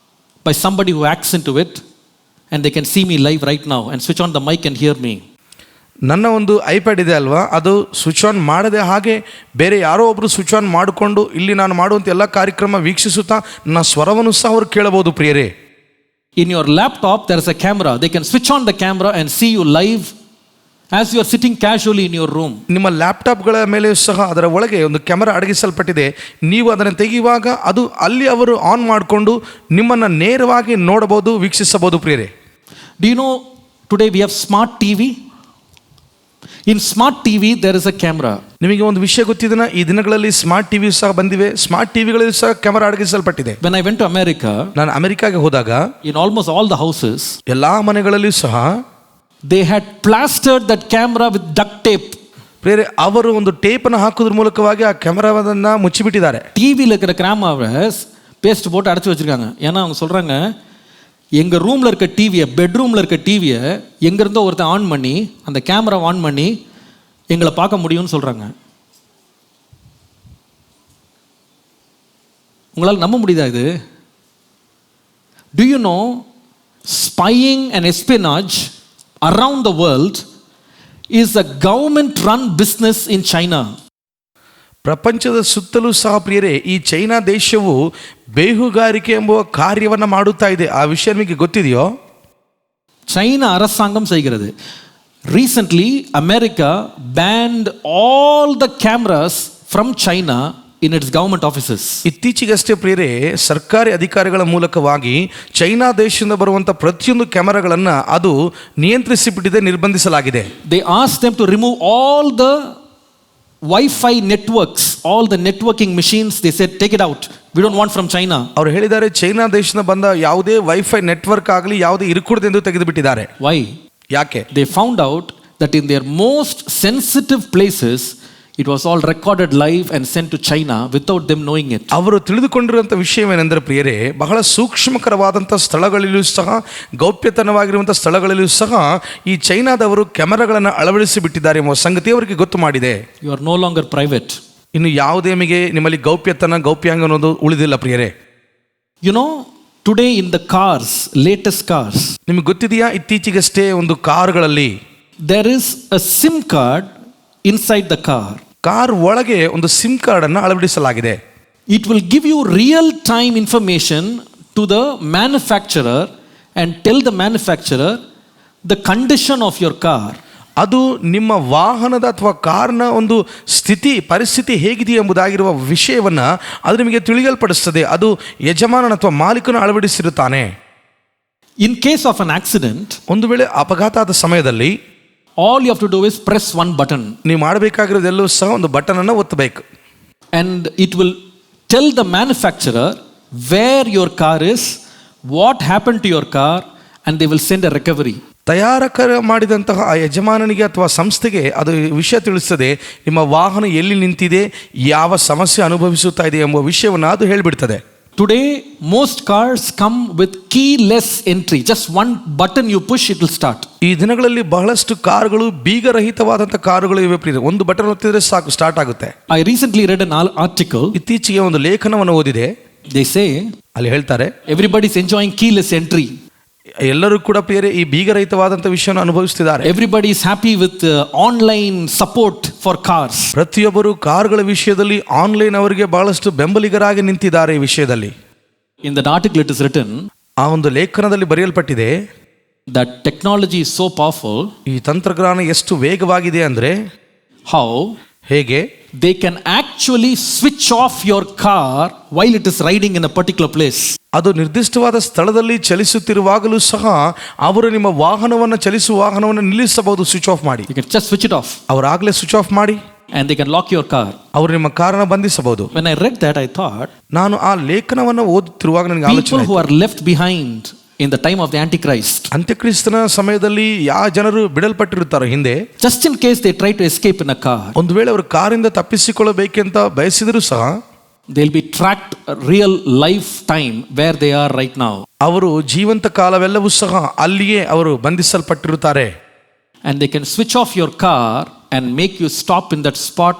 by somebody who acts into it and they can see me live right now and switch on the mic and hear me. ನನ್ನ ಒಂದು ಐಪ್ಯಾಡ್ ಇದೆ ಅಲ್ವಾ, ಅದು ಸ್ವಿಚ್ ಆನ್ ಮಾಡದೆ ಹಾಗೆ ಬೇರೆ ಯಾರೋ ಒಬ್ಬರು ಸ್ವಿಚ್ ಆನ್ ಮಾಡಿಕೊಂಡು ಇಲ್ಲಿ ನಾನು ಮಾಡುವಂಥ ಎಲ್ಲ ಕಾರ್ಯಕ್ರಮ ವೀಕ್ಷಿಸುತ್ತಾ ನನ್ನ ಸ್ವರವನ್ನು ಸಹ ಅವರು ಕೇಳಬಹುದು ಪ್ರಿಯರೇ. In your laptop there is a camera. They can switch on the camera and see you live as you are sitting casually in your room. ನಿಮ್ಮ ಲ್ಯಾಪ್ಟಾಪ್ಗಳ ಮೇಲೆ ಸಹ ಅದರ ಒಳಗೆ ಒಂದು ಕ್ಯಾಮೆರಾ ಅಡಗಿಸಲ್ಪಟ್ಟಿದೆ. ನೀವು ಅದನ್ನು ತೆಗೆಯುವಾಗ ಅದು ಅಲ್ಲಿ ಅವರು ಆನ್ ಮಾಡಿಕೊಂಡು ನಿಮ್ಮನ್ನು ನೇರವಾಗಿ ನೋಡಬಹುದು, ವೀಕ್ಷಿಸಬಹುದು ಪ್ರಿಯರೇ. Do you know today we have smart TV? In smart TV there is a camera. ನಿಮಗೆ ಒಂದು ವಿಷಯ ಗೊತ್ತಿದೆನಾ, ಈ ದಿನಗಳಲ್ಲಿ ಸ್ಮಾರ್ಟ್ ಟಿವಿ ಸಹ ಬಂದಿವೆ. ಸ್ಮಾರ್ಟ್ ಟಿವಿಗಳಲ್ಲಿ ಸಹ camera ಅಡಗಿಸಲ್ಪಟ್ಟಿದೆ. When I went to America, ನಾನು ಅಮೆರಿಕಾಗೆ ಹೋದಾಗ in almost all the houses, ಎಲ್ಲಾ ಮನೆಗಳಲ್ಲಿಯೂ ಸಹ they had plastered that camera with duct tape. ಪ್ರಿಯರೇ, ಅವರು ಒಂದು ಟೇಪನ್ನು ಹಾಕೋದ್ರ ಮೂಲಕವಾಗಿ ಆ ಕ್ಯಾಮೆರಾವನ್ನು ಮುಚ್ಚಿಬಿಟ್ಟಿದ್ದಾರೆ. டிவியில் இருக்கிற கேமராவை பேஸ்ட் போட்டு அடைச்சி வச்சிருக்காங்க. ஏன்னா அவங்க சொல்றாங்க, எங்கள் ரூமில் இருக்க டிவியை, பெட்ரூமில் இருக்க டிவியை எங்கேருந்தோ ஒருத்தன் ஆன் பண்ணி அந்த கேமரா ஆன் பண்ணி எங்களை பார்க்க முடியும்னு சொல்கிறாங்க. உங்களால் நம்ப முடியுதா இது? Do you know spying and espionage around the world is a government run business in China? ಪ್ರಪಂಚದ ಸುತ್ತಲೂ ಸಹ ಪ್ರಿಯರೇ, ಈ ಚೈನಾ ದೇಶವು ಬೇಹುಗಾರಿಕೆ ಎಂಬುವ ಕಾರ್ಯವನ್ನು ಮಾಡುತ್ತಾ ಇದೆ. ಆ ವಿಷಯ ನಿಮಗೆ ಗೊತ್ತಿದೆಯೋ? ಚೈನಾ அரசாங்கம் செய்கிறது. Recently America banned all the cameras from China in its government offices. ಇತ್ತೀಚೆಗಷ್ಟೇ ಪ್ರಿಯರೇ, ಸರ್ಕಾರಿ ಅಧಿಕಾರಿಗಳ ಮೂಲಕವಾಗಿ ಚೈನಾ ದೇಶದಿಂದ ಬರುವಂಥ ಪ್ರತಿಯೊಂದು ಕ್ಯಾಮೆರಾಗಳನ್ನು ಅದು ನಿಯಂತ್ರಿಸಿಬಿಟ್ಟಿದೆ, ನಿರ್ಬಂಧಿಸಲಾಗಿದೆ. They asked them to remove all the Wi-Fi networks, all the networking machines. They said take it out, we don't want from China. ಅವರು ಹೇಳಿದ್ದಾರೆ, ಚೈನಾ ದೇಶದಿಂದ ಬಂದ ಯಾವುದೇ ವೈಫೈ ನೆಟ್ವರ್ಕ್ ಆಗಲಿ ಯಾವುದೇ ಇರಕೂಡದೆಂದು ತೆಗೆದುಬಿಟ್ಟಿದ್ದಾರೆ. Why? ಯಾಕೆ? They found out that in their most sensitive places it was all recorded live and sent to China without them knowing it. ಅವರು ತಿಳಿದುಕೊಂಡಿರುವಂಥ ವಿಷಯವೇನೆಂದರೆ ಪ್ರಿಯರೇ, ಬಹಳ ಸೂಕ್ಷ್ಮಕರವಾದಂಥ ಸ್ಥಳಗಳಲ್ಲಿಯೂ ಸಹ, ಗೌಪ್ಯತನವಾಗಿರುವಂಥ ಸ್ಥಳಗಳಲ್ಲಿಯೂ ಸಹ ಈ ಚೈನಾದವರು ಕ್ಯಾಮೆರಾಗಳನ್ನು ಅಳವಡಿಸಿ ಬಿಟ್ಟಿದ್ದಾರೆ ಎಂಬ ಸಂಗತಿ ಅವರಿಗೆ ಗೊತ್ತು ಮಾಡಿದೆ. You are no longer private. ಇನ್ನು ಯಾವುದೇ ನಿಮ್ಮಲ್ಲಿ ಗೌಪ್ಯಾಂಗ ಅನ್ನೋದು ಉಳಿದಿಲ್ಲ ಪ್ರಿಯರೇ. You know, today in the cars, latest cars, ನಿಮಗೆ ಗೊತ್ತಿದೆಯಾ, ಇತ್ತೀಚೆಗಷ್ಟೇ ಒಂದು ಕಾರುಗಳಲ್ಲಿ there is a SIM card inside the car. Car ಒಳಗೆ ಒಂದು ಸಿಮ್ ಕಾರ್ಡ್ ಅನ್ನು ಅಳವಡಿಸಲಾಗಿದೆ. It will give you real time information to the manufacturer and tell the manufacturer the condition of your car. ಅದು ನಿಮ್ಮ ವಾಹನದ ಅಥವಾ ಕಾರ್ನ ಒಂದು ಪರಿಸ್ಥಿತಿ ಹೇಗಿದೆ ಎಂಬುದಾಗಿರುವ ವಿಷಯವನ್ನು ಅದು ನಿಮಗೆ ತಿಳಿಯಲ್ಪಡಿಸ್ತದೆ. ಅದು ಯಜಮಾನನ ಅಥವಾ ಮಾಲೀಕನು ಅಳವಡಿಸಿರುತ್ತಾನೆ. In case of an accident, ಒಂದು ವೇಳೆ ಅಪಘಾತ ಆದ ಸಮಯದಲ್ಲಿ all you have to do is press one button. ನೀವು ಮಾಡಬೇಕಾಗಿರೋದೆಲ್ಲವೂ ಸಹ ಒಂದು ಬಟನ್ ಅನ್ನು ಒತ್ತಬೇಕು. And it will tell the manufacturer where your car is, what happened to your car, and they will send a recovery. ತಯಾರಕ ಮಾಡಿದಂತಹ ಆ ಯಜಮಾನನಿಗೆ ಅಥವಾ ಸಂಸ್ಥೆಗೆ ಅದು ವಿಷಯ ತಿಳಿಸ್ತದೆ, ನಿಮ್ಮ ವಾಹನ ಎಲ್ಲಿ ನಿಂತಿದೆ, ಯಾವ ಸಮಸ್ಯೆ ಅನುಭವಿಸುತ್ತಾ ಇದೆ ಎಂಬ ವಿಷಯವನ್ನು ಅದು ಹೇಳಿಬಿಡ್ತದೆ. Today most cars come with keyless entry. Just one button you push, it will start. ಈ ದಿನಗಳಲ್ಲಿ ಬಹಳಷ್ಟು ಕಾರುಗಳು ಬೀಗರಹಿತವಾದಂತಹ ಕಾರುಗಳು ಇವೆ ಪ್ರಿಯರೇ. ಒಂದು ಬಟನ್ ಒತ್ತಿದ್ರೆ ಸಾಕು, ಸ್ಟಾರ್ಟ್ ಆಗುತ್ತೆ. I recently read an article. ಇತ್ತೀಚೆಗೆ ಒಂದು ಲೇಖನವನ್ನು ಓದಿದೆ. They say ಅಲ್ಲಿ ಹೇಳ್ತಾರೆ, everybody is enjoying keyless entry. ಎಲ್ಲರೂ ಕೂಡ ಪ್ರಿಯರೇ ಈ ಬೀಗರಹಿತವಾದಂತಹ ವಿಷಯವನ್ನು ಅನುಭವಿಸುತ್ತಿದ್ದಾರೆ. Everybody is happy with online support for cars. ಪ್ರತಿಯೊಬ್ಬರು ಕಾರುಗಳ ವಿಷಯದಲ್ಲಿ ಆನ್ಲೈನ್ ಅವರಿಗೆ ಬಹಳಷ್ಟು ಬೆಂಬಲಿಗರಾಗಿ ನಿಂತಿದ್ದಾರೆ ಈ ವಿಷಯದಲ್ಲಿ. In that article it is written, ಆ ಒಂದು ಲೇಖನದಲ್ಲಿ ಬರೆಯಲ್ಪಟ್ಟಿದೆ, that technology is so powerful. ಈ ತಂತ್ರಜ್ಞಾನ ಎಷ್ಟು ವೇಗವಾಗಿದೆ ಅಂದ್ರೆ, how ಹೇಗೆ they can actually switch off your car while it is riding in a particular place. ಅದು ನಿರ್ದಿಷ್ಟವಾದ ಸ್ಥಳದಲ್ಲಿ ಚಲಿಸುತ್ತಿರುವಾಗಲೂ ಸಹ ಅವರು ನಿಮ್ಮ ವಾಹನವನ್ನು ಚಲಿಸುವ ವಾಹನವನ್ನು ನಿಲ್ಲಿಸಬಹುದು, ಸ್ವಿಚ್ ಆಫ್ ಮಾಡಿ. You can just switch it off. ಅವರಾಗಲೇ ಸ್ವಿಚ್ ಆಫ್ ಮಾಡಿ and they can lock your car. ಅವರು ನಿಮ್ಮ ಕಾರನ್ನು ಬಂಧಿಸಬಹುದು. When I read that, I thought, ನಾನು ಆ ಲೇಖನವನ್ನು ಓದುತ್ತಿರುವಾಗ ನನಗೆ ಆಲೋಚನೆ, people who are left behind in the time of the Antichrist, ಅಂತ್ಯಕ್ರಿಸ್ತನ ಸಮಯದಲ್ಲಿ ಯಾವ ಜನರು ಬಿಡಲ್ಪಟ್ಟಿರುತ್ತಾರೋ ಹಿಂದೆ, just in case they try to escape in a car, ಒಂದು ವೇಳೆ ಅವರು ಕಾರಿಂದ ತಪ್ಪಿಸಿಕೊಳ್ಳಬೇಕೆಂತ ಬಯಸಿದರೂ ಸಹ they'll be tracked real lifetime where they are right now. ಅವರು ಜೀವಂತ ಕಾಲವೆಲ್ಲವೂ ಸಹ ಅಲ್ಲಿಯೇ ಅವರು ಬಂಧಿಸಲ್ಪಟ್ಟಿರುತ್ತಾರೆ. And they can switch off your car and make you stop in that spot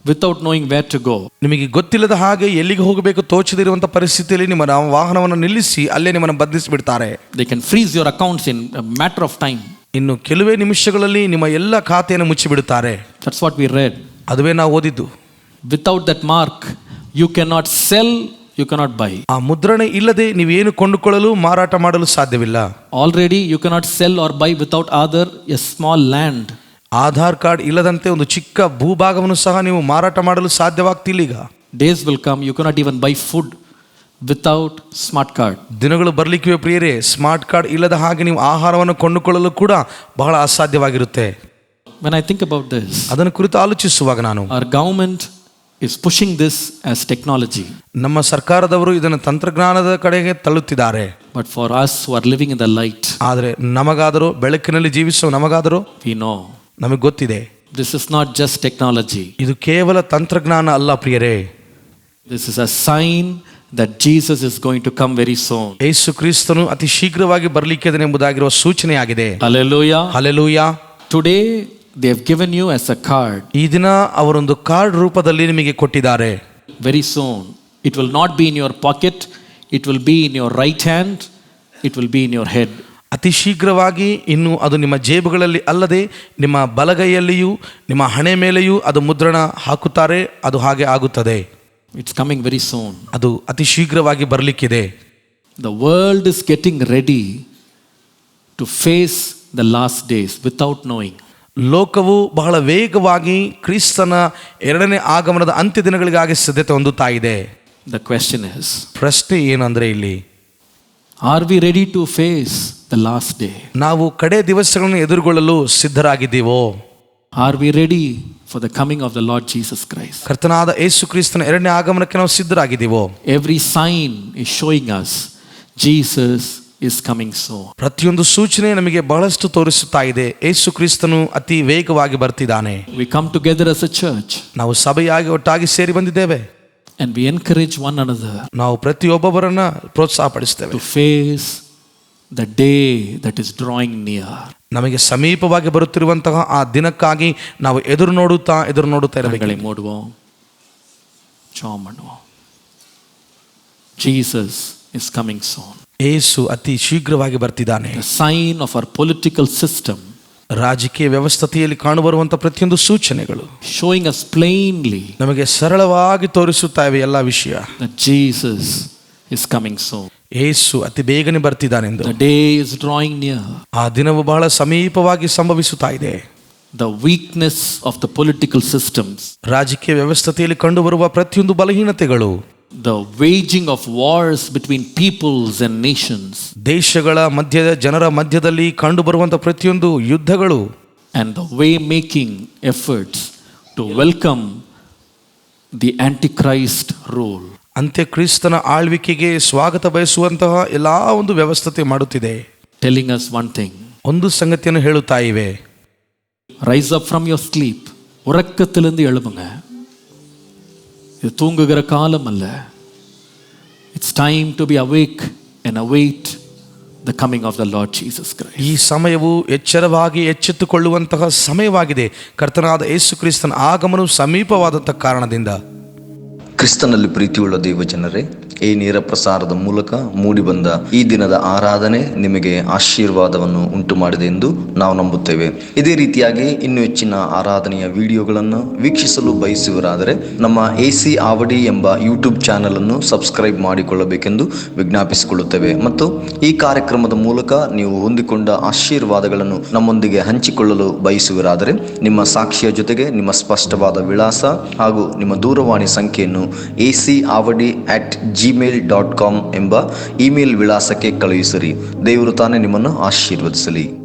without knowing where to go. ನಿಮಗೆ ಗೊತ್ತಿಲ್ಲದ ಹಾಗೆ ಎಲ್ಲಿಗೆ ಹೋಗಬೇಕು ತೋಚದಿರುವಂತ ಪರಿಸ್ಥಿತಿಯಲ್ಲಿ ನಿಮ್ಮ ವಾಹನವನ್ನು ನಿಲ್ಲಿಸಿ ಅಲ್ಲೇ ನಿಮ್ಮನ್ನು ಬಂಧಿಸಿಬಿಡ್ತಾರೆ. They can freeze your accounts in a matter of time. ಇನ್ನು ಕೆಲವೇ ನಿಮಿಷಗಳಲ್ಲಿ ನಿಮ್ಮ ಎಲ್ಲ ಖಾತೆಯನ್ನು ಮುಚ್ಚಿಬಿಡುತ್ತಾರೆ. That's what we read. ಅದುವೇ ನಾವು ಓದಿದ್ದು. Without that mark you cannot sell, you cannot buy. ಆ ಮುದ್ರಣ ಇಲ್ಲದೆ ನೀವೇನು ಕೊಂಡುಕೊಳ್ಳಲು ಮಾರಾಟ ಮಾಡಲು ಸಾಧ್ಯವಿಲ್ಲ. Already you cannot sell or buy without Aadhar, a small land. Aadhaar card ಇಲ್ಲದಂತೆ ಒಂದು ಚಿಕ್ಕ ಭೂಭಾಗವನ್ನು ಸಹ ನೀವು ಮಾರಾಟ ಮಾಡಲು ಸಾಧ್ಯವಾಗ್ತಿಲ್ಲ ಈಗ. Days will come you cannot even buy food without smart card. ದಿನಗಳು ಬರ್ಲಿಕ್ಕಿವೆ ಪ್ರಿಯರೇ, ಸ್ಮಾರ್ಟ್ ಕಾರ್ಡ್ ಇಲ್ಲದ ಹಾಗೆ ನೀವು ಆಹಾರವನ್ನು ಕೊಂಡುಕೊಳ್ಳಲು ಕೂಡ ಬಹಳ ಅಸಾಧ್ಯವಾಗಿರುತ್ತೆ. When I think about this, ಅದನ್ನು ಕುರಿತು ಆಲೋಚಿಸುವಾಗ ನಾನು, our government is pushing this as technology. ನಮ್ಮ ಸರ್ಕಾರದವರು ಇದನ್ನು ತಂತ್ರಜ್ಞಾನದ ಕಡೆಗೆ ತಳ್ಳುತ್ತಿದ್ದಾರೆ. But for us who are living in the light, ಆದರೆ ನಮಗಾದರೂ ಬೆಳಕಿನಲ್ಲಿ ಜೀವಿಸುವ ನಮಗಾದರೂ we know ನಮಗೆ ಗೊತ್ತಿದೆ, this is not just technology. ಇದು ಕೇವಲ ತಂತ್ರಜ್ಞಾನ ಅಲ್ಲ ಪ್ರಿಯರೇ. This is a sign that Jesus is going to come very soon. ಯೇಸು ಕ್ರಿಸ್ತನು ಅತಿ ಶೀಘ್ರವಾಗಿ ಬರಲಿಕ್ಕಿದೆ ಎಂಬುದಾಗಿರುವ ಸೂಚನೆಯಾಗಿದೆ. Hallelujah. Hallelujah. Today they have given you as a card. ಈ ದಿನ ಅವರೊಂದು ಕಾರ್ಡ್ ರೂಪದಲ್ಲಿ ನಿಮಗೆ ಕೊಟ್ಟಿದ್ದಾರೆ. Very soon it will not be in your pocket, it will be in your right hand, it will be in your head. ಅತಿ ಶೀಘ್ರವಾಗಿ ಇನ್ನು ಅದು ನಿಮ್ಮ ಜೇಬುಗಳಲ್ಲಿ ಅಲ್ಲದೆ ನಿಮ್ಮ ಬಲಗೈಯಲ್ಲಿಯೂ ನಿಮ್ಮ ಹಣೆ ಮೇಲೆಯೂ ಅದು ಮುದ್ರಣ ಹಾಕುತ್ತಾರೆ. ಅದು ಹಾಗೆ ಆಗುತ್ತದೆ. It's coming very soon. ಅದು ಅತಿ ಶೀಘ್ರವಾಗಿ ಬರಲಿಕ್ಕಿದೆ. The world is getting ready to face the last days without knowing. ಲೋಕವು ಬಹಳ ವೇಗವಾಗಿ ಕ್ರಿಸ್ತನ ಎರಡನೇ ಆಗಮನದ ಅಂತ್ಯ ದಿನಗಳಿಗಾಗಿ ಸಿದ್ಧತೆ ಹೊಂದುತ್ತಾ ಇದೆ. The question is, ಪ್ರಶ್ನೆ ಏನಂದ್ರೆ ಇಲ್ಲಿ, are we ready to face the last day? ನಾವು ಕಡೆ ದಿವಸಗಳನ್ನು ಎದುರುಗೊಳ್ಳಲು ಸಿದ್ಧರಾಗಿದ್ದೀವೋ? Are we ready for the coming of the Lord Jesus Christ? ಕರ್ತನಾದ ಯೇಸು ಕ್ರಿಸ್ತನ ಎರಡನೇ ಆಗಮನಕ್ಕೆ ನಾವು ಸಿದ್ಧರಾಗಿದ್ದೀವೋ? Every sign is showing us Jesus is coming soon. ಪ್ರತಿಯೊಂದು ಸೂಚನೆ ನಮಗೆ ಬಹಳಷ್ಟು ತೋರಿಸುತ್ತಾ ಇದೆ, ಯೇಸು ಕ್ರಿಸ್ತನು ಅತಿ ವೇಗವಾಗಿ ಬರ್ತಿದ್ದಾನೆ. We come together as a church. ನಾವು ಸಭೆಯಾಗಿ ಒಟ್ಟಾಗಿ ಸೇರಿ ಬಂದಿದ್ದೇವೆ. And we encourage one another. ನಾವು ಪ್ರತಿಯೊಬ್ಬೊಬ್ಬರನ್ನ ಪ್ರೋತ್ಸಾಹಪಡಿಸ್ತೇವೆ. To face the day that is drawing near. ನಮಗೆ ಸಮೀಪವಾಗಿ ಬರುತ್ತಿರುವಂತಹ ಆ ದಿನಕ್ಕಾಗಿ ನಾವು ಎದುರು ನೋಡುತ್ತಾ ಇರಬೇಕು. Jesus is coming soon. ಯೇಸು ಅತಿ ಶೀಘ್ರವಾಗಿ ಬರ್ತಿದ್ದಾನೆ. The sign of our political system, ರಾಜಕೀಯ ವ್ಯವಸ್ಥೆಯಲ್ಲಿ ಕಾಣುಬರುವಂತಹ ಪ್ರತಿಯೊಂದು ಸೂಚನೆಗಳು showing us plainly ನಮಗೆ ಸರಳವಾಗಿ ತೋರಿಸುತ್ತಾ ಇವೆ ಎಲ್ಲ ವಿಷಯ. that Jesus is coming soon. ಯೇಸು ಅತಿ ಬೇಗನೆ ಬರ್ತಿದ್ದಾನೆಂದು. The day is drawing near. ಆ ದಿನವು ಬಹಳ ಸಮೀಪವಾಗಿ ಸಂಭವಿಸುತ್ತಾ ಇದೆ. The weakness of the political systems, ರಾಜಕೀಯ ವ್ಯವಸ್ಥೆಯಲ್ಲಿ ಕಂಡುಬರುವ ಪ್ರತಿಯೊಂದು ಬಲಹೀನತೆಗಳು, the waging of wars between peoples and nations, ದೇಶಗಳ ಜನರ ಮಧ್ಯದಲ್ಲಿ ಕಂಡುಬರುವಂತಹ ಪ್ರತಿಯೊಂದು ಯುದ್ಧಗಳು, and the way making efforts to welcome the Antichrist rule. ಅಂತ್ಯಕ್ರಿಸ್ತನ ಆಳ್ವಿಕೆಗೆ ಸ್ವಾಗತ ಬಯಸುವಂತಹ ಎಲ್ಲಾ ಒಂದು ವ್ಯವಸ್ಥೆ ಮಾಡುತ್ತಿದೆ. Telling us one thing. ಒಂದು ಸಂಗತಿಯನ್ನು ಹೇಳುತ್ತಾ ಇವೆ. Rise up from your sleep. உறக்கத்திலிருந்து எழும்புங்க. இது தூங்குகிற காலம் அல்ல. It's time to be awake and await the coming of the Lord Jesus Christ. ಈ ಸಮಯವು ಎಚ್ಚರವಾಗಿ ಎಚ್ಚೆತ್ತುಕೊಳ್ಳುವಂತಹ ಸಮಯವಾಗಿದೆ. ಕರ್ತನಾದ ಯೇಸು ಕ್ರಿಸ್ತನ ಆಗಮನವು ಸಮೀಪವಾದಂತಹ ಕಾರಣದಿಂದ. ಕ್ರಿಸ್ತನಲ್ಲಿ ಪ್ರೀತಿಯುಳ್ಳ ದೇವಜನರೇ, ಈ ನೇರ ಪ್ರಸಾರದ ಮೂಲಕ ಮೂಡಿಬಂದ ಈ ದಿನದ ಆರಾಧನೆ ನಿಮಗೆ ಆಶೀರ್ವಾದವನ್ನು ಉಂಟು ಮಾಡಿದೆ ಎಂದು ನಾವು ನಂಬುತ್ತೇವೆ. ಇದೇ ರೀತಿಯಾಗಿ ಇನ್ನೂ ಹೆಚ್ಚಿನ ಆರಾಧನೆಯ ವಿಡಿಯೋಗಳನ್ನು ವೀಕ್ಷಿಸಲು ಬಯಸುವರಾದರೆ ನಮ್ಮ AC ಆವಡಿ ಎಂಬ ಯೂಟ್ಯೂಬ್ ಚಾನಲ್ ಅನ್ನು ಸಬ್ಸ್ಕ್ರೈಬ್ ಮಾಡಿಕೊಳ್ಳಬೇಕೆಂದು ವಿಜ್ಞಾಪಿಸಿಕೊಳ್ಳುತ್ತೇವೆ. ಮತ್ತು ಈ ಕಾರ್ಯಕ್ರಮದ ಮೂಲಕ ನೀವು ಹೊಂದಿಕೊಂಡ ಆಶೀರ್ವಾದಗಳನ್ನು ನಮ್ಮೊಂದಿಗೆ ಹಂಚಿಕೊಳ್ಳಲು ಬಯಸುವರಾದರೆ ನಿಮ್ಮ ಸಾಕ್ಷಿಯ ಜೊತೆಗೆ ನಿಮ್ಮ ಸ್ಪಷ್ಟವಾದ ವಿಳಾಸ ಹಾಗೂ ನಿಮ್ಮ ದೂರವಾಣಿ ಸಂಖ್ಯೆಯನ್ನು acavadi@gmail.com ಎಂಬ ಇಮೇಲ್ ವಿಳಾಸಕ್ಕೆ ಕಳುಹಿಸಿರಿ. ದೇವರು ತಾನೇ ನಿಮ್ಮನ್ನು ಆಶೀರ್ವದಿಸಲಿ.